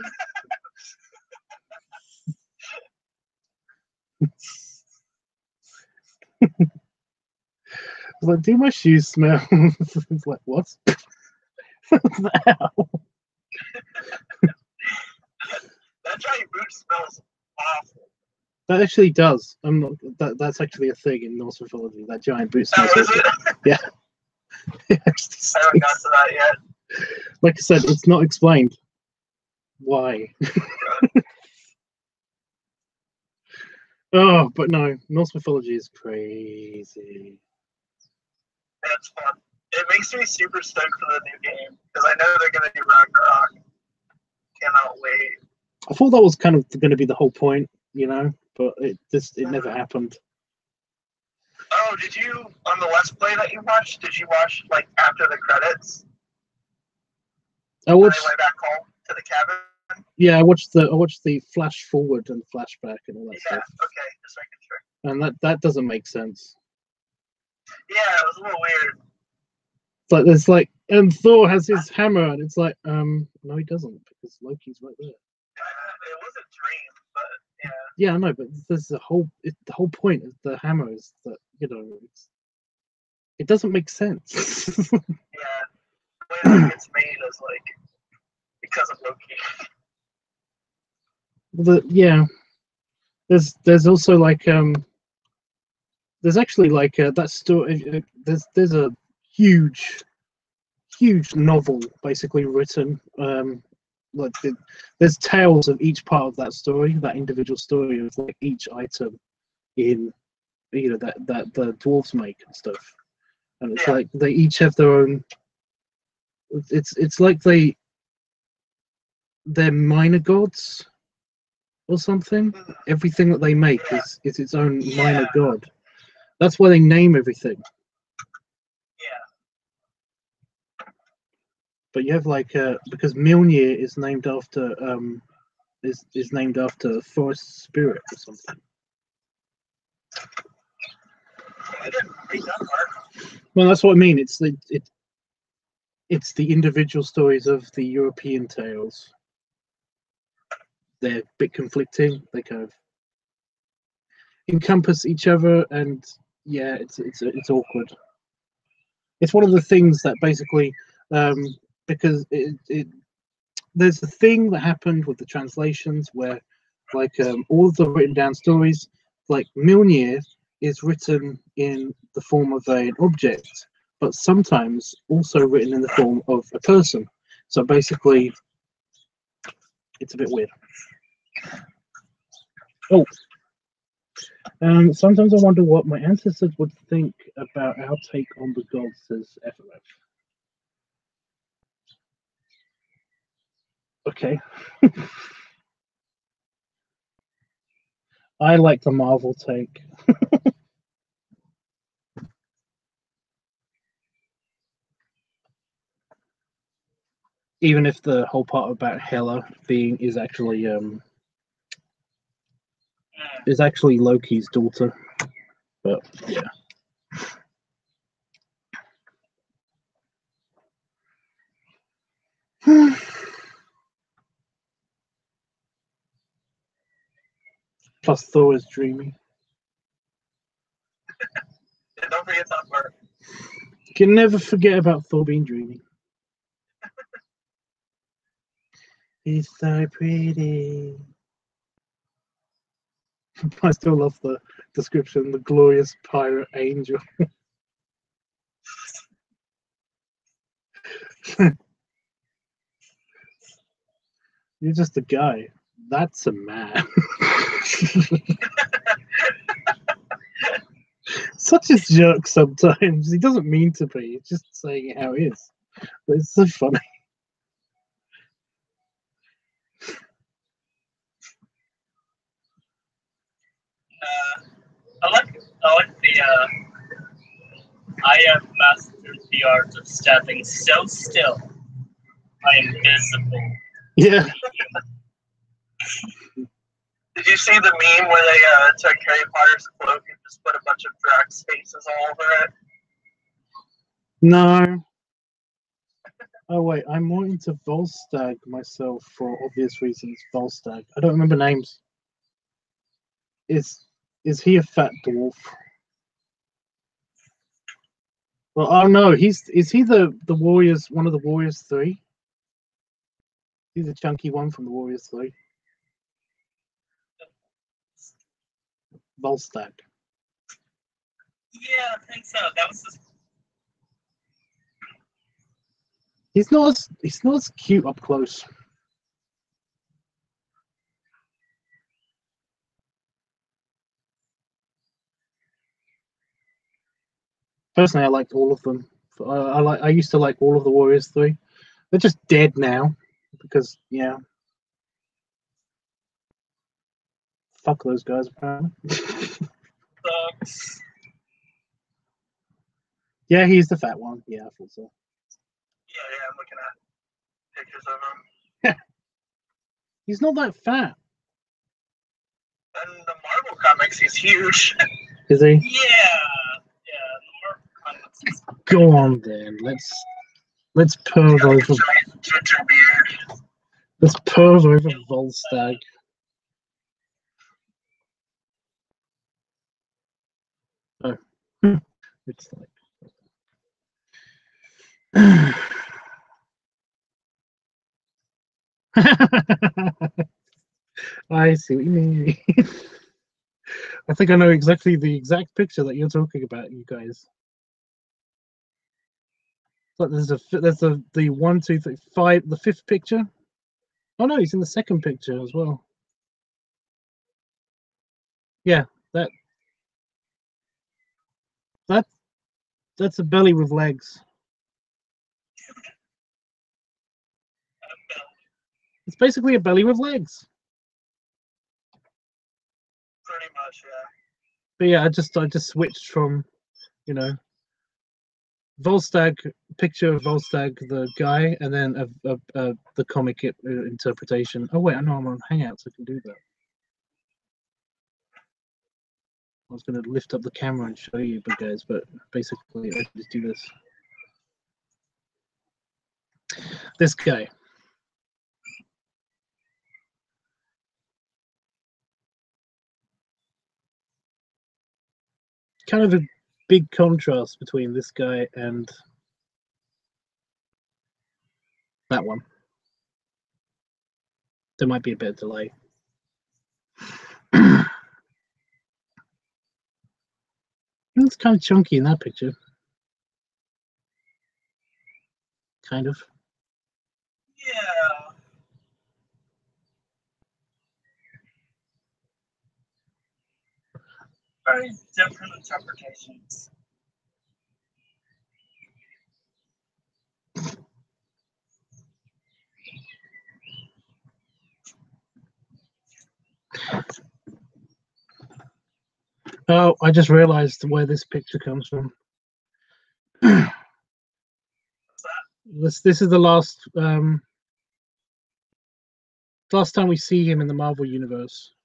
I was like, do my shoes smell? It's like, what? That giant boot smells awful. That actually does. I'm not. That's actually a thing in Norse mythology. That giant boot smells. Oh, is it? Yeah. I haven't got to that yet. Like I said, it's not explained why. Oh, but no, Norse mythology is crazy. That's fun. It makes me super stoked for the new game because I know they're gonna do Ragnarok. Cannot wait. I thought that was kind of going to be the whole point, you know, but it never happened. Oh, did you on the Let's Play that you watched? Did you watch like after the credits? I watched. They went back home to the cabin. Yeah, I watched the flash forward and flashback and all that stuff. Okay, just making sure. And that doesn't make sense. Yeah, it was a little weird. It's like there's like, and Thor has his hammer, and it's like, no, he doesn't because Loki's right there. It was a dream, but yeah. Yeah, I know, but there's the whole point of the hammer is that, you know, it doesn't make sense. Yeah, the way that it's made is like because of Loki. Yeah, there's also like there's actually like that story. There's a huge novel basically written like there's tales of each part of that story, that individual story of like each item in that the dwarves make and stuff, and it's like they each have their own. It's like they're minor gods or something. Everything that they make is its own minor god. That's why they name everything. Yeah. But you have like because Mjolnir is named after is named after forest spirit or something. I didn't read that part. Well, that's what I mean. It's the individual stories of the European tales. They're a bit conflicting. They kind of encompass each other, and yeah, it's awkward. It's one of the things that basically because there's a thing that happened with the translations where like all of the written down stories, like Mjolnir is written in the form of an object, but sometimes also written in the form of a person. So basically, it's a bit weird. Oh, sometimes I wonder what my ancestors would think about our take on the gods, says FLF. Okay. I like the Marvel take. Even if the whole part about Hela is actually Loki's daughter, but yeah. Plus, Thor is dreamy. Don't forget that part. You can never forget about Thor being dreamy. He's so pretty. I still love the description, the glorious pirate angel. You're just a guy. That's a man. Such a jerk sometimes. He doesn't mean to be. He's just saying it how it is. But it's so funny. I like the I have mastered the art of standing so still. I am visible. Yeah. Did you see the meme where they took Harry Potter's cloak and just put a bunch of Drax faces all over it? No. Oh wait, I'm more into Volstagg myself for obvious reasons. Volstagg. I don't remember names. Is he a fat dwarf? Well, oh no, is he the Warriors? One of the Warriors 3? He's a chunky one from the Warriors 3. Volstagg. Yeah, I think so. That was just... He's not as cute up close. Personally, I liked all of them. I used to like all of the Warriors 3. They're just dead now because yeah. Fuck those guys, apparently. Sucks. Yeah, he's the fat one. Yeah, I thought so. Yeah, I'm looking at pictures of him. He's not that fat. In the Marvel comics, he's huge. Is he? Yeah, the Marvel comics is... Go on then. Let's perv over. Ginger beard. Let's perv over Volstagg. Oh, it's like. I see what you mean. I think I know exactly the exact picture that you're talking about, you guys. But there's the 1, 2, 3, 5, the 5th picture. Oh no, he's in the second picture as well. Yeah, that's a belly with legs. It's basically a belly with legs. Pretty much, yeah. But yeah, I just switched from, you know, Volstagg, picture of Volstagg, the guy, and then the comic interpretation. Oh wait, I know I'm on Hangouts, I can do that. I was going to lift up the camera and show you, but guys, but basically I just do this. This guy. Kind of a big contrast between this guy and that one. There might be a bit of delay. It's kind of chunky in that picture. Kind of. Yeah. Very different interpretations. Oh, I just realized where this picture comes from. This is the last time we see him in the Marvel universe.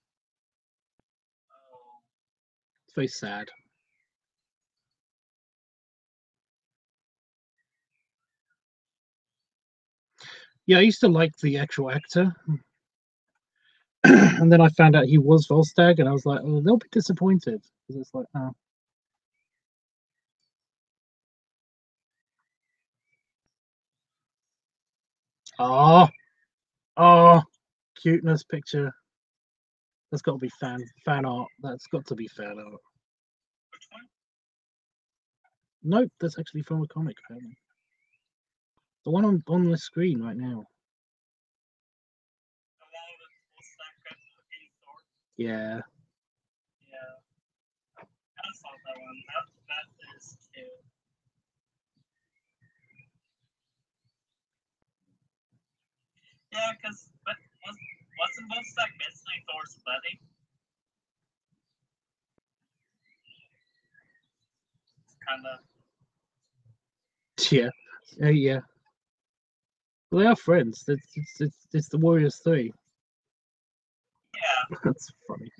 It's very sad. Yeah, I used to like the actual actor. And then I found out he was Volstagg, and I was like, oh, they'll be disappointed. Because it's like, oh. Oh, cuteness picture. That's got to be fan art. That's got to be fan art. Which one? Nope, that's actually from a comic, apparently. The one on the screen right now. The one with Volstagg looking sword? Yeah. Yeah. I saw that one. That is cute. Yeah, because wasn't Volstagg basically Thor's buddy? Kind of. Yeah. Yeah. Well, they are friends. It's the Warriors 3. Yeah. That's funny.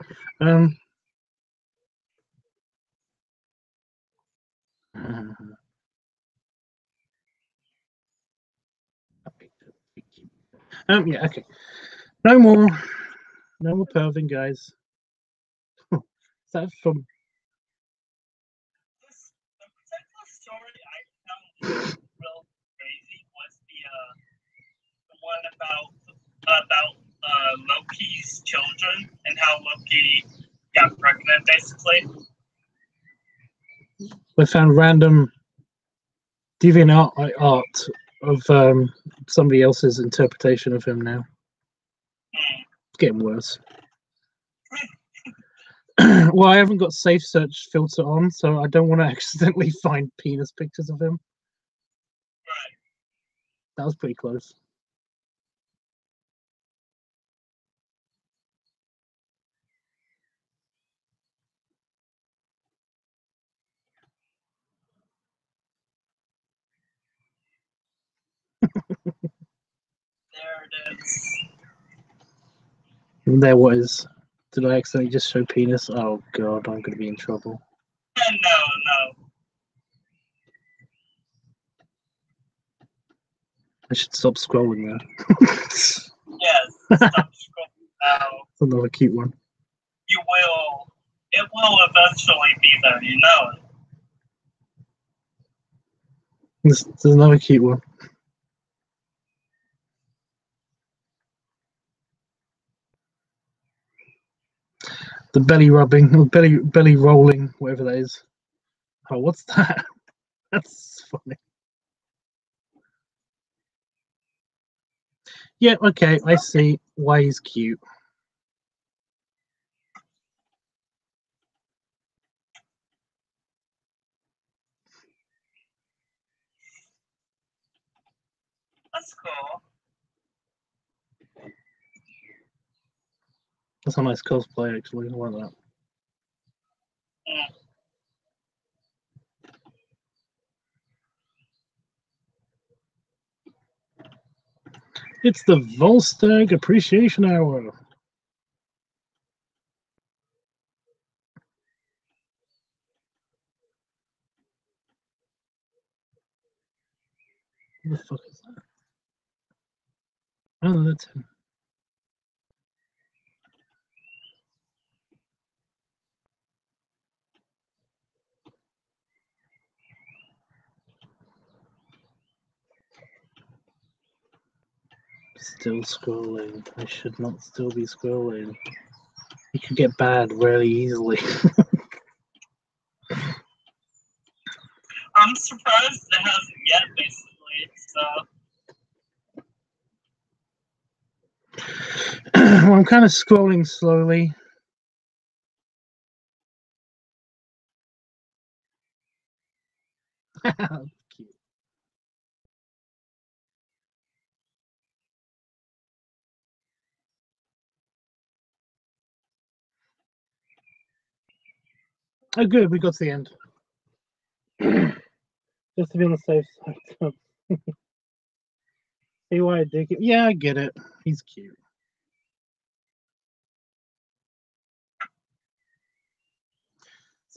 Yeah, okay. No more perving, guys. Is that from The particular story I found real crazy was the one about Loki's children and how Loki got pregnant, basically. we found random deviant art of somebody else's interpretation of him now. It's getting worse. Well, I haven't got safe search filter on, so I don't want to accidentally find penis pictures of him. Right. That was pretty close. There it is. And there was. Did I accidentally just show penis? Oh god, I'm gonna be in trouble. No. I should stop scrolling there. Yes. Stop scrolling now. It's another cute one. You will. It will eventually be there. You know it. There's another cute one. The belly rubbing, or belly rolling, whatever that is. Oh, what's that? That's funny. Yeah, okay, I see why he's cute. That's cool. That's a nice cosplay, actually. I like that. Mm. It's the Volstagg Appreciation Hour. What the fuck is that? Oh, that's him. Still scrolling. I should not still be scrolling. You could get bad really easily. I'm surprised it hasn't yet, basically. So Well, I'm kind of scrolling slowly. Cute. Oh, good. We got to the end. Just to be on the safe side. See why I dig it? Yeah, I get it. He's cute.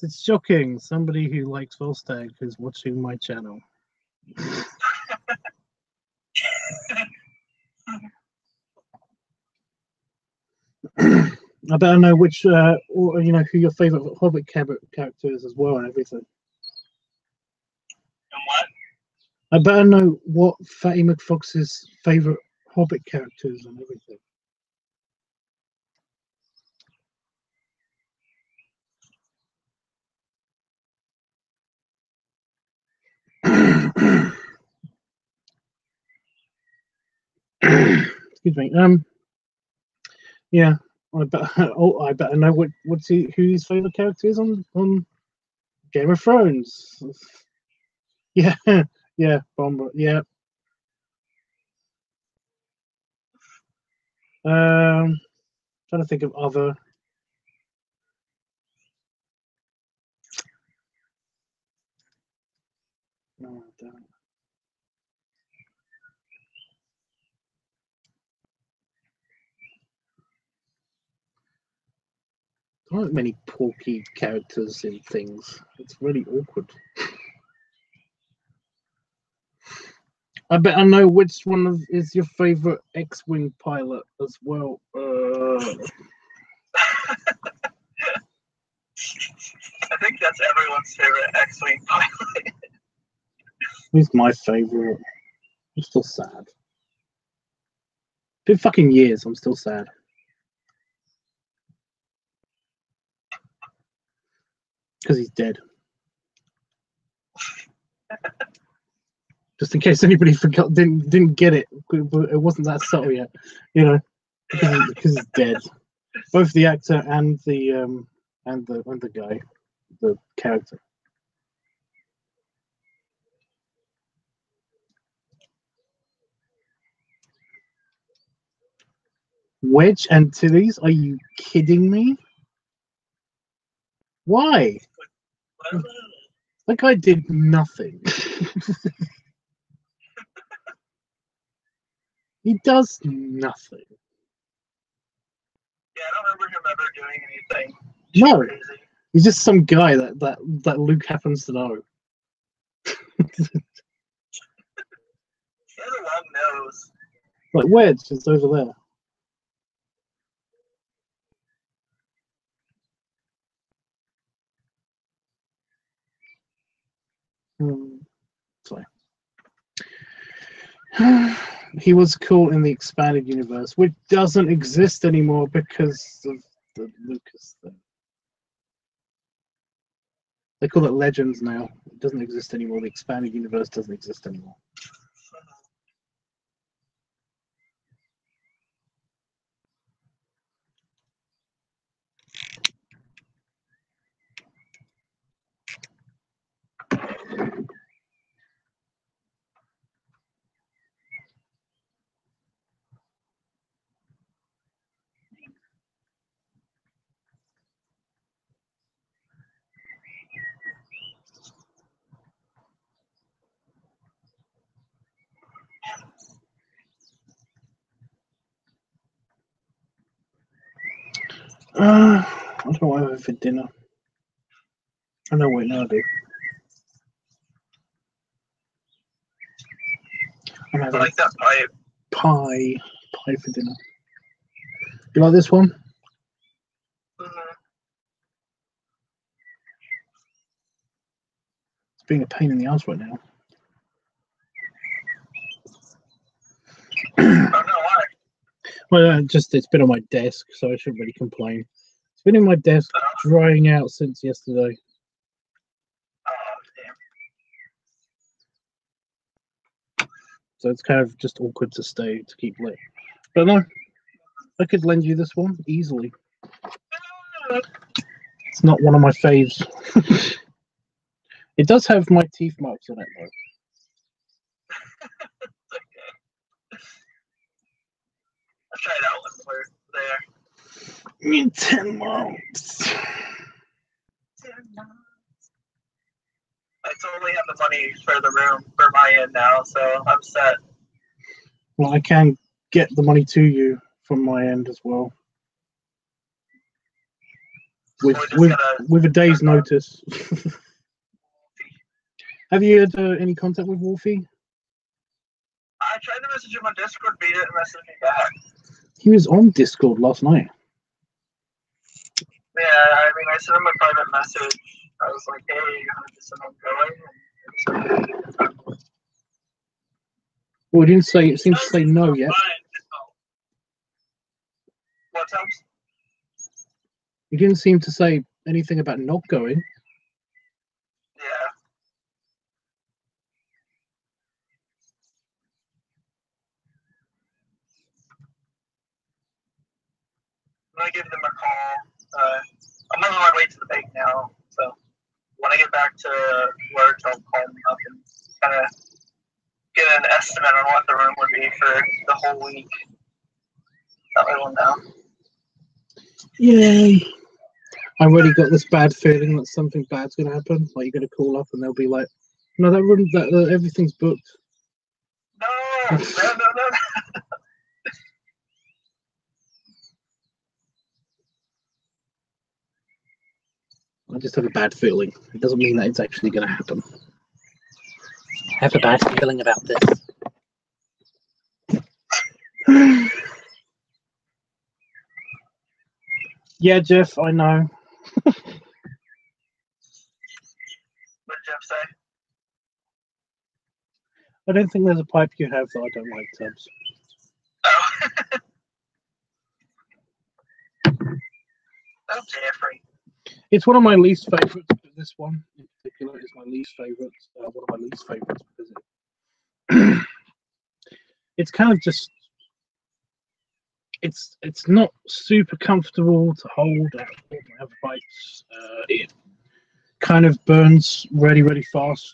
It's shocking. Somebody who likes Volstagg is watching my channel. I better know which, or you know, who your favorite Hobbit character is as well, and everything. and what? I better know what Fatty McFox's favorite Hobbit character is and everything. Excuse me. Yeah. I better. Oh, I better know who his favorite character is on Game of Thrones. Yeah. Yeah. Bomber. Yeah. Trying to think of other. No, I don't. There aren't many porky characters in things. It's really awkward. I bet I know which one is your favorite X-Wing pilot as well. I think that's everyone's favorite X-Wing pilot. Who's my favorite? I'm still sad. Been fucking years. I'm still sad. Because he's dead. Just in case anybody forgot, didn't get it. It wasn't that subtle yet, you know, because he's dead. Both the actor and the guy, the character. Wedge Antilles? Are you kidding me? Why? That guy did nothing. He does nothing. Yeah, I don't remember him ever doing anything. No, crazy. he's just some guy that Luke happens to know. He has a long nose. Like Wedge is over there. Sorry. He was cool in the expanded universe, which doesn't exist anymore because of the Lucas thing. They call it Legends now. It doesn't exist anymore. The expanded universe doesn't exist anymore. don't know what I have for dinner. I know what now I do. I'm I having like that pie. pie for dinner. You like this one? Mm-hmm. It's being a pain in the ass right now. I don't know why. Well, it's been on my desk, so I shouldn't really complain. It's been in my desk, drying out since yesterday. Oh, damn. So it's kind of just awkward to keep lit. But no, I could lend you this one easily. It's not one of my faves. It does have my teeth marks on it, though. I'll try it out when we're there. 10 months. 10 months. I totally have the money for the room for my end now, so I'm set. Well, I can get the money to you from my end as well. With a day's notice. Have you had any contact with Wolfie? I tried to message him on Discord, but he didn't message me back. He was on Discord last night. Yeah, I mean, I sent him a private message. I was like, hey, I'm going. Well, it didn't say. It seems to say no yet. What else? He didn't seem to say anything about not going. Yeah. I'm gonna give them a call. I'm on my way to the bank now, so when I get back to work, I'll call them up and kind of get an estimate on what the room would be for the whole week. That way we'll know. Yay! I already got this bad feeling that something bad's gonna happen. Like you're gonna call up and they'll be like, "No, that room, everything's booked." No. I just have a bad feeling. It doesn't mean that it's actually going to happen. I have a bad feeling about this. Yeah, Jeff, I know. What did Jeff say? I don't think there's a pipe you have that I don't like, Tubbs. Oh. Oh, Jeffrey. It's one of my least favorites. This one in particular is my least favorite. One of my least favorites because it's kind of just it's not super comfortable to hold. I have pipes. It kind of burns really fast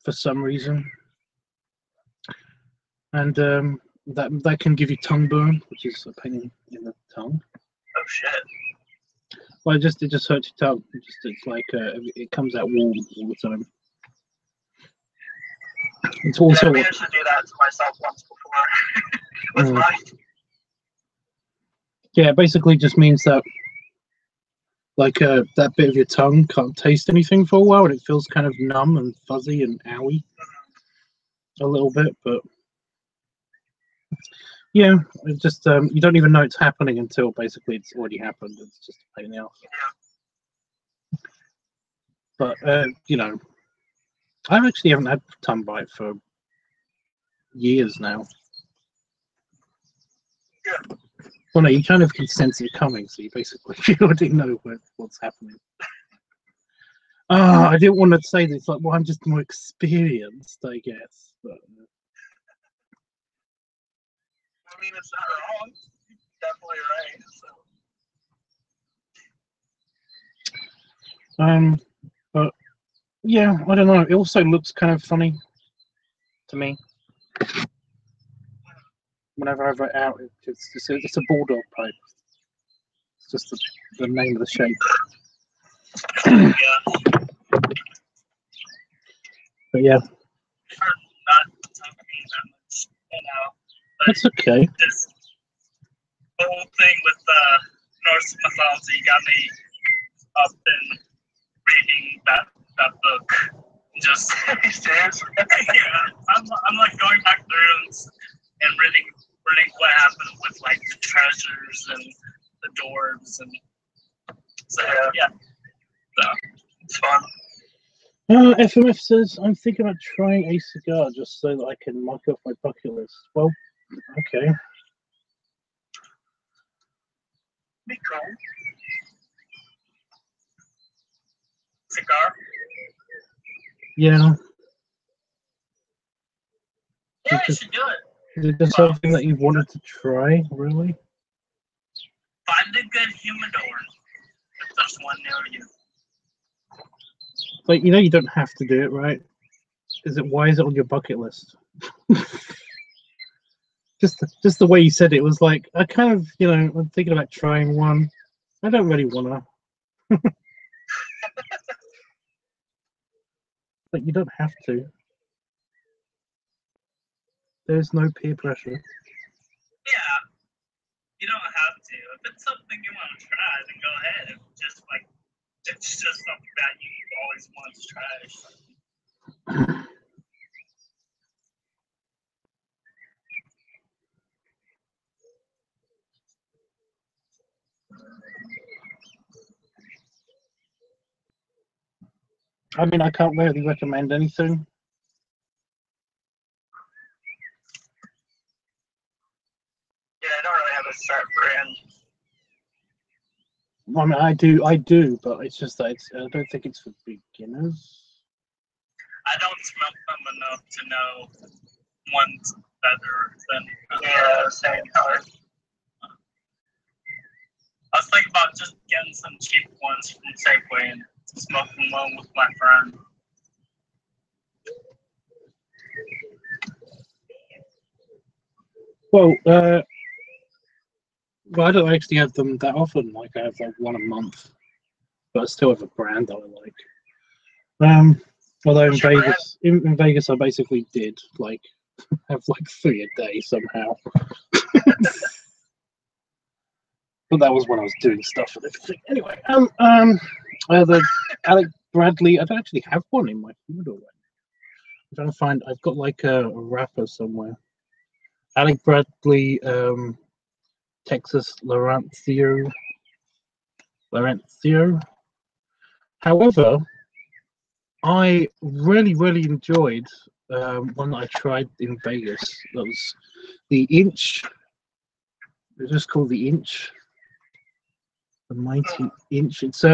for some reason, and that can give you tongue burn, which is a pain in the tongue. Oh shit. Well, it just hurts your tongue. It's like it comes out warm all the time. It's also. Yeah, I managed to do that to myself once before. With mine. Yeah, it basically just means that like that bit of your tongue can't taste anything for a while, and it feels kind of numb and fuzzy and owy a little bit. But yeah, it just you don't even know it's happening until basically it's already happened. It's just a pain in the ass. But you know, I actually haven't had tongue bite for years now. Yeah. Well, no, you kind of can sense it coming, so you basically already know what's happening. I didn't want to say this. Like, well, I'm just more experienced, I guess. But I mean, it's not wrong. You're definitely right. So. But yeah, I don't know. It also looks kind of funny to me. Whenever I write out, it's a bulldog pipe. It's just the name of the shape. Yeah. But yeah. You know, That's okay. This whole thing with Norse mythology got me up in reading that book. Just yeah, I'm like going back through and reading what happened with like the treasures and the dwarves and so yeah. So it's fun. FMF says, I'm thinking about trying a cigar just so that I can mark off my bucket list. Well, okay. Be cool. Cigar? Yeah. Yeah, you should do it. Is it just something that you wanted to try, really? Find a good humidor if there's one near you. Like, you know, you don't have to do it, right? Why is it on your bucket list? just the way you said it was like, I kind of, you know, I'm thinking about trying one. I don't really wanna. But you don't have to. There's no peer pressure. Yeah, you don't have to. If it's something you want to try, then go ahead. It's just something that you always want to try. I mean, I can't really recommend anything. Yeah, I don't really have a set brand. I mean, I do, but it's just that I don't think it's for beginners. I don't smoke them enough to know one's better than Yeah, same color. I was thinking about just getting some cheap ones from Safeway and smoking one with my friend. Well, I don't actually have them that often. Like, I have like one a month, but I still have a brand that I like. Although in Vegas, I basically did like have like 3 a day somehow. But that was when I was doing stuff and everything. Anyway, the Alec Bradley. I don't actually have one in my humidor. I'm trying to find. I've got like a wrapper somewhere. Alec Bradley, Texas Laurentio. However, I really enjoyed one that I tried in Vegas. That was the Inch. It's just called the Inch. The Mighty Inch. It's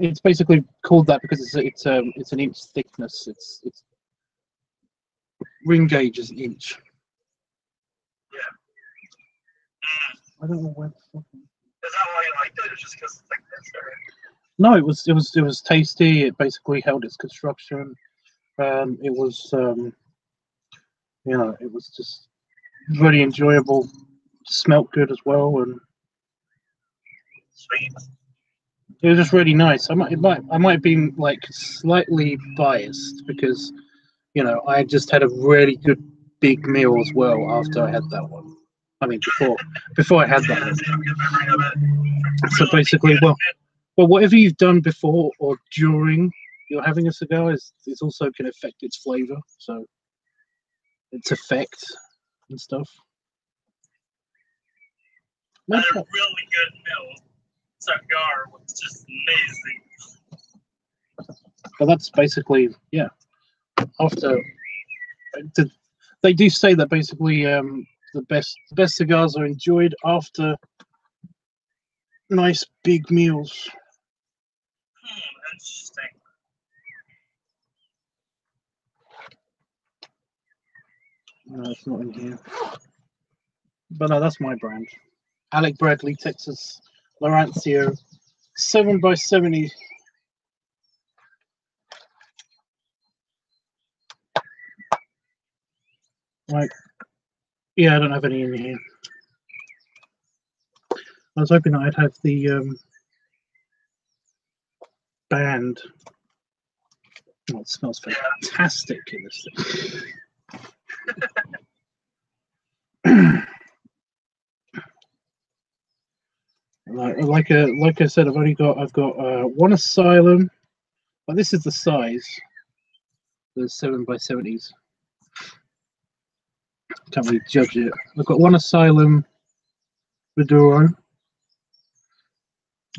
it's basically called that because it's an inch thickness. It's ring gauge is an inch. Yeah. I don't know where. Is that why you liked it, or just because it's thickness? Or? No, it was tasty. It basically held its construction. It was you know, it was just really enjoyable. Smelt good as well, and Sweet. it was just really nice. I might have been like slightly biased because, you know, I just had a really good big meal as well after I had that one. I mean, before I had that one. So basically, well, whatever you've done before or during you're having a cigar is also can affect its flavor. So its effect and stuff. A really good meal. Cigar was just amazing. But that's basically, yeah. After they do say that basically the best cigars are enjoyed after nice big meals. Interesting. No, it's not in here. But no, that's my brand. Alec Bradley, Texas Laurentio, 7x70. Right. Yeah, I don't have any in here. I was hoping that I'd have the band. Oh, it smells fantastic in this thing. like I said, I've got one asylum. But this is the size. The 7x70s. Can't really judge it. I've got one asylum Maduro.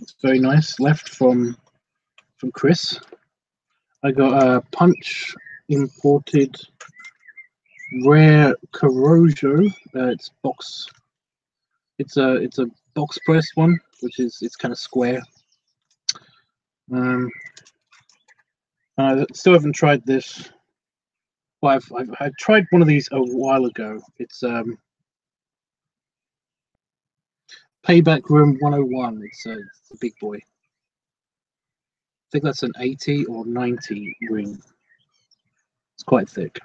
It's very nice. Left from Chris. I got a Punch imported rare Corojo. It's box. It's a box press one, which is it's kind of square. I still haven't tried this. Well, I've tried one of these a while ago. It's Payback Room 101. It's a big boy. I think that's an 80 or 90 ring. It's quite thick.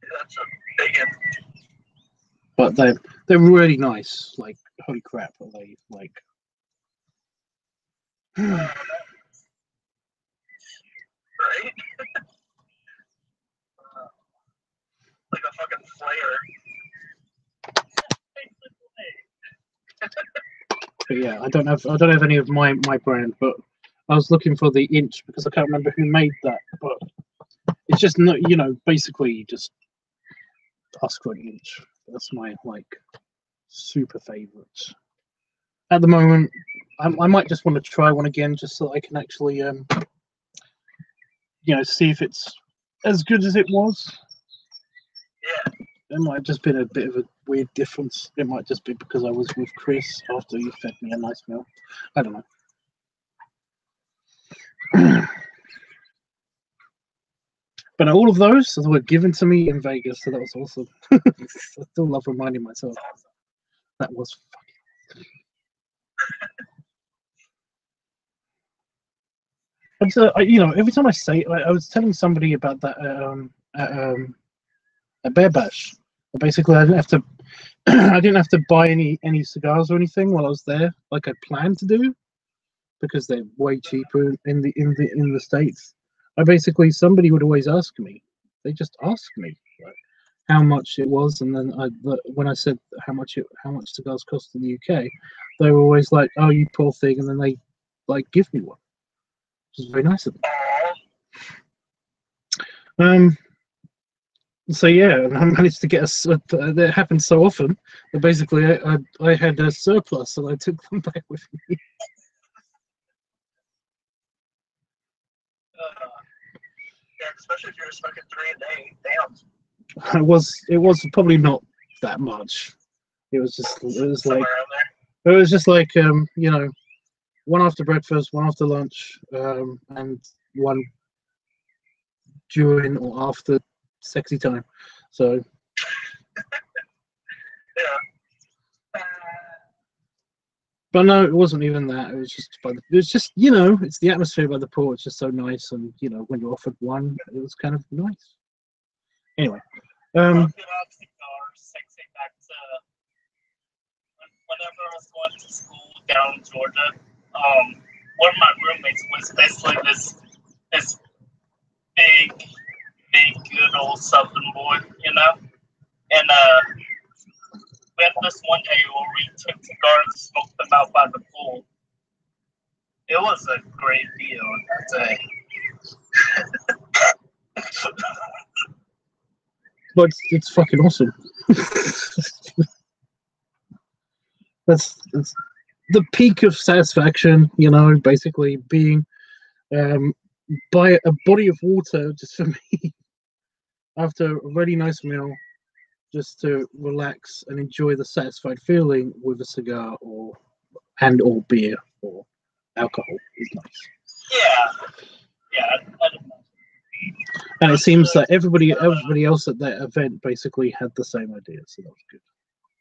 Yeah, that's a big one. But they're really nice. Like, holy crap, are they like? Right? Like a fucking flare. But yeah, I don't have any of my brand, but I was looking for the inch because I can't remember who made that. But it's just not, you know, basically you just ask for an inch. That's my like super favorite. At the moment, I might just want to try one again just so I can actually you know, see if it's as good as it was. Yeah. It might have just been a bit of a weird difference. It might just be because I was with Chris after you fed me a nice meal. I don't know. But all of those were given to me in Vegas, so that was awesome. I still love reminding myself that was fucking awesome. And you know, every time I say it, I was telling somebody about that at Bear Bash. Basically, I didn't have to buy any cigars or anything while I was there, like I planned to do, because they're way cheaper in the States. Somebody would always ask me. They just asked me like, how much it was, and then when I said how much cigars cost in the UK, they were always like, "Oh, you poor thing," and then they like give me one, which is very nice of them. So yeah, I managed to get that happened so often that basically I had a surplus, and I took them back with me. Yeah, especially if you're smoking 3 a day. Damn. It was probably not that much. It was just like you know, one after breakfast, one after lunch, and one during or after sexy time. So yeah. But no, it wasn't even that. It was just you know, it's the atmosphere by the pool. It's just so nice, and you know, when you're offered one, it was kind of nice. Anyway, Whenever I was going to school down in Georgia, one of my roommates was basically this big, good old Southern boy, you know, and we had this one day where we took cigars and smoked them out by the pool. It was a great deal that day. but it's fucking awesome. That's the peak of satisfaction, you know, basically being by a body of water just for me after a really nice meal, just to relax and enjoy the satisfied feeling with a cigar or beer or alcohol is nice. Yeah, I don't know. And it seems that everybody else at that event basically had the same idea, so that was good.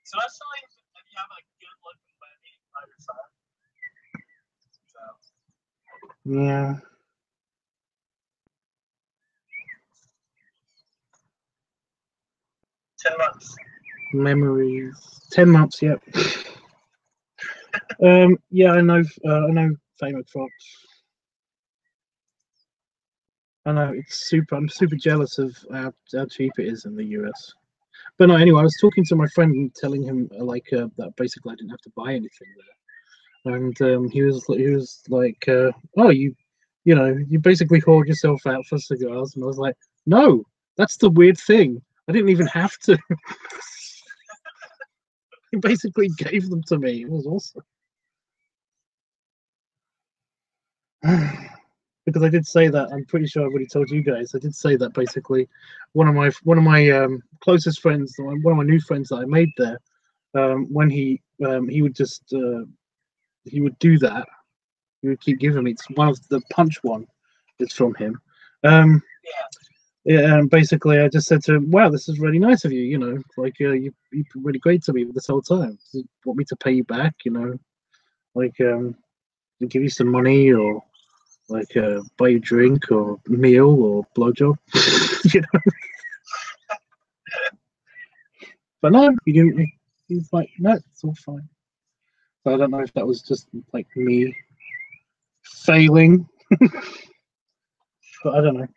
Especially if you have a good looking lady by your side. So. Yeah. Memories. 10 months, yep. Yeah, I know Famous Fox. I know I'm super jealous of how cheap it is in the US. But no, anyway, I was talking to my friend and telling him that basically I didn't have to buy anything there. and he was like, "Oh, you know, you basically hoard yourself out for cigars," and I was like, "No, that's the weird thing. I didn't even have to." He basically gave them to me. It was awesome. Because I did say that. I'm pretty sure I've already told you guys. I did say that basically one of my closest friends, one of my new friends that I made there, when he would just he would do that. He would keep giving me. It's one of the punch one. It's from him. Yeah, and basically I just said to him, "Wow, this is really nice of you. You know, like you've been really great to me this whole time. Do you want me to pay you back? You know, like give you some money or like buy you a drink or meal or blowjob?" You know. But no, he didn't. He's like, "No, it's all fine." So I don't know if that was just like me failing, but I don't know.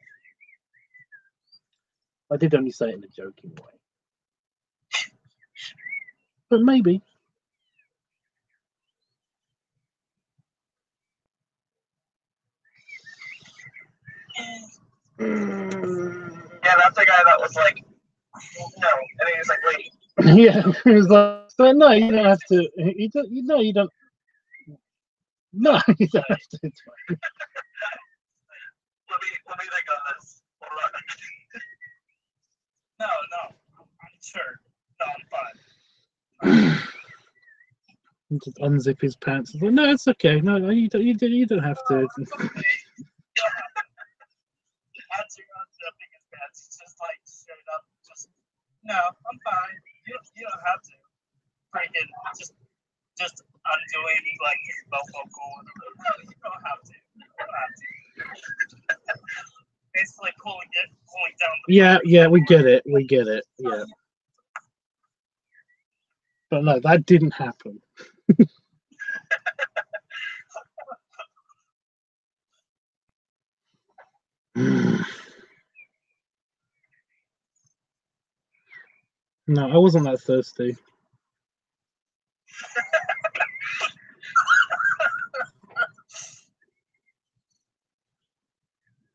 I did only say it in a joking way, but maybe. Yeah, that's the guy that was like, no, and he was like, wait. Yeah, he was like, "So no, you don't have to. You don't. No, you don't. No, you don't have to." It's fine. Let me think on this. Hold on. No, I'm sure. No, I'm fine. He just unzip his pants. He's like, "No, it's okay. No, you don't. You don't have to." As you're unzipping his pants, he's just like straight up, just no, I'm fine. You don't have to. Freaking just undoing like his mofo cord. No, you don't have to. You don't have to. Basically pulling down. Yeah, we get it. Yeah, but no, that didn't happen. No, I wasn't that thirsty.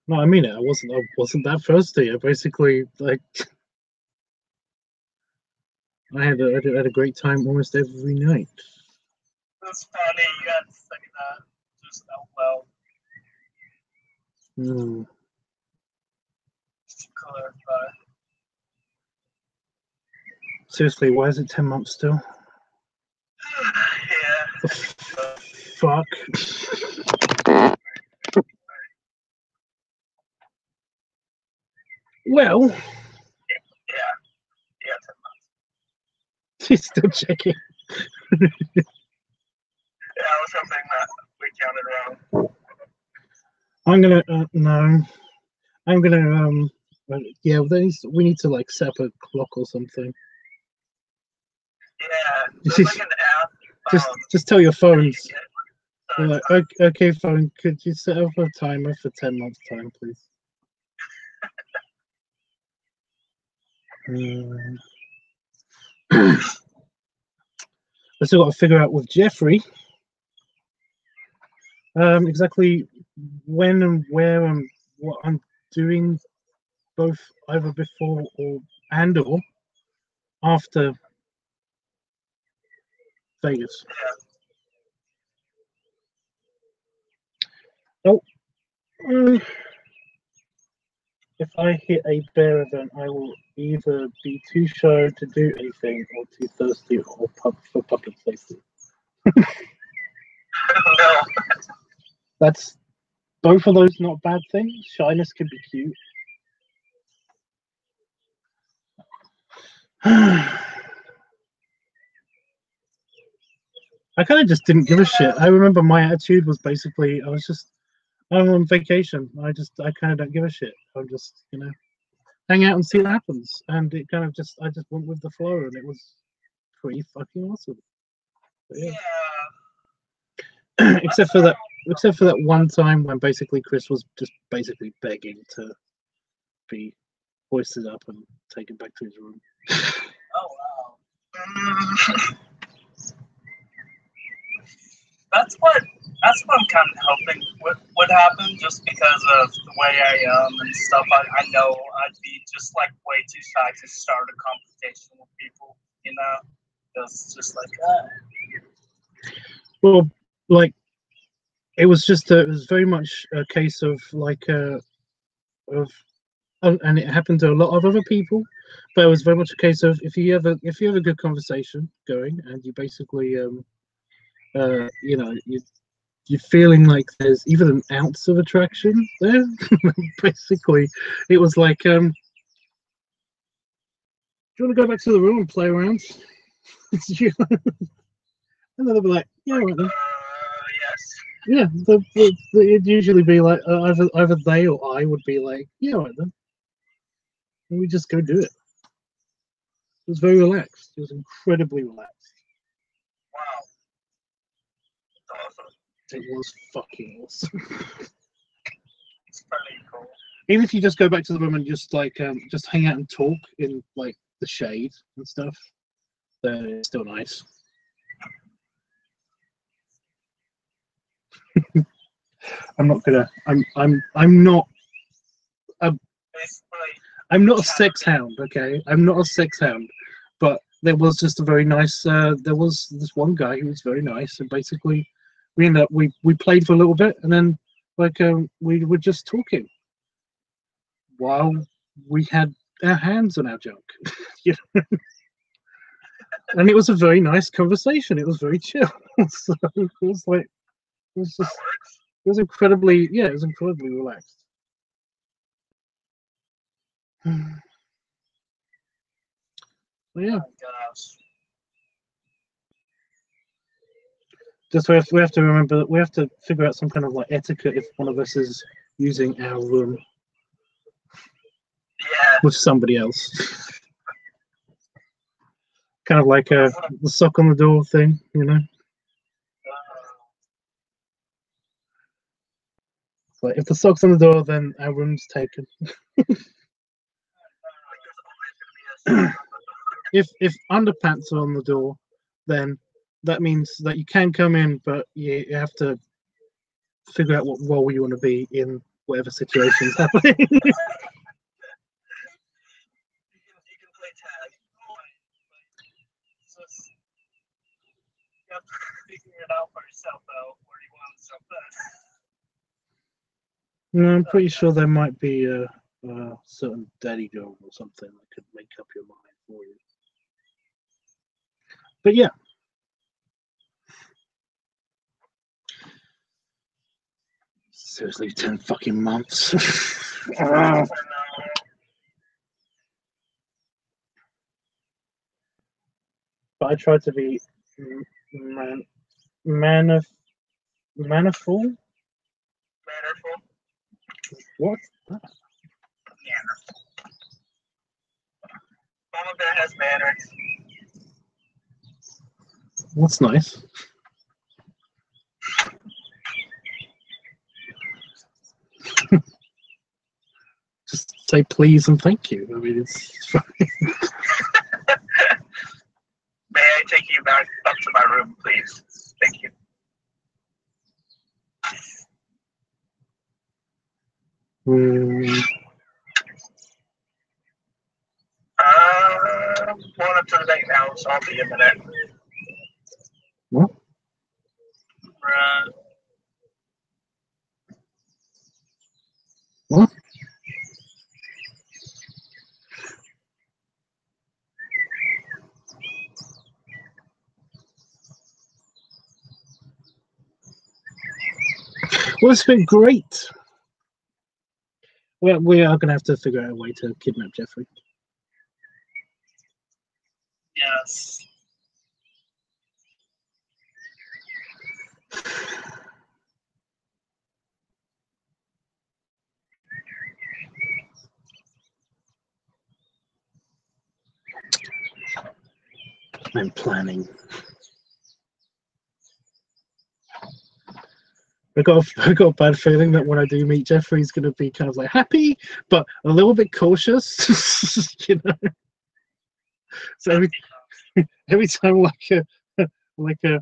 No, I mean it. I wasn't that thirsty. I basically like. I had a great time almost every night. That's funny. You had to say that. Just well. Just to clarify. Seriously, why is it 10 months still? Yeah. Fuck. Well. Yeah, 10 months. She's still checking. Yeah, I was hoping that we counted wrong. I'm gonna no. I'm gonna yeah. We need to like set up a clock or something. Yeah, there's like an app. Just tell your phones. Like, okay, phone. Could you set up a timer for 10 months time, please? I still got to figure out with Jeffrey exactly when and where and what I'm doing, both either before or after Vegas. Oh, if I hit a bear event, I will either be too shy to do anything or too thirsty or for public safety. No. That's both of those not bad things. Shyness can be cute. I kind of just didn't give a shit. I remember my attitude was basically, I'm on vacation. I kind of don't give a shit. I'm just, hang out and see what happens. And it kind of I just went with the flow, and it was pretty fucking awesome. But yeah. except for that one time when basically Chris was just basically begging to be hoisted up and taken back to his room. Oh wow. that's what I'm kind of hoping would happen, just because of the way I am and stuff. I know I'd be just like way too shy to start a conversation with people, you know. It's just like Well, like it was very much a case of like and it happened to a lot of other people, but it was very much a case of if you have a good conversation going and you basically you know, you're feeling like there's even an ounce of attraction there. Basically, it was like, do you want to go back to the room and play around? And then they'll be like, yeah, right then. Yes. Yeah, it'd usually be like either they or I would be like, yeah, right then. And we just go do it. It was very relaxed. It was incredibly relaxed. Wow. Awesome. It was fucking awesome. It's pretty cool. Even if you just go back to the room and just like just hang out and talk in like the shade and stuff, then it's still nice. I'm not gonna. I'm not. I'm not a sex hound. Okay, I'm not a sex hound. But there was just a very nice. There was this one guy who was very nice, and basically, we ended up we played for a little bit, and then like we were just talking while we had our hands on our junk. You know? And it was a very nice conversation. It was very chill. So it was like it was just. It was incredibly, yeah, it was incredibly relaxed. Well, yeah. Oh, gosh. Just we have to remember that we have to figure out some kind of like etiquette if one of us is using our room with somebody else. Kind of like the sock on the door thing, you know. Like if the sock's on the door, then our room's taken. If underpants are on the door, then that means that you can come in, but you have to figure out what role you want to be in whatever situation's happening. You can play tag. You have to figure it out for yourself, though, where you want to jump in. No, I'm pretty sure there might be a certain daddy girl or something that could make up your mind for you. But yeah. Seriously, 10 fucking months. But I tried to be mannerful. Mannerful? What? Mannerful. Mama Bear has manners. That's nice. Just say please and thank you. I mean, it's fine. May I take you back up to my room, please? Thank you. Going up to the bank now, so I'll be a minute. What? What? Well, it's been great. Well, we are going to have to figure out a way to kidnap Jeffrey. yes. I'm planning. I got a bad feeling that when I do meet Jeffrey, he's going to be kind of like happy, but a little bit cautious, you know. So every time like a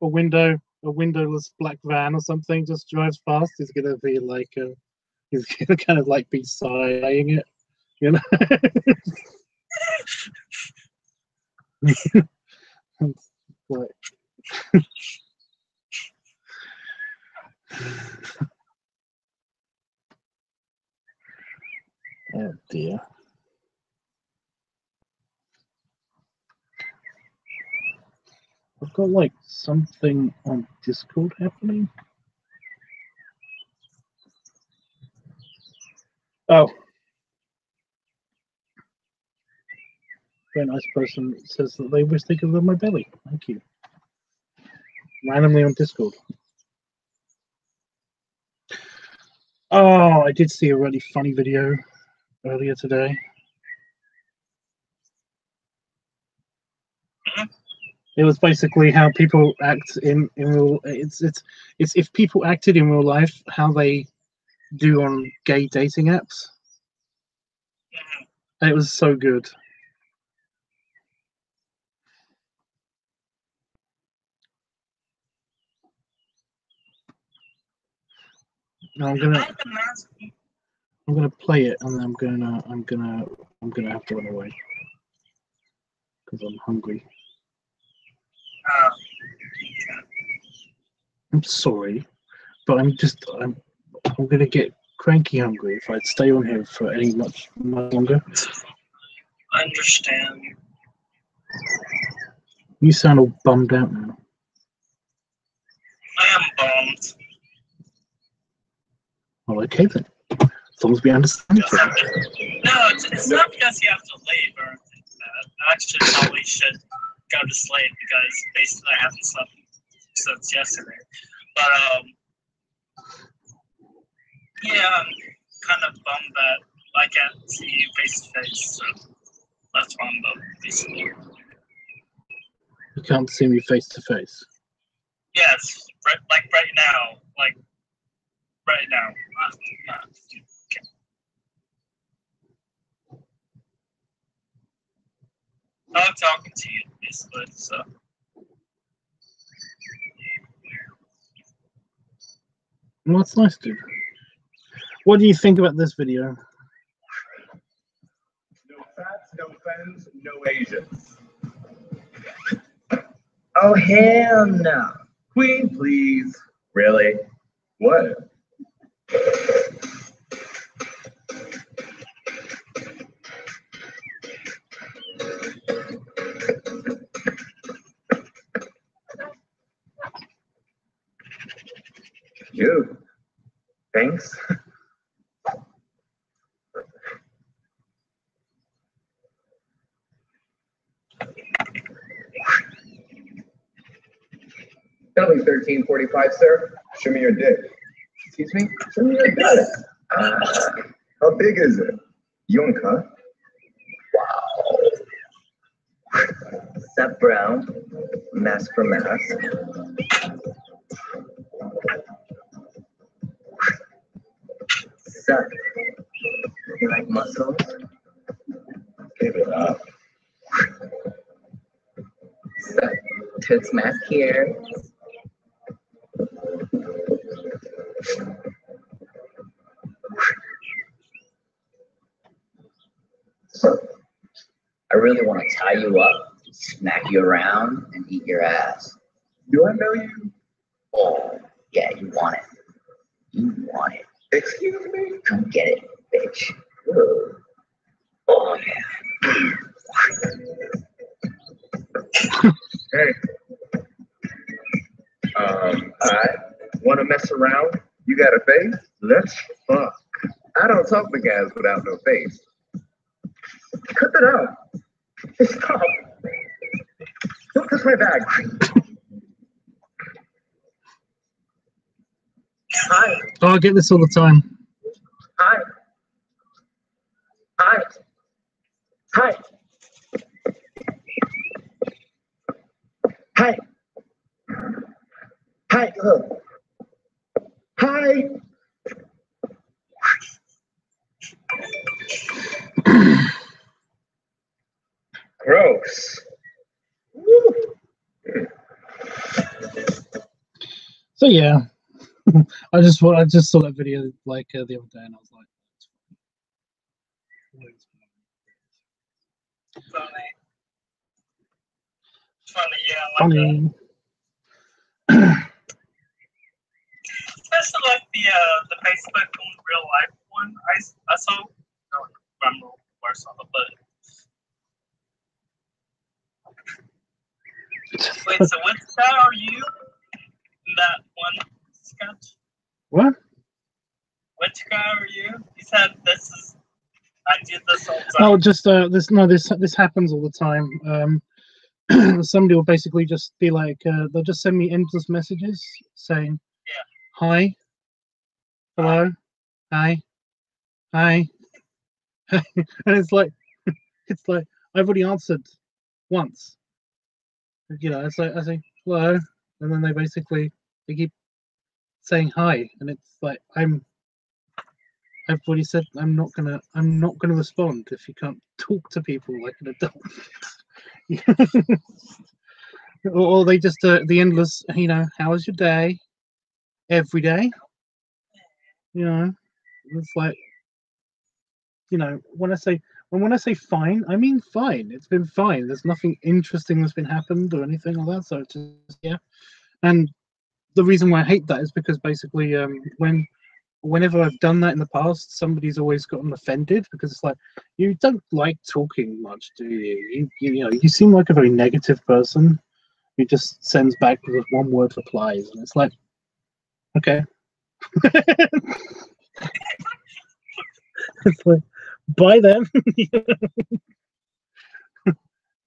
window a windowless black van or something just drives past, he's gonna be like, he's gonna kind of like be sighing it, you know. Like, oh dear. I've got like something on Discord happening. Oh. Very nice person says that they wish they could rub my belly. Thank you. Randomly on Discord. Oh, I did see a really funny video earlier today. It was basically how people act in real. It's if people acted in real life, how they do on gay dating apps. And it was so good. I'm gonna play it, and then I'm gonna have to run away because I'm hungry. I'm sorry, but I'm gonna get cranky hungry if I stay on here for any much longer. I understand. You sound all bummed out now. I am bummed. Well, okay then. As long as we understand each other. No, it's not because you have to leave or anything like that. I actually probably should go to sleep because basically I haven't slept since yesterday. But yeah, I'm kind of bummed that I can't see you face to face. So that's why I'm bummed, basically. You can't see me face to face. Yes, right now, like right now. Okay. I'm talking to you, basically. So. Well, that's nice, dude. What do you think about this video? No fats, no femmes, no Asians. Oh, hell no. Queen, please. Really? What? Dude, thanks. Tell me 1345, sir. Show me your dick. Excuse me? Show me your dick. How big is it? Young, huh? Wow. Seth Brown, mask for mask. Seth, you like muscles? Give it up. Seth, tits mask here. I really want to tie you up, smack you around, and eat your ass. Do I know you? Oh, yeah, you want it. You want it. Excuse me? Come get it, bitch. Whoa. Oh, yeah. Hey. I want to mess around? You got a face? Let's fuck. I don't talk to guys without no face. Cut that out. Stop. Don't touch my bag. Hi. Oh, I get this all the time. Hi. Hi. Hi. Hi. Hi. Look. Hi. Gross. Woo. So yeah, I just saw that video like the other day, and I was like, Funny, yeah, like funny. especially like the Facebook real life one. I saw. I don't remember where I saw it, but wait. So which guy are you? In that one sketch. What? Which guy are you? You said this is. I did this all the time. Oh, just this happens all the time. Somebody will basically just be like, they'll just send me endless messages saying, Yeah. "Hi, hello, hi, hi," and it's like I've already answered once. You know, it's like I say hello, and then they keep saying hi, and it's like I've already said I'm not gonna respond if you can't talk to people like an adult. Or they just the endless, you know, how was your day? Every day, you know, it's like, you know, when I say fine, I mean fine. It's been fine. There's nothing interesting that's been happened or anything like that. So it's just, yeah. And the reason why I hate that is because basically, whenever I've done that in the past, somebody's always gotten offended because it's like, you don't like talking much, do you? You know, you seem like a very negative person who just sends back with one word replies, and it's like, okay. It's like, bye then. If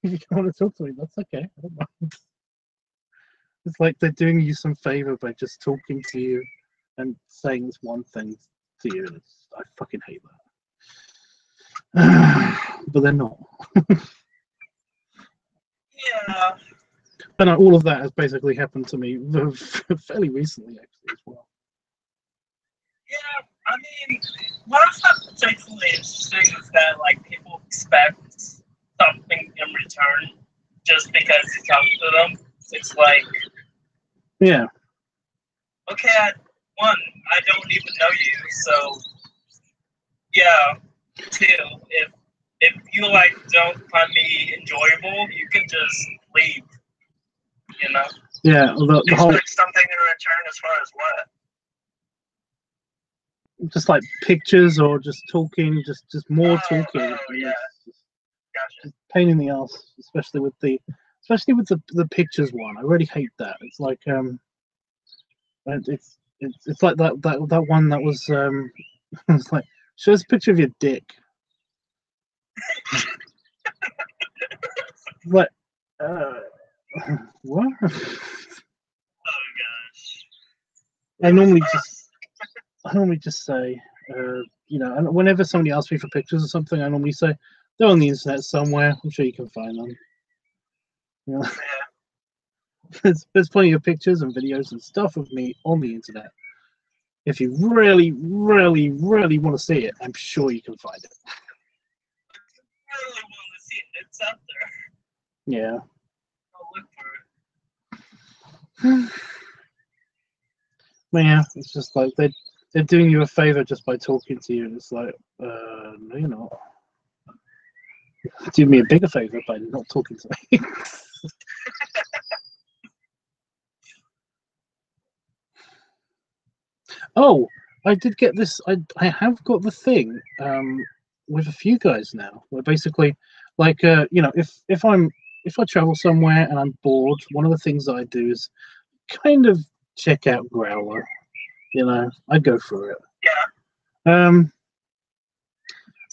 you don't want to talk to me, that's okay. I don't mind. It's like they're doing you some favor by just talking to you and saying this one thing to you. And I fucking hate that. But they're not. Yeah. And all of that has basically happened to me fairly recently, actually, as well. Yeah, I mean, what I found particularly interesting is that like people expect something in return just because you talk to them. It's like, Yeah. okay, I don't even know you, so yeah. Two, if you like don't find me enjoyable, you can just leave. You know? Yeah. The whole, Expect something in return as far as what? just like pictures or just talking, just more talking. Yeah. Gotcha. Just pain in the ass, especially with the pictures one. I really hate that. It's like it's like that one that was it's like, show us a picture of your dick. Like, what? Oh gosh. I normally just say, you know, and whenever somebody asks me for pictures or something, I normally say they're on the internet somewhere. I'm sure you can find them. You know? Yeah. There's plenty of pictures and videos and stuff of me on the internet. If you really, really, really want to see it, I'm sure you can find it. I really want to see it. It's out there. Yeah. I'll look for it. But yeah, it's just like they're doing you a favor just by talking to you. And it's like, no, you're not. Do me a bigger favor by not talking to me. Oh, I did get this. I have got the thing with a few guys now, where basically, like, you know, if I travel somewhere and I'm bored, one of the things that I do is kind of check out Growler. You know, I go for it. Yeah.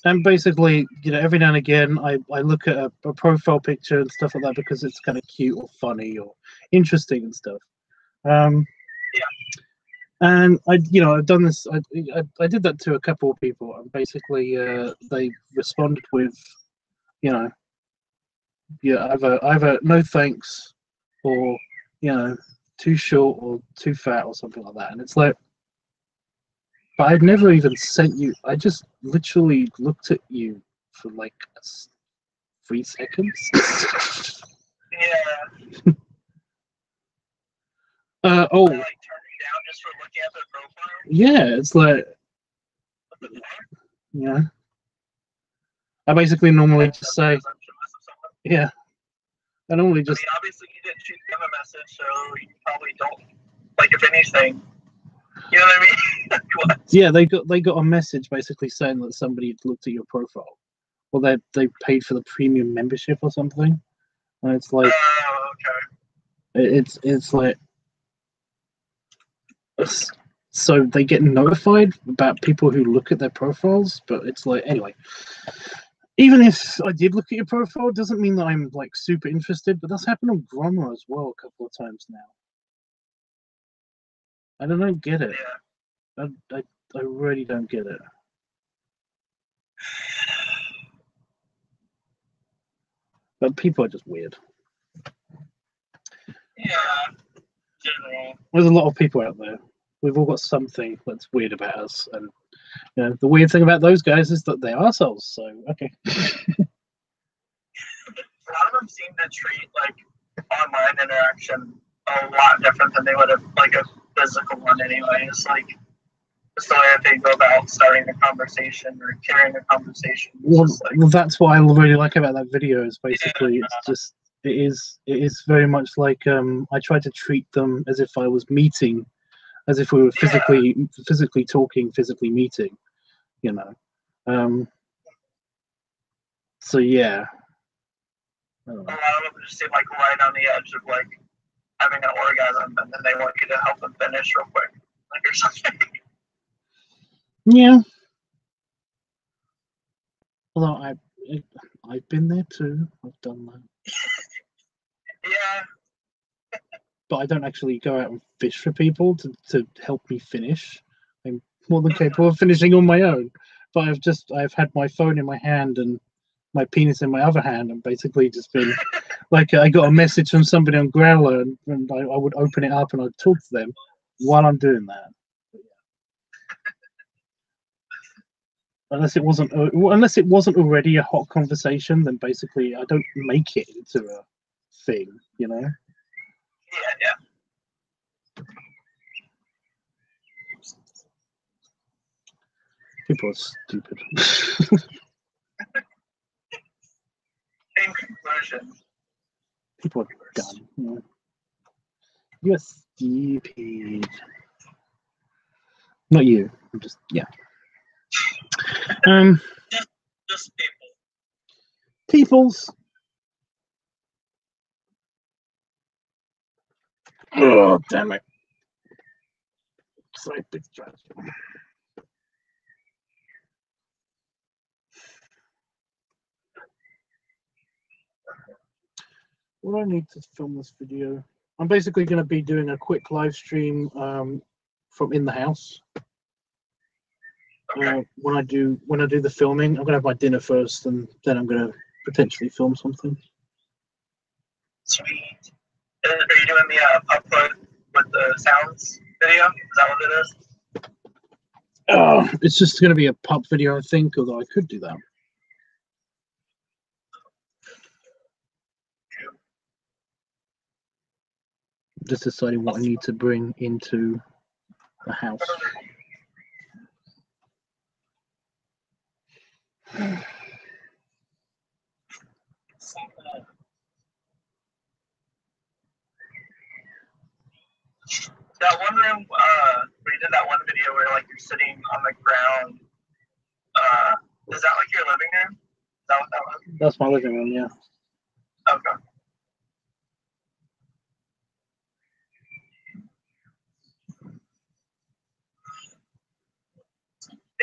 And basically, you know, every now and again, I look at a profile picture and stuff like that because it's kind of cute or funny or interesting and stuff. Yeah. And I've done this. I did that to a couple of people, and basically, they responded with, you know, yeah, either no thanks, or, you know, too short or too fat or something like that. And it's like, but I'd never even sent you. I just literally looked at you for like 3 seconds. Yeah. Oh, I like turning down just for looking at their profile? Yeah, it's like, What the fuck? yeah. I basically normally just say, yeah. I normally I just, mean, obviously you didn't shoot them a message, so you probably don't. Like, if anything, you know what I mean? What? yeah, they got a message basically saying that somebody looked at your profile, or they paid for the premium membership or something, and it's like, Oh, okay. it's like, so they get notified about people who look at their profiles, but it's like, anyway. Even if I did look at your profile, it doesn't mean that I'm like super interested, but that's happened on Grommer as well a couple of times now. I don't get it. Yeah. I really don't get it. But people are just weird. Yeah. General. There's a lot of people out there. We've all got something that's weird about us, and you know, the weird thing about those guys is that they're assholes. So okay. A lot of them seem to treat like online interaction a lot different than they would have like a physical one anyway. It's like it's the way that they go about starting a conversation or carrying a conversation. Well, Like, that's what I really like about that video. Is basically it's just it is very much like I try to treat them as if I was meeting, as if we were physically talking, physically meeting, you know. So yeah. a lot of them just seem like right on the edge of like having an orgasm, and then they want you to help them finish real quick, like or something. Yeah. Although I've been there too. I've done that. Yeah. But I don't actually go out and fish for people to help me finish. I'm more than capable of finishing on my own. But I've had my phone in my hand and my penis in my other hand, and basically just been like, I got a message from somebody on Growler, and I would open it up and I'd talk to them while I'm doing that. Unless it wasn't already a hot conversation, then basically I don't make it into a thing, you know. Yeah. People are stupid. In conclusion, People are dumb. You know? You're stupid. Not you. I'm just just people. Peoples. Oh damn it! Sorry, big trash. What do I need to film this video? I'm basically going to be doing a quick live stream from in the house. Okay. When I do the filming, I'm going to have my dinner first, and then I'm going to potentially film something. Sweet. Are you doing the upload with the sounds video? Is that what it is? It's just going to be a pub video, I think, although I could do that. Just deciding what I need to bring into the house. That one room where you did that one video where like you're sitting on the ground, is that like your living room? Is that what that was? That's my living room, yeah. Okay.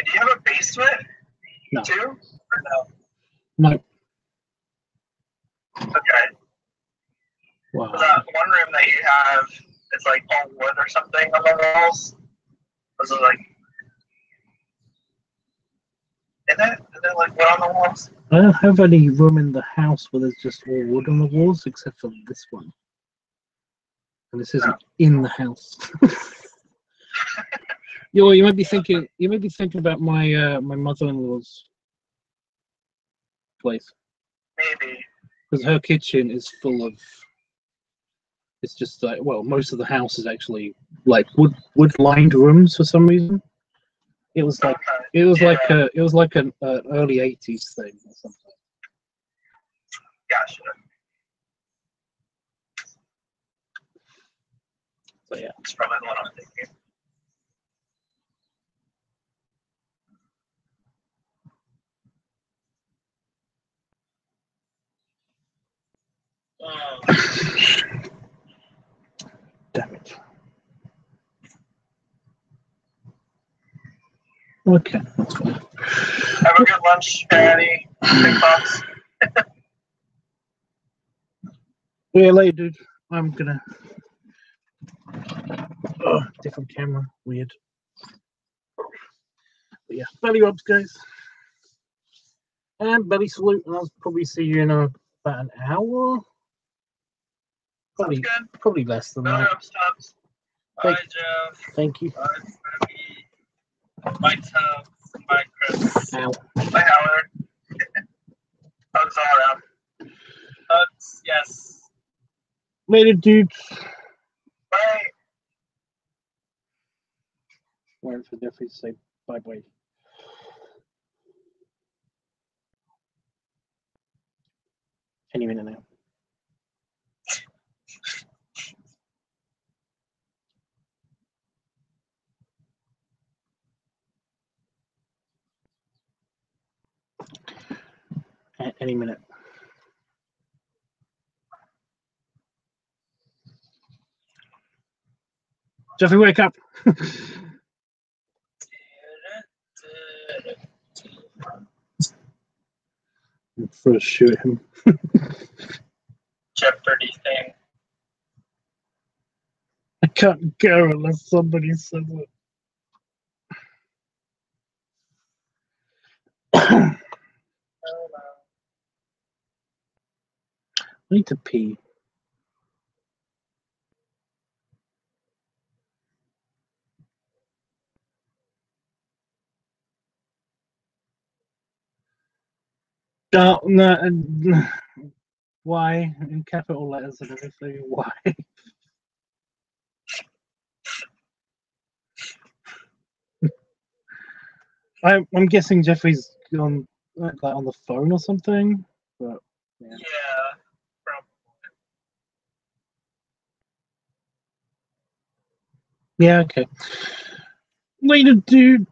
Do you have a basement? No. Too? Or no? No. Okay. Wow. So that one room that you have, it's like all wood or something on the walls? Was it like, is it like wood on the walls? I don't have any room in the house where there's just all wood on the walls, except for this one. And this isn't in the house. You might be thinking about my my mother-in-law's place. Maybe. Because her kitchen is full of It's just like, well, most of the house is actually like wood lined rooms for some reason. It was like it was like an early '80s thing or something. Gotcha. So yeah. It's probably the one I'm thinking. Damn it. Okay, that's fine. Have a good lunch, Patty. Big box. Yeah, later, dude. I'm gonna. Oh, different camera. Weird. But yeah, belly rubs, guys. And belly salute, and I'll probably see you in about an hour. Probably, Sounds good. probably less than Belly that. rub stops. Thank- Bye, Jeff. Thank you. Bye, Freddie. Bye, Tubbs. Bye, Chris. Ow. Bye, Howard. Hugs all around. Hugs, yes. Later, dude. Bye. Waiting for Jeffrey to say bye-bye. Any minute now. Any minute. Jeffrey, wake up. First shoot him. Jeopardy thing. I can't go unless somebody says it. I need to pee. Oh, no, why? In capital letters and everything. Why? I'm guessing Jeffrey's on like on the phone or something. But yeah. Yeah, probably. Yeah, okay. Later, dude.